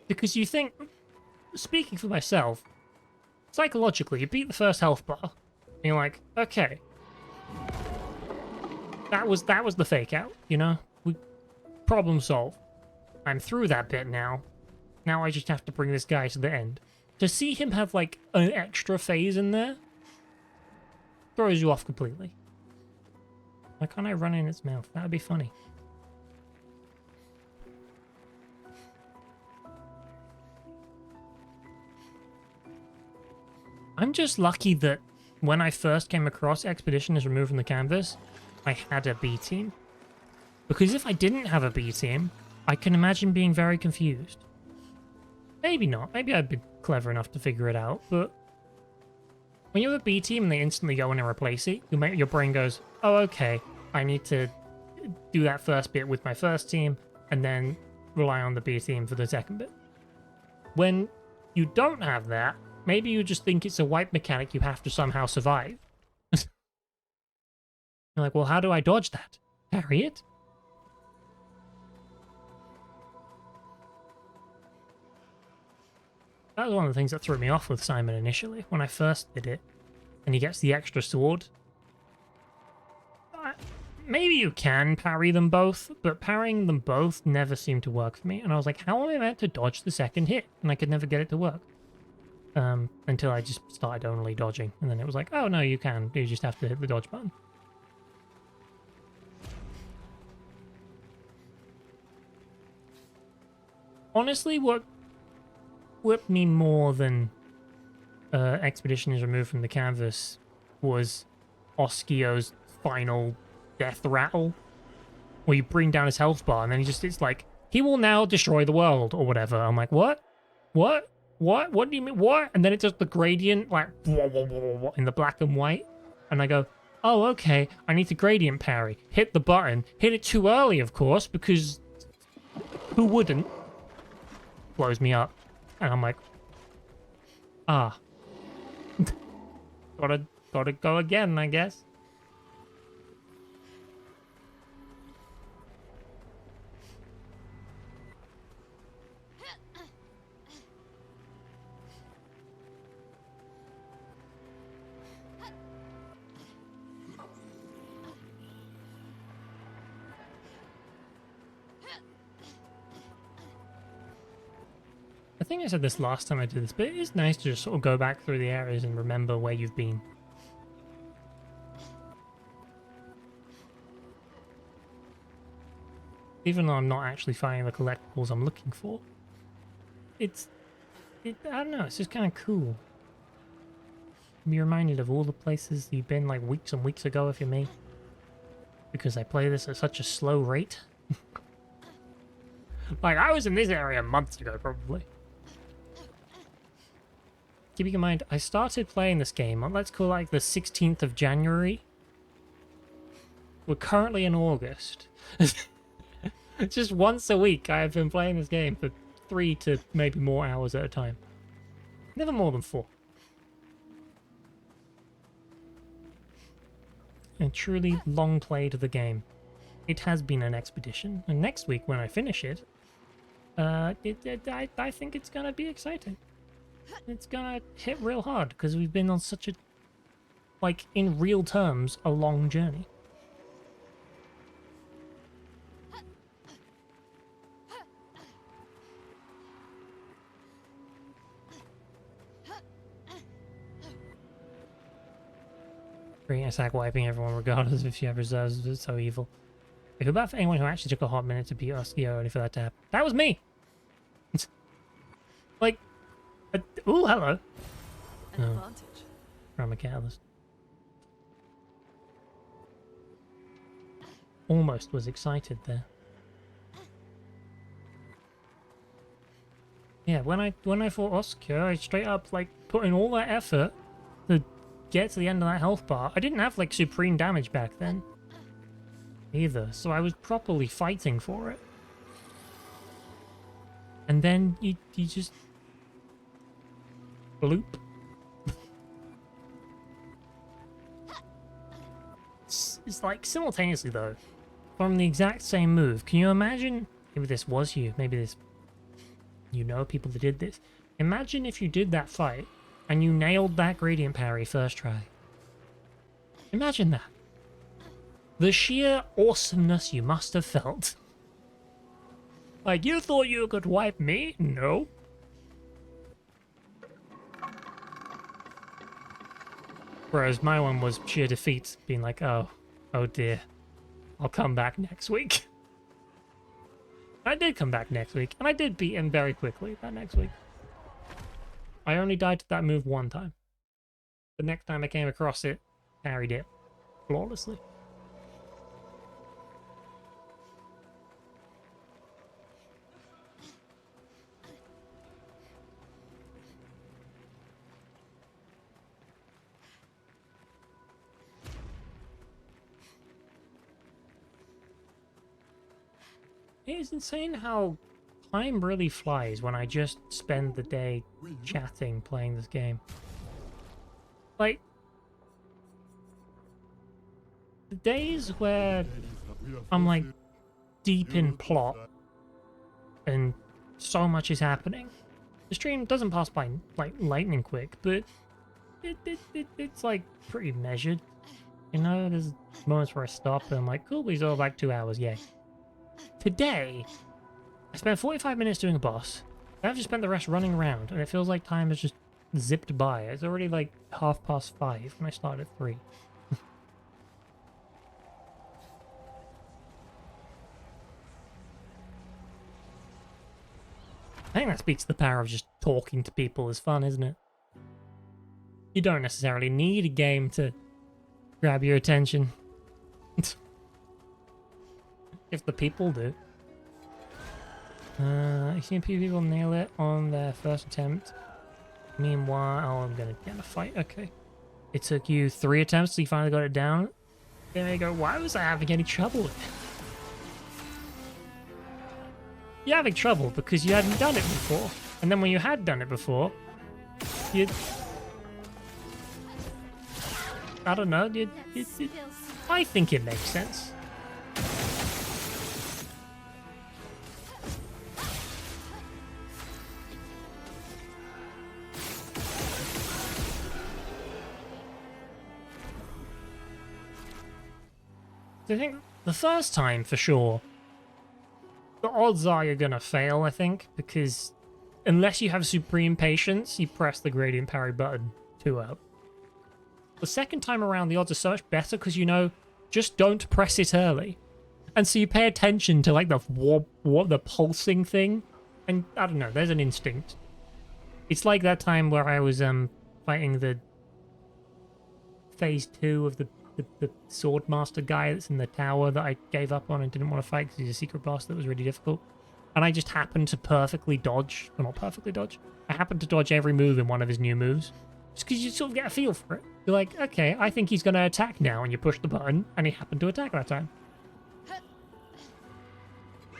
Because you think, speaking for myself, psychologically, you beat the first health bar, and you're like, okay, that was the fake out, you know? We problem solved. I'm through that bit now. Now I just have to bring this guy to the end. To see him have like an extra phase in there throws you off completely. Why can't I run in its mouth? That would be funny. I'm just lucky that when I first came across Expedition is removed from the canvas, I had a B team. Because if I didn't have a B team, I can imagine being very confused. Maybe not. Maybe I'd be clever enough to figure it out, but when you have a B team and they instantly go in and replace it, your brain goes, oh, okay, I need to do that first bit with my first team and then rely on the B team for the second bit. When you don't have that, maybe you just think it's a wipe mechanic you have to somehow survive. You're like, well, how do I dodge that? Parry it? That was one of the things that threw me off with Simon initially, when I first did it, and he gets the extra sword. Maybe you can parry them both, but parrying them both never seemed to work for me, and I was like, how am I meant to dodge the second hit? And I could never get it to work. Until I just started only dodging, and then it was like, oh no, you can, you just have to hit the dodge button. Honestly, what whipped me more than Expedition is removed from the canvas was Oskio's final death rattle, where you bring down his health bar and then it's like, he will now destroy the world or whatever. I'm like, what? What? What? What do you mean? What? And then it's just the gradient, like, in the black and white. And I go, oh, okay, I need to gradient parry. Hit the button. Hit it too early, of course, because who wouldn't? Blows me up. And I'm like, ah. Gotta go again, I guess. I think I said this last time I did this, but it is nice to just sort of go back through the areas and remember where you've been. Even though I'm not actually finding the collectibles I'm looking for. I don't know, it's just kind of cool. Be reminded of all the places you've been like weeks and weeks ago if you're me. Because I play this at such a slow rate. Like, I was in this area months ago, probably. Keeping in mind, I started playing this game on, let's call it like the 16th of January. We're currently in August. Just once a week I have been playing this game for 3 to maybe more hours at a time. Never more than 4. And truly long played the game. It has been an expedition, and next week when I finish it, I think it's gonna be exciting. It's gonna hit real hard because we've been on such a, like, in real terms, a long journey. Bringing attack wiping everyone regardless if she ever reserves is so evil. I feel bad for anyone who actually took a hot minute to beat Oskio only for that to happen. That was me! Like, ooh, hello. An advantage. I'm a catalyst. almost was excited there. Yeah, when I fought Oscar, I straight up like put in all that effort to get to the end of that health bar. I didn't have like supreme damage back then either, so I was properly fighting for it. And then you just bloop. It's like simultaneously though, from the exact same move. Can you imagine? Maybe this was you. Maybe this, you know, people that did this. Imagine if you did that fight and you nailed that gradient parry first try. Imagine that. The sheer awesomeness you must have felt. Like, you thought you could wipe me? No. Whereas my one was sheer defeat, being like, oh dear, I'll come back next week. I did come back next week, and I did beat him very quickly that next week. I only died to that move one time. The next time I came across it, parried it flawlessly. It is insane how time really flies when I just spend the day chatting, playing this game. Like, the days where I'm like deep in plot and so much is happening. The stream doesn't pass by like lightning quick, but it's like pretty measured. You know, there's moments where I stop and I'm like, cool, he's all like 2 hours, yay. Today, I spent 45 minutes doing a boss. I've just spent the rest running around, and it feels like time has just zipped by. It's already like 5:30 when I started at 3. I think that speaks to the power of just talking to people is fun, isn't it? You don't necessarily need a game to grab your attention. If the people do. I've seen a few people nail it on their first attempt. Meanwhile, I'm gonna get in a fight. Okay. It took you 3 attempts till you finally got it down. There you go. Why was I having any trouble with it? You're having trouble because you hadn't done it before. And then when you had done it before, you'd... I don't know. I think it makes sense. I think the first time, for sure, the odds are you're gonna fail, I think, because unless you have supreme patience, you press the gradient parry button too up. The second time around, the odds are so much better because you know, just don't press it early. And so you pay attention to like the the pulsing thing, and I don't know, there's an instinct. It's like that time where I was fighting the phase 2 of the sword master guy that's in the tower that I gave up on and didn't want to fight because he's a secret boss that was really difficult. And I just happened to perfectly dodge, well, not perfectly dodge, I happened to dodge every move in one of his new moves. Just because you sort of get a feel for it. You're like, okay, I think he's going to attack now, and you push the button, and he happened to attack that time.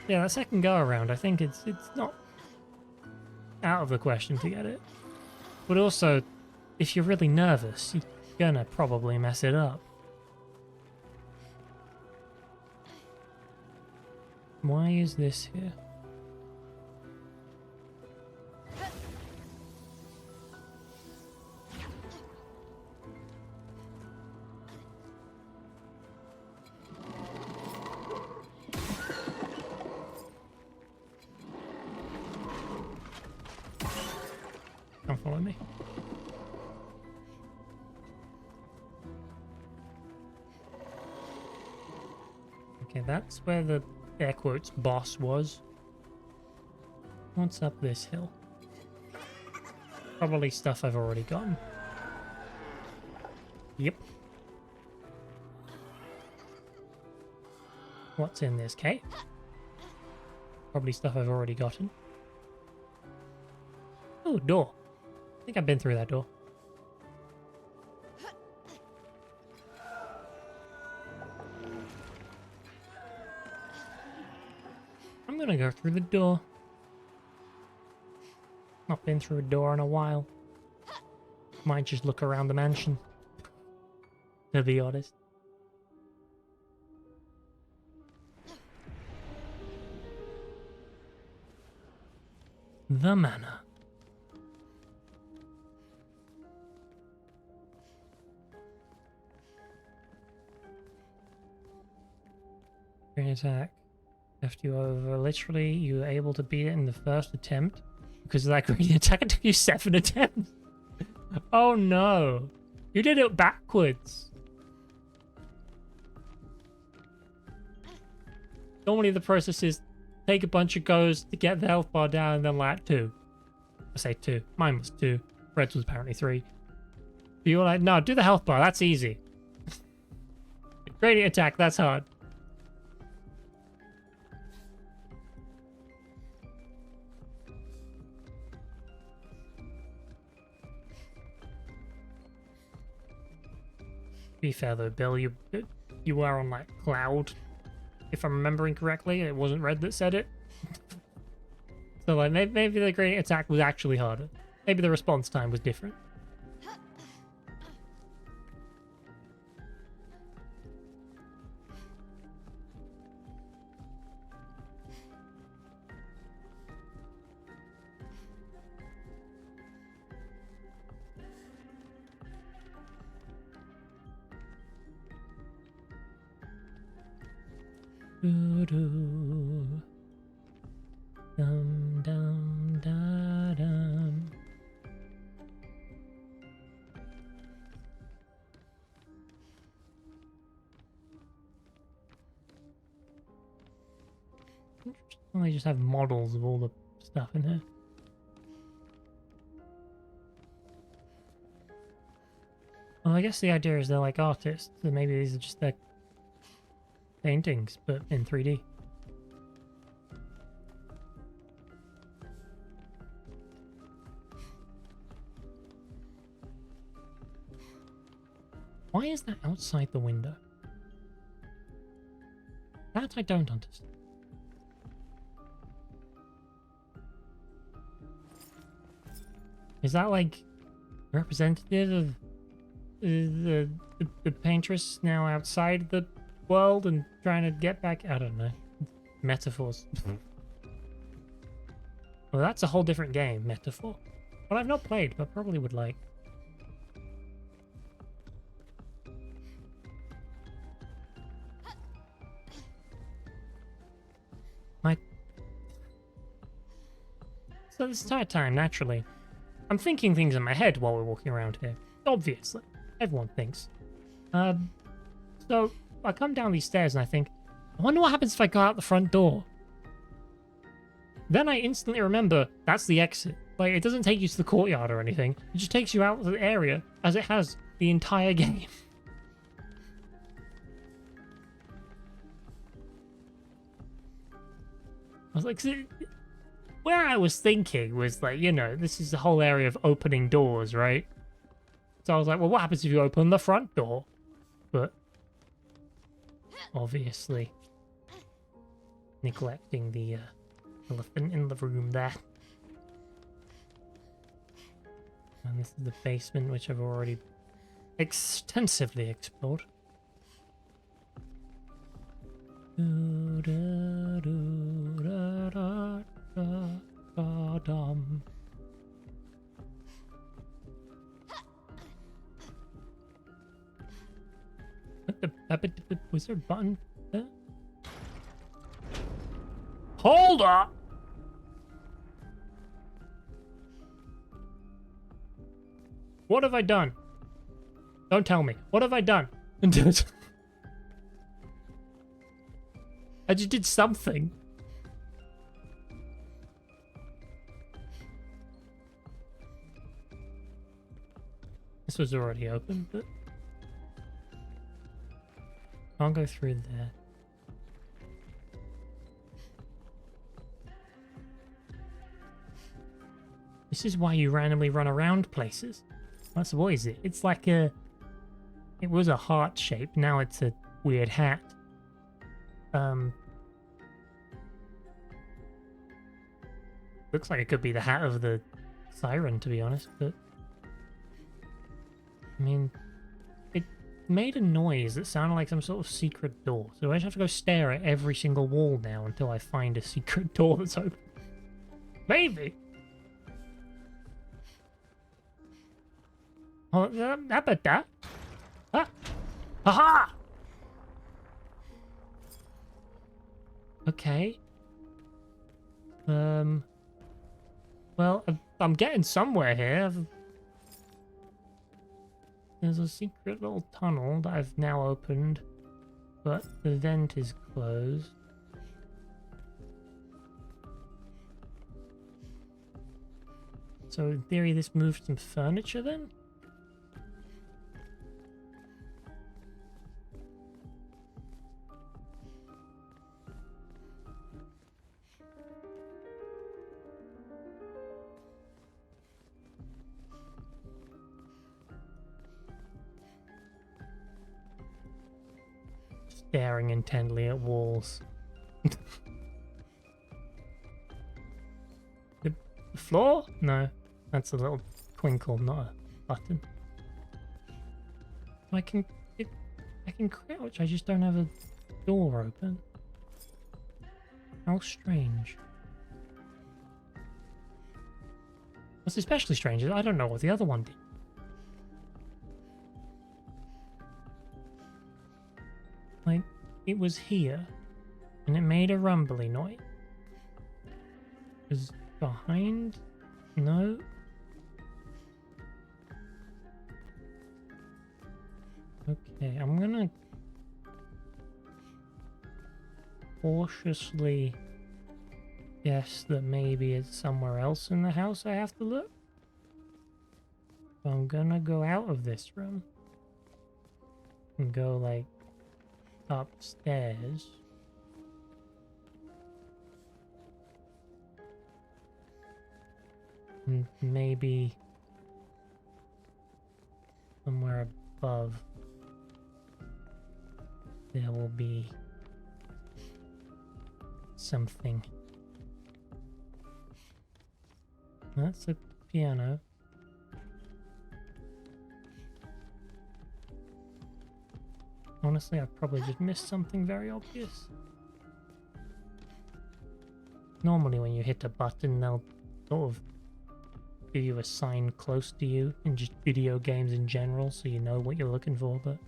Yeah, that second go around, I think it's not out of the question to get it. But also, if you're really nervous, you're gonna probably mess it up. Why is this here? Come follow me. Okay, that's where the air quotes boss was. What's up this hill? Probably stuff I've already gotten. Yep. what's in this cave. Probably stuff I've already gotten. Oh, door. I think I've been through that door. I'm gonna go through the door. Not been through a door in a while. Might just look around the mansion. To be honest. The manor. Green attack. Left you over. Literally, you were able to beat it in the first attempt. Because of that green attack, it took you 7 attempts. Oh no. You did it backwards. Normally the process is take a bunch of goes to get the health bar down and then like 2. I say 2. Mine was 2. Red's was apparently 3. But you were like, no, do the health bar. That's easy. Gradient attack, that's hard. To be fair though, Bill, you were on like cloud. If I'm remembering correctly, it wasn't Red that said it. So like maybe the gradient attack was actually harder. Maybe the response time was different. Doo-doo. Dum dum da dum. Interesting. They just have models of all the stuff in here. Well, I guess the idea is they're like artists, so maybe these are just their paintings, but in 3D. Why is that outside the window? That I don't understand. Is that like representative of the paintress now outside the world and trying to get back? I don't know. Metaphors. Well, that's a whole different game, Metaphor. Well, I've not played, but probably would like. So this entire time, naturally, I'm thinking things in my head while we're walking around here. Obviously. Everyone thinks. So I come down these stairs and I think, I wonder what happens if I go out the front door. Then I instantly remember that's the exit. Like, it doesn't take you to the courtyard or anything. It just takes you out of the area as it has the entire game. I was like, where I was thinking was like, you know, this is the whole area of opening doors, right? So I was like, well, what happens if you open the front door? But obviously neglecting the elephant in the room there. And this is the basement, which I've already extensively explored. Was there a button there? Hold up! What have I done? Don't tell me. What have I done? I just did something. This was already open, but can't go through there. This is why you randomly run around places. What is it? It's like a... It was a heart shape. Now it's a weird hat. Looks like it could be the hat of the siren, to be honest, but... I mean... It made a noise that sounded like some sort of secret door. So I just have to go stare at every single wall now until I find a secret door that's open. Maybe! Oh, how about that? Ah! Aha! Okay. Well, I'm getting somewhere here. There's a secret little tunnel that I've now opened, but the vent is closed. So in theory, this moved some furniture then? Staring intently at walls. The floor? No, that's a little twinkle, not a button. I can crouch. I just don't have a door open. How strange. What's especially strange is I don't know what the other one did. Like, it was here, and it made a rumbly noise. It was behind? No? Okay, I'm gonna cautiously guess that maybe it's somewhere else in the house I have to look. So I'm gonna go out of this room and go, like, upstairs. And maybe somewhere above there will be something. That's a piano. Honestly, I've probably just missed something very obvious. Normally when you hit a button, they'll sort of give you a sign close to you in just video games in general, so you know what you're looking for, but...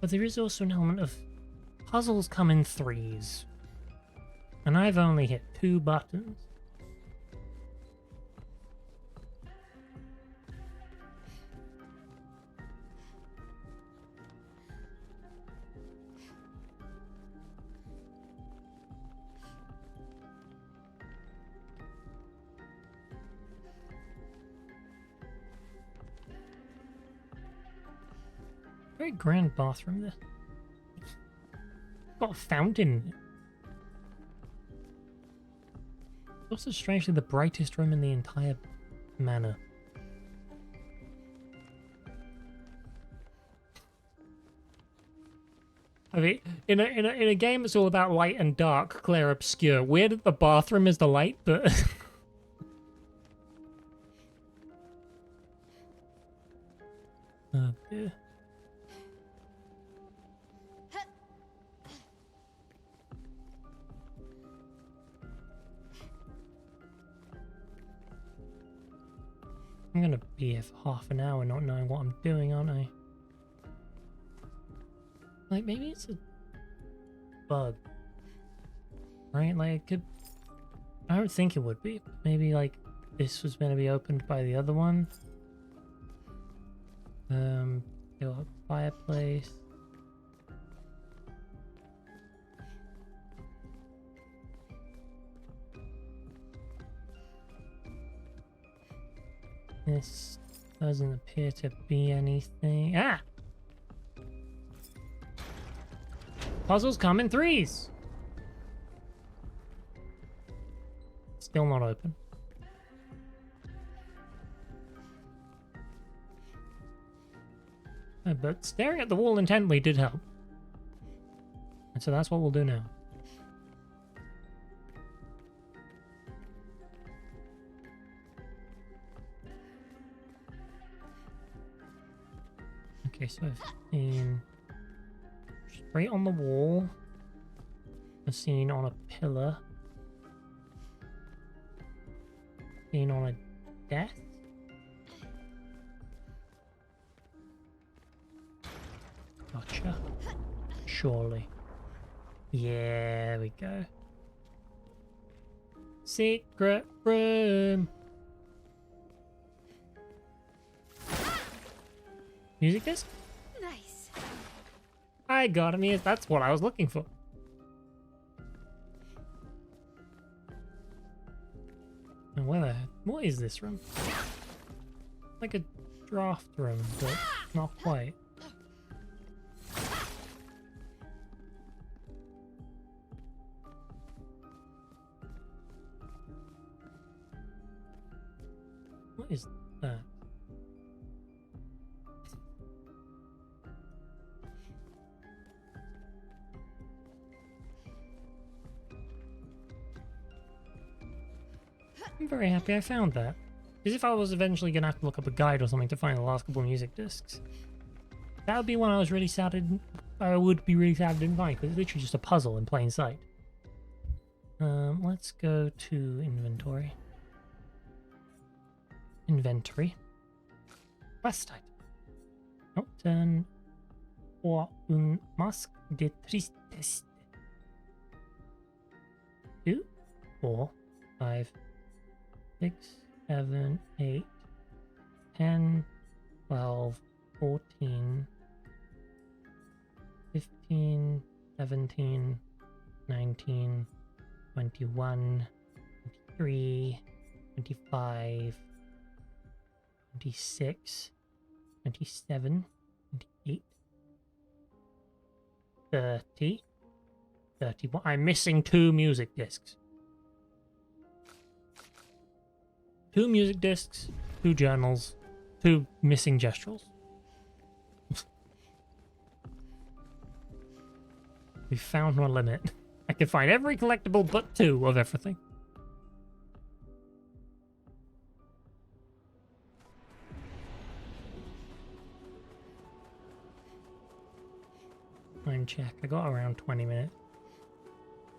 But there is also an element of puzzles come in threes. And I've only hit 2 buttons. Very grand bathroom there. Got a fountain in it. It's also strangely the brightest room in the entire manor. I mean, in a game that's all about light and dark, clear, obscure. Weird that the bathroom is the light, but oh dear. I'm gonna be here for half an hour not knowing what I'm doing, aren't I? Like, maybe it's a bug. Right? Like, it could... I don't think it would be. Maybe, like, this was gonna be opened by the other one. Go up fireplace. This doesn't appear to be anything. Ah! Puzzles come in threes. Still not open. But staring at the wall intently did help. And so that's what we'll do now. Okay, so I've seen straight on the wall, a scene on a pillar, scene on a desk. Gotcha. Surely. Yeah, there we go. Secret room. Music disc? Nice. I got him. Yes, that's what I was looking for. And what is this room? Like a draft room, but not quite. What is that? I'm very happy I found that. As if I was eventually going to have to look up a guide or something to find the last couple of music discs. That would be one I was really sad I would be really sad I didn't find, because it's literally just a puzzle in plain sight. Let's go to inventory. Inventory. Quest item. Nocturne or un masque de tristesse. 2, 4, 5, 6, 7, 8, 10, 12, 14, 15, 17, 19, 21, 23, 25, 26, 27, 28, 30, 31. I'm missing 2 music discs. 2 music discs, 2 journals, 2 missing gestrals. We found my limit. I can find every collectible but 2 of everything. Time check. I got around 20 minutes.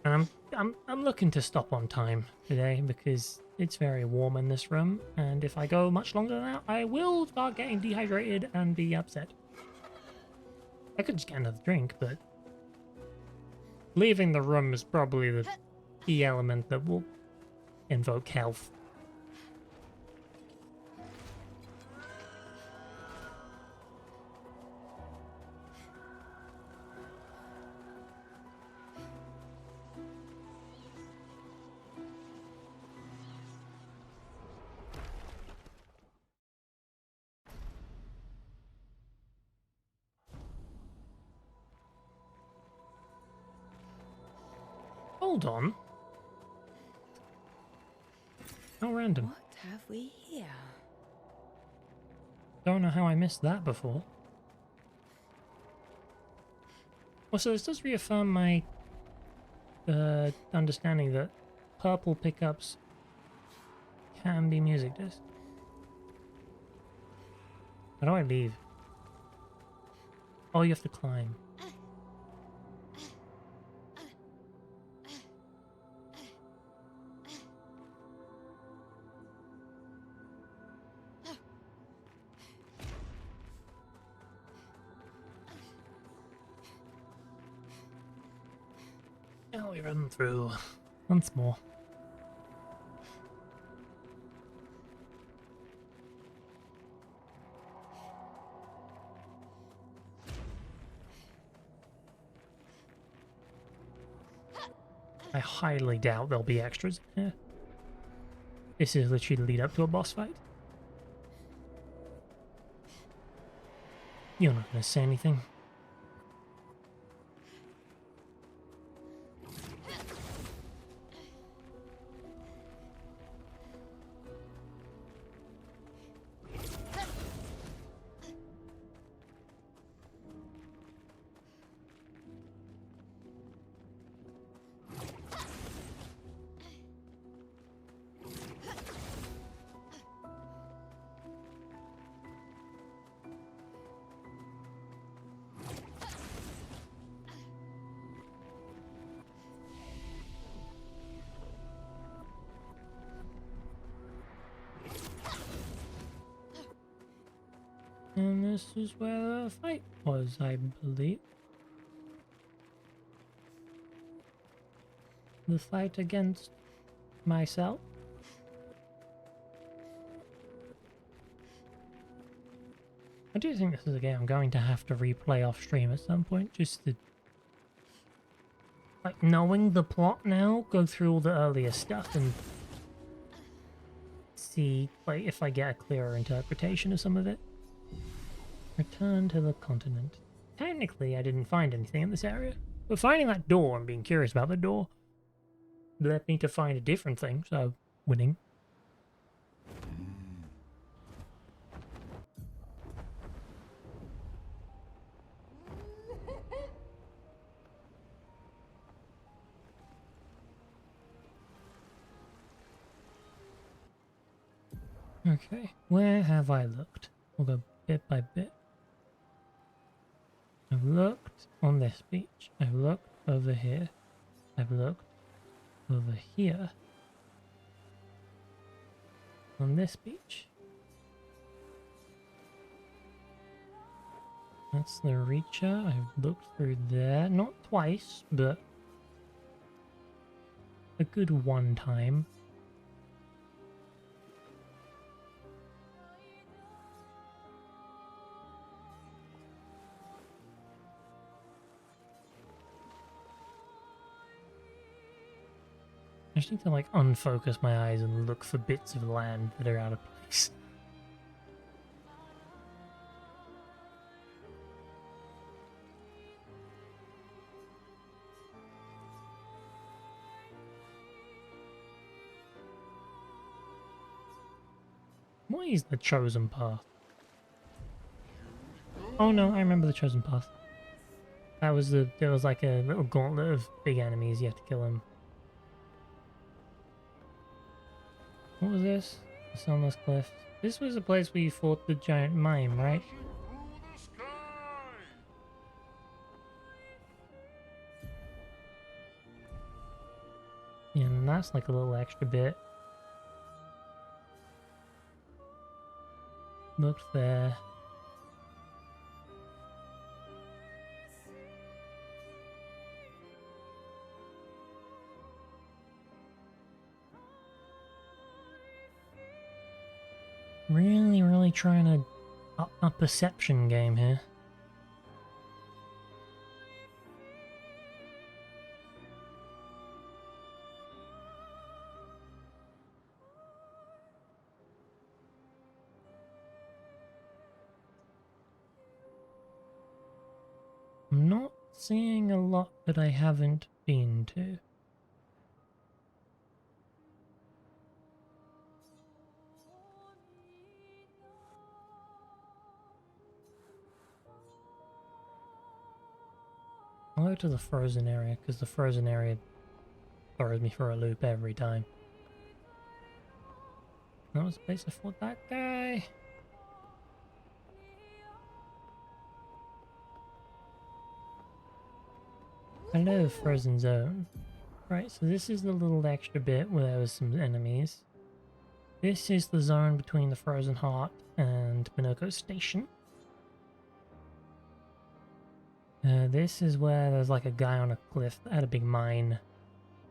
And I'm looking to stop on time today because it's very warm in this room, and if I go much longer than that, I will start getting dehydrated and be upset. I could just get another drink, but leaving the room is probably the key element that will invoke health. Hold on. How random. What have we here? Don't know how I missed that before. Also, this does reaffirm my understanding that purple pickups can be music discs. How do I leave? Oh, you have to climb. Now we run through once more. I highly doubt there'll be extras in here. This is literally the lead up to a boss fight. You're not going to say anything. this is where the fight was, I believe. The fight against myself. I do think this is a game I'm going to have to replay off stream at some point, just to, like, knowing the plot now, go through all the earlier stuff and see, like, if I get a clearer interpretation of some of it. Return to the continent. Technically, I didn't find anything in this area, but finding that door and being curious about the door led me to find a different thing, so winning. Okay, where have I looked? We'll go bit by bit. I've looked on this beach. I've looked over here. I've looked over here. On this beach. That's the Reacher. I've looked through there. Not twice, but a good one time. I just need to, like, unfocus my eyes and look for bits of land that are out of place. What is the chosen path? Oh no, I remember the chosen path. That was there was like a little gauntlet of big enemies, you have to kill them. What was this? The Sunless Cliff. This was a place where you fought the giant mime, right? Through the sky. Yeah, and that's like a little extra bit. Looked there. Really trying to up my perception game here. I'm not seeing a lot that I haven't been to. I'll go to the frozen area, because the frozen area throws me for a loop every time. That was the place I fought that guy. Hello, frozen zone. Right, so this is the little extra bit where there was some enemies. This is the zone between the Frozen Heart and Minoko Station. This is where there's like a guy on a cliff that had a big mine,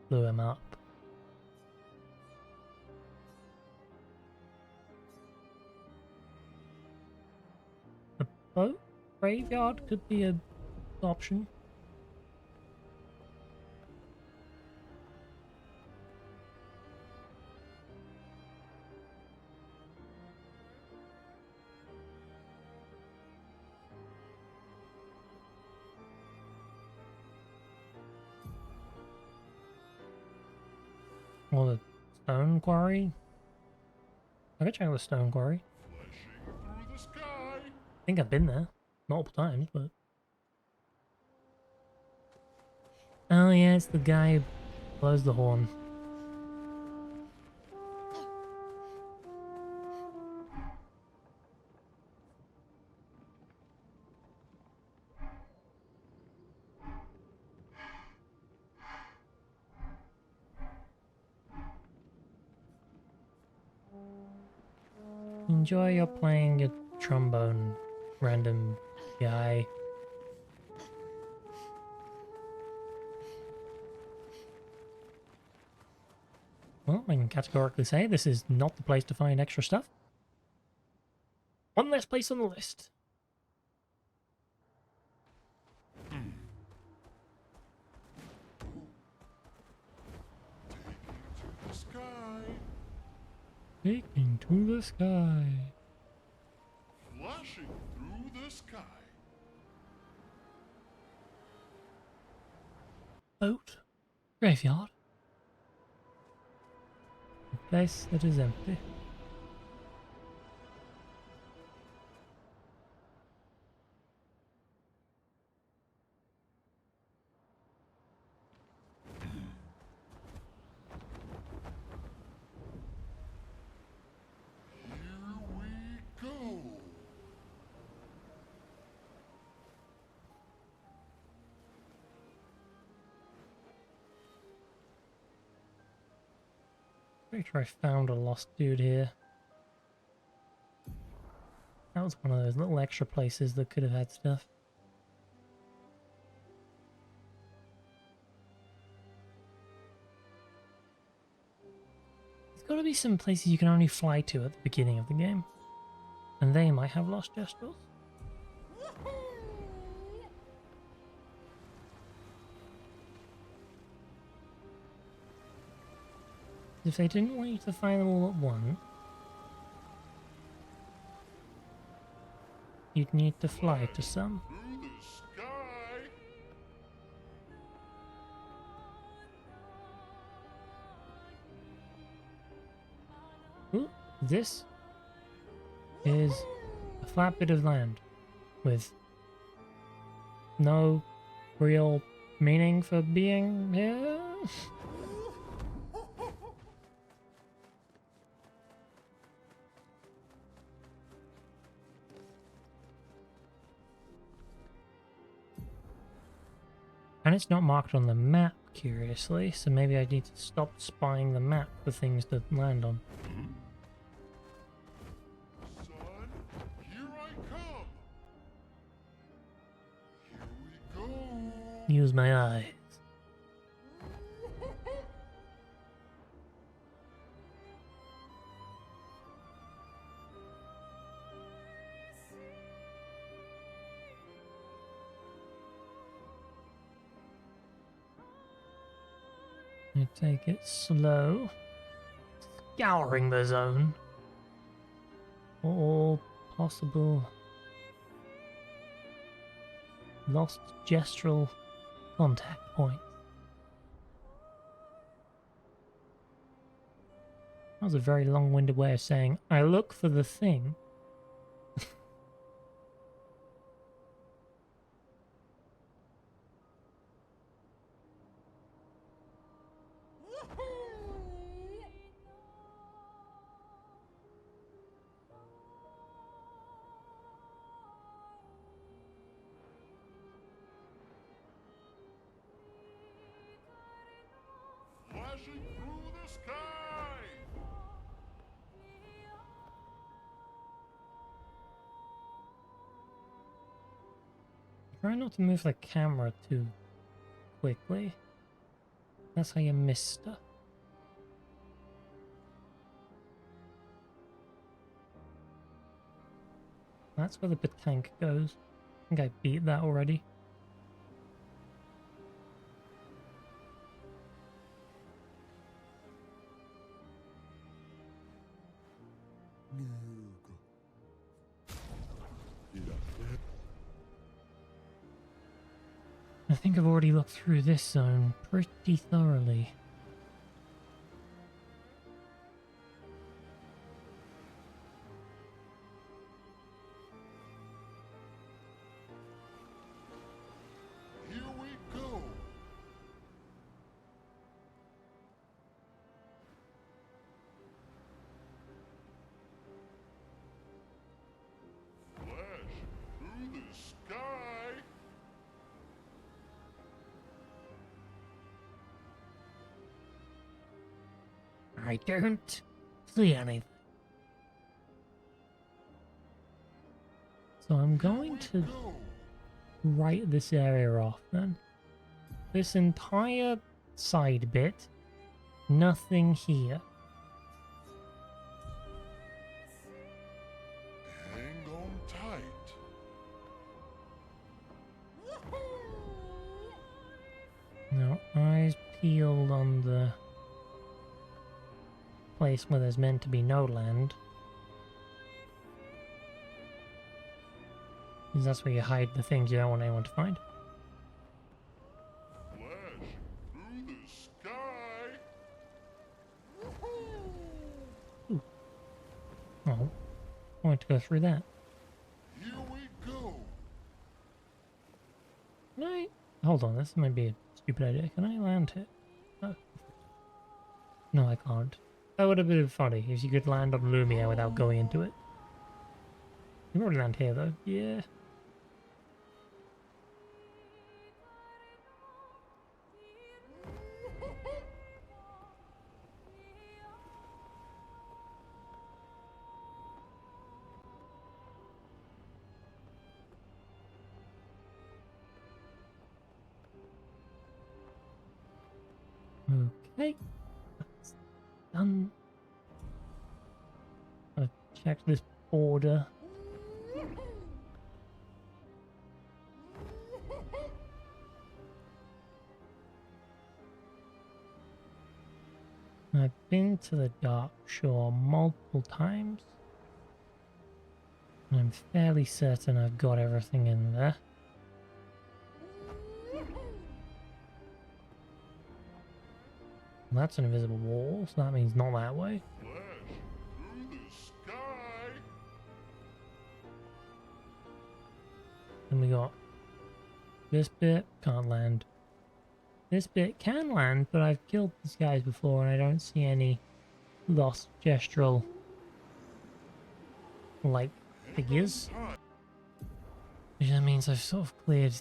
blew him up. A boat graveyard could be an option. Or the stone quarry. I could check out the stone quarry. Flashing through the sky. I think I've been there multiple times, but... Oh yeah, it's the guy who blows the horn. Enjoy your playing your trombone, random guy. Well, I can categorically say this is not the place to find extra stuff. One less place on the list. To the sky, Taking to the sky. flashing through the sky. Boat. Graveyard. A place that is empty. Here we go. Pretty sure I found a lost dude here. That was one of those little extra places that could have had stuff. There's got to be some places you can only fly to at the beginning of the game. And they might have lost gestrels. If they didn't want you to find them all at once, you'd need to fly to some. Through the sky. Ooh, this is a flat bit of land with no real meaning for being here. And it's not marked on the map, curiously, so maybe I need to stop spying the map for things to land on. Son, here I come. Here we go. Use my eyes. I take it slow. Scouring the zone. For all possible lost gestural contact points. That was a very long-winded way of saying, I look for the thing. Flashing through the sky. Try not to move the camera too quickly. That's how you miss stuff. That's where the tank goes. I think I beat that already. I think I've already looked through this zone pretty thoroughly. Here we go. Flash through the sky. I don't see anything. So I'm going to write this area off then. This entire side bit, nothing here. Hang on tight. No, eyes peeled on the place where there's meant to be no land. Because that's where you hide the things you don't want anyone to find. Flash through the sky. Oh, I want to go through that. Here we go. Can I? Hold on, this might be a stupid idea. Can I land here? Oh. No, I can't. That would have been funny if you could land on Lumia without going into it. You can already land here though. Yeah. Okay. That's done. I'll check this border. I've been to the Dark Shore multiple times. And I'm fairly certain I've got everything in there. That's an invisible wall, so that means not that way. Flash through the sky. Then we got this bit, can't land. This bit can land, but I've killed these guys before and I don't see any lost gestural like figures. Which that means I've sort of cleared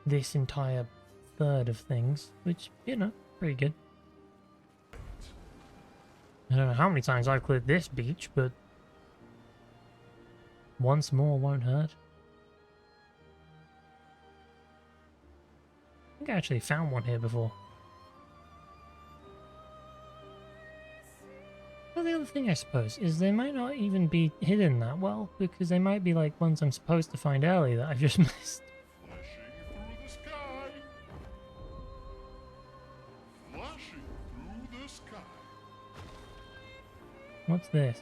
this entire third of things, which, you know, pretty good. I don't know how many times I've cleared this beach, but once more won't hurt. I think I actually found one here before. Well, the other thing I suppose is they might not even be hidden that well, because they might be like ones I'm supposed to find early that I've just missed. Flashing through the sky. Flashing through the sky. What's this?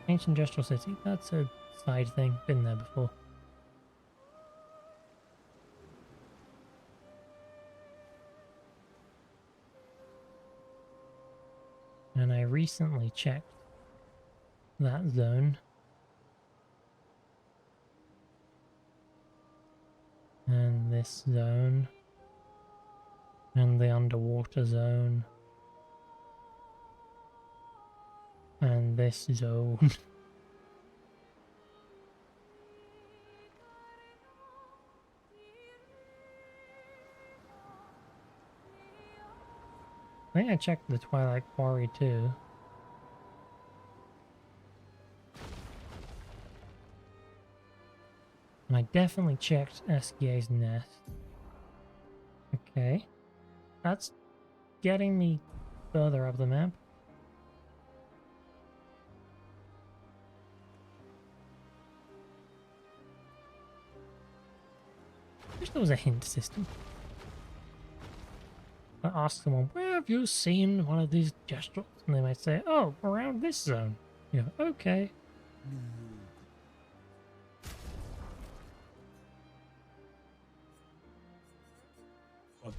Ancient Gestural City. That's a side thing. Been there before. And I recently checked that zone. And this zone. And the underwater zone. And this zone. I think I checked the Twilight Quarry too. And I definitely checked SKA's nest. Okay. That's getting me further up the map. I wish there was a hint system. I ask someone, where have you seen one of these gestuals? And they might say, oh, around this zone. You go, okay. I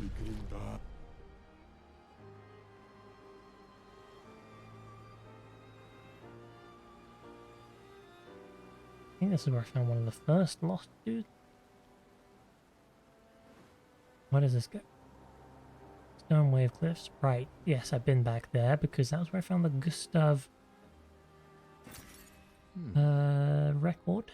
think this is where I found one of the first lost dudes. Where does this go? Stone Wave Cliffs. Right, yes, I've been back there because that was where I found the Gustav record.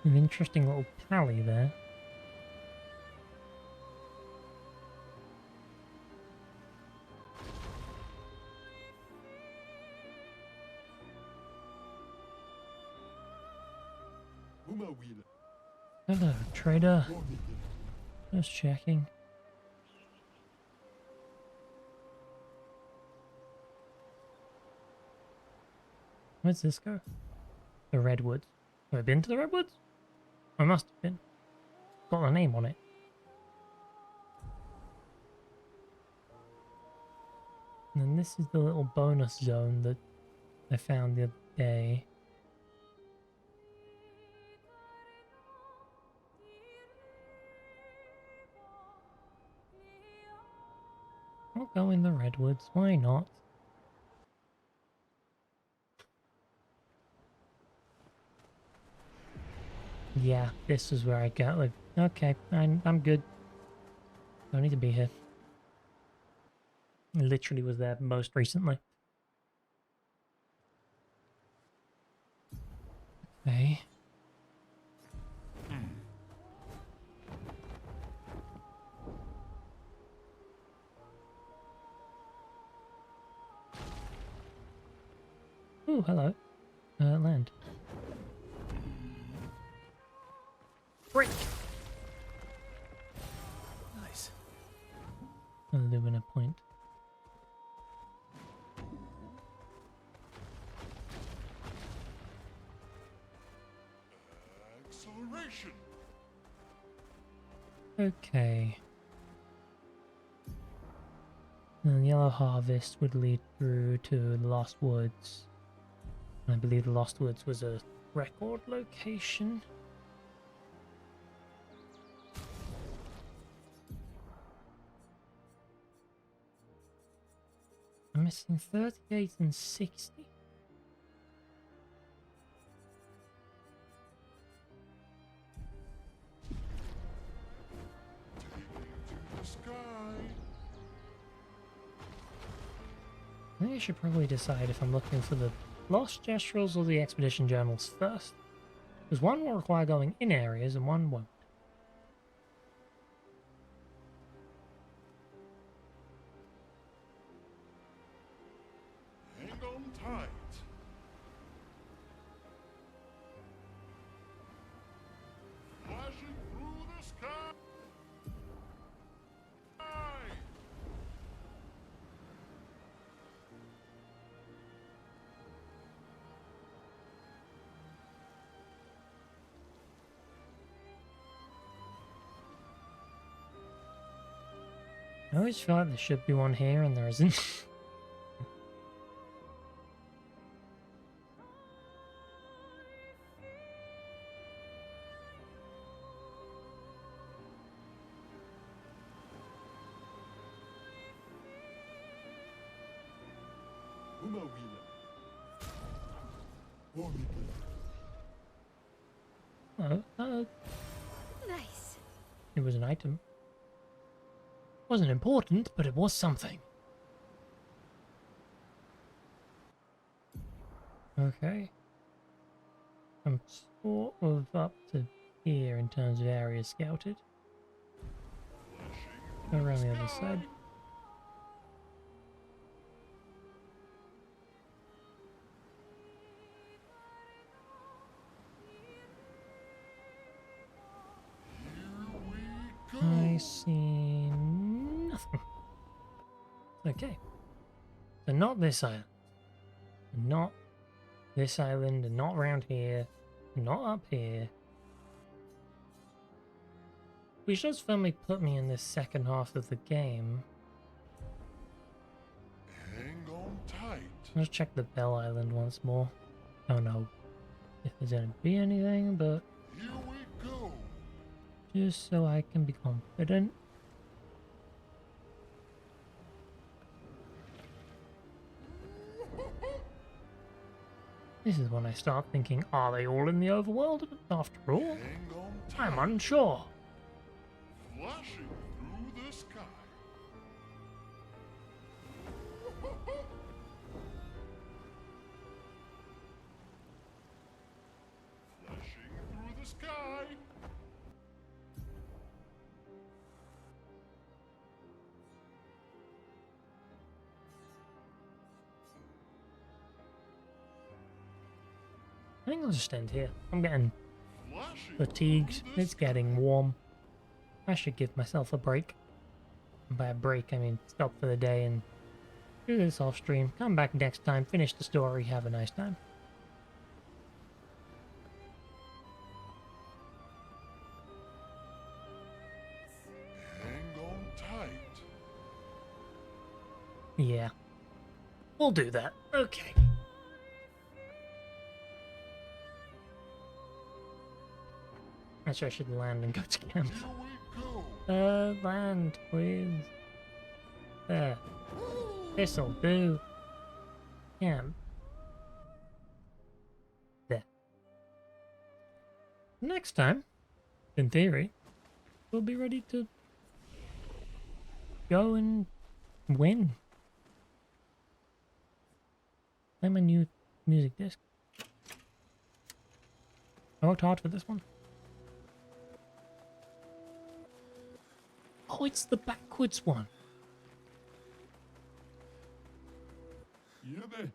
An interesting little tally there. Imma will. Hello, trader. Just checking. Where's this go? The Redwoods. Have I been to the Redwoods? I must have been. Got the name on it. And then this is the little bonus zone that I found the other day. I'll go in the Redwoods, why not? Yeah, this is where I got like, okay, I'm good. Don't need to be here. I literally was there most recently. Okay. Ooh, hello. Land. Break! Nice. Illumina point. Acceleration. Okay. And Yellow Harvest would lead through to the Lost Woods. I believe the Lost Woods was a record location. I'm missing 38 and 60. To the sky. I think I should probably decide if I'm looking for the Lost Gestrels or the Expedition Journals first. Because one will require going in areas and one won't. Hang on tight. Flashing through the sky. I always feel like there should be one here and there isn't. Imma will. Oh, Nice. it was an item. Wasn't important, but it was something. Okay. I'm sort of up to here in terms of area scouted. Go around the other side. I see nothing. Okay. So not this island. Not this island, and not around here. Not up here. Which does firmly put me in this second half of the game. Hang on tight. Let's check the Bell Island once more. Don't know if there's gonna be anything, but Here we go. just so I can be confident. This is when I start thinking, are they all in the overworld after all? Hang on tight. I'm unsure. Flashing through the sky. Flashing through the sky. I think I'll just end here. I'm getting Flashing fatigued. through the It's getting warm. I should give myself a break. And by a break, I mean stop for the day and do this off stream. Come back next time, finish the story, have a nice time. Hang on tight. Yeah. We'll do that. Okay. Actually, I should land and go to camp. Here we go. Land, please. There. This'll do. Camp. There. Next time, in theory, we'll be ready to go and win. Play my new music disc. I worked hard for this one. Oh, it's the backwards one. Yeah, there.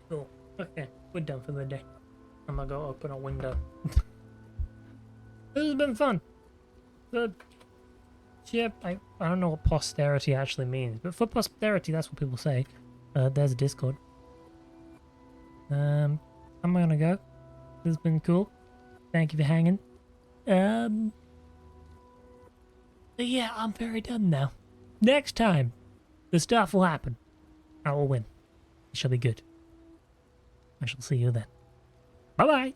Cool. Okay, we're done for the day. I'm gonna go open a window. This has been fun. Good. Yep, I don't know what posterity actually means, but for posterity, that's what people say. There's a Discord. I'm gonna go. This has been cool. Thank you for hanging. But yeah, I'm very done now. Next time, the stuff will happen. I will win. It shall be good. I shall see you then. Bye-bye.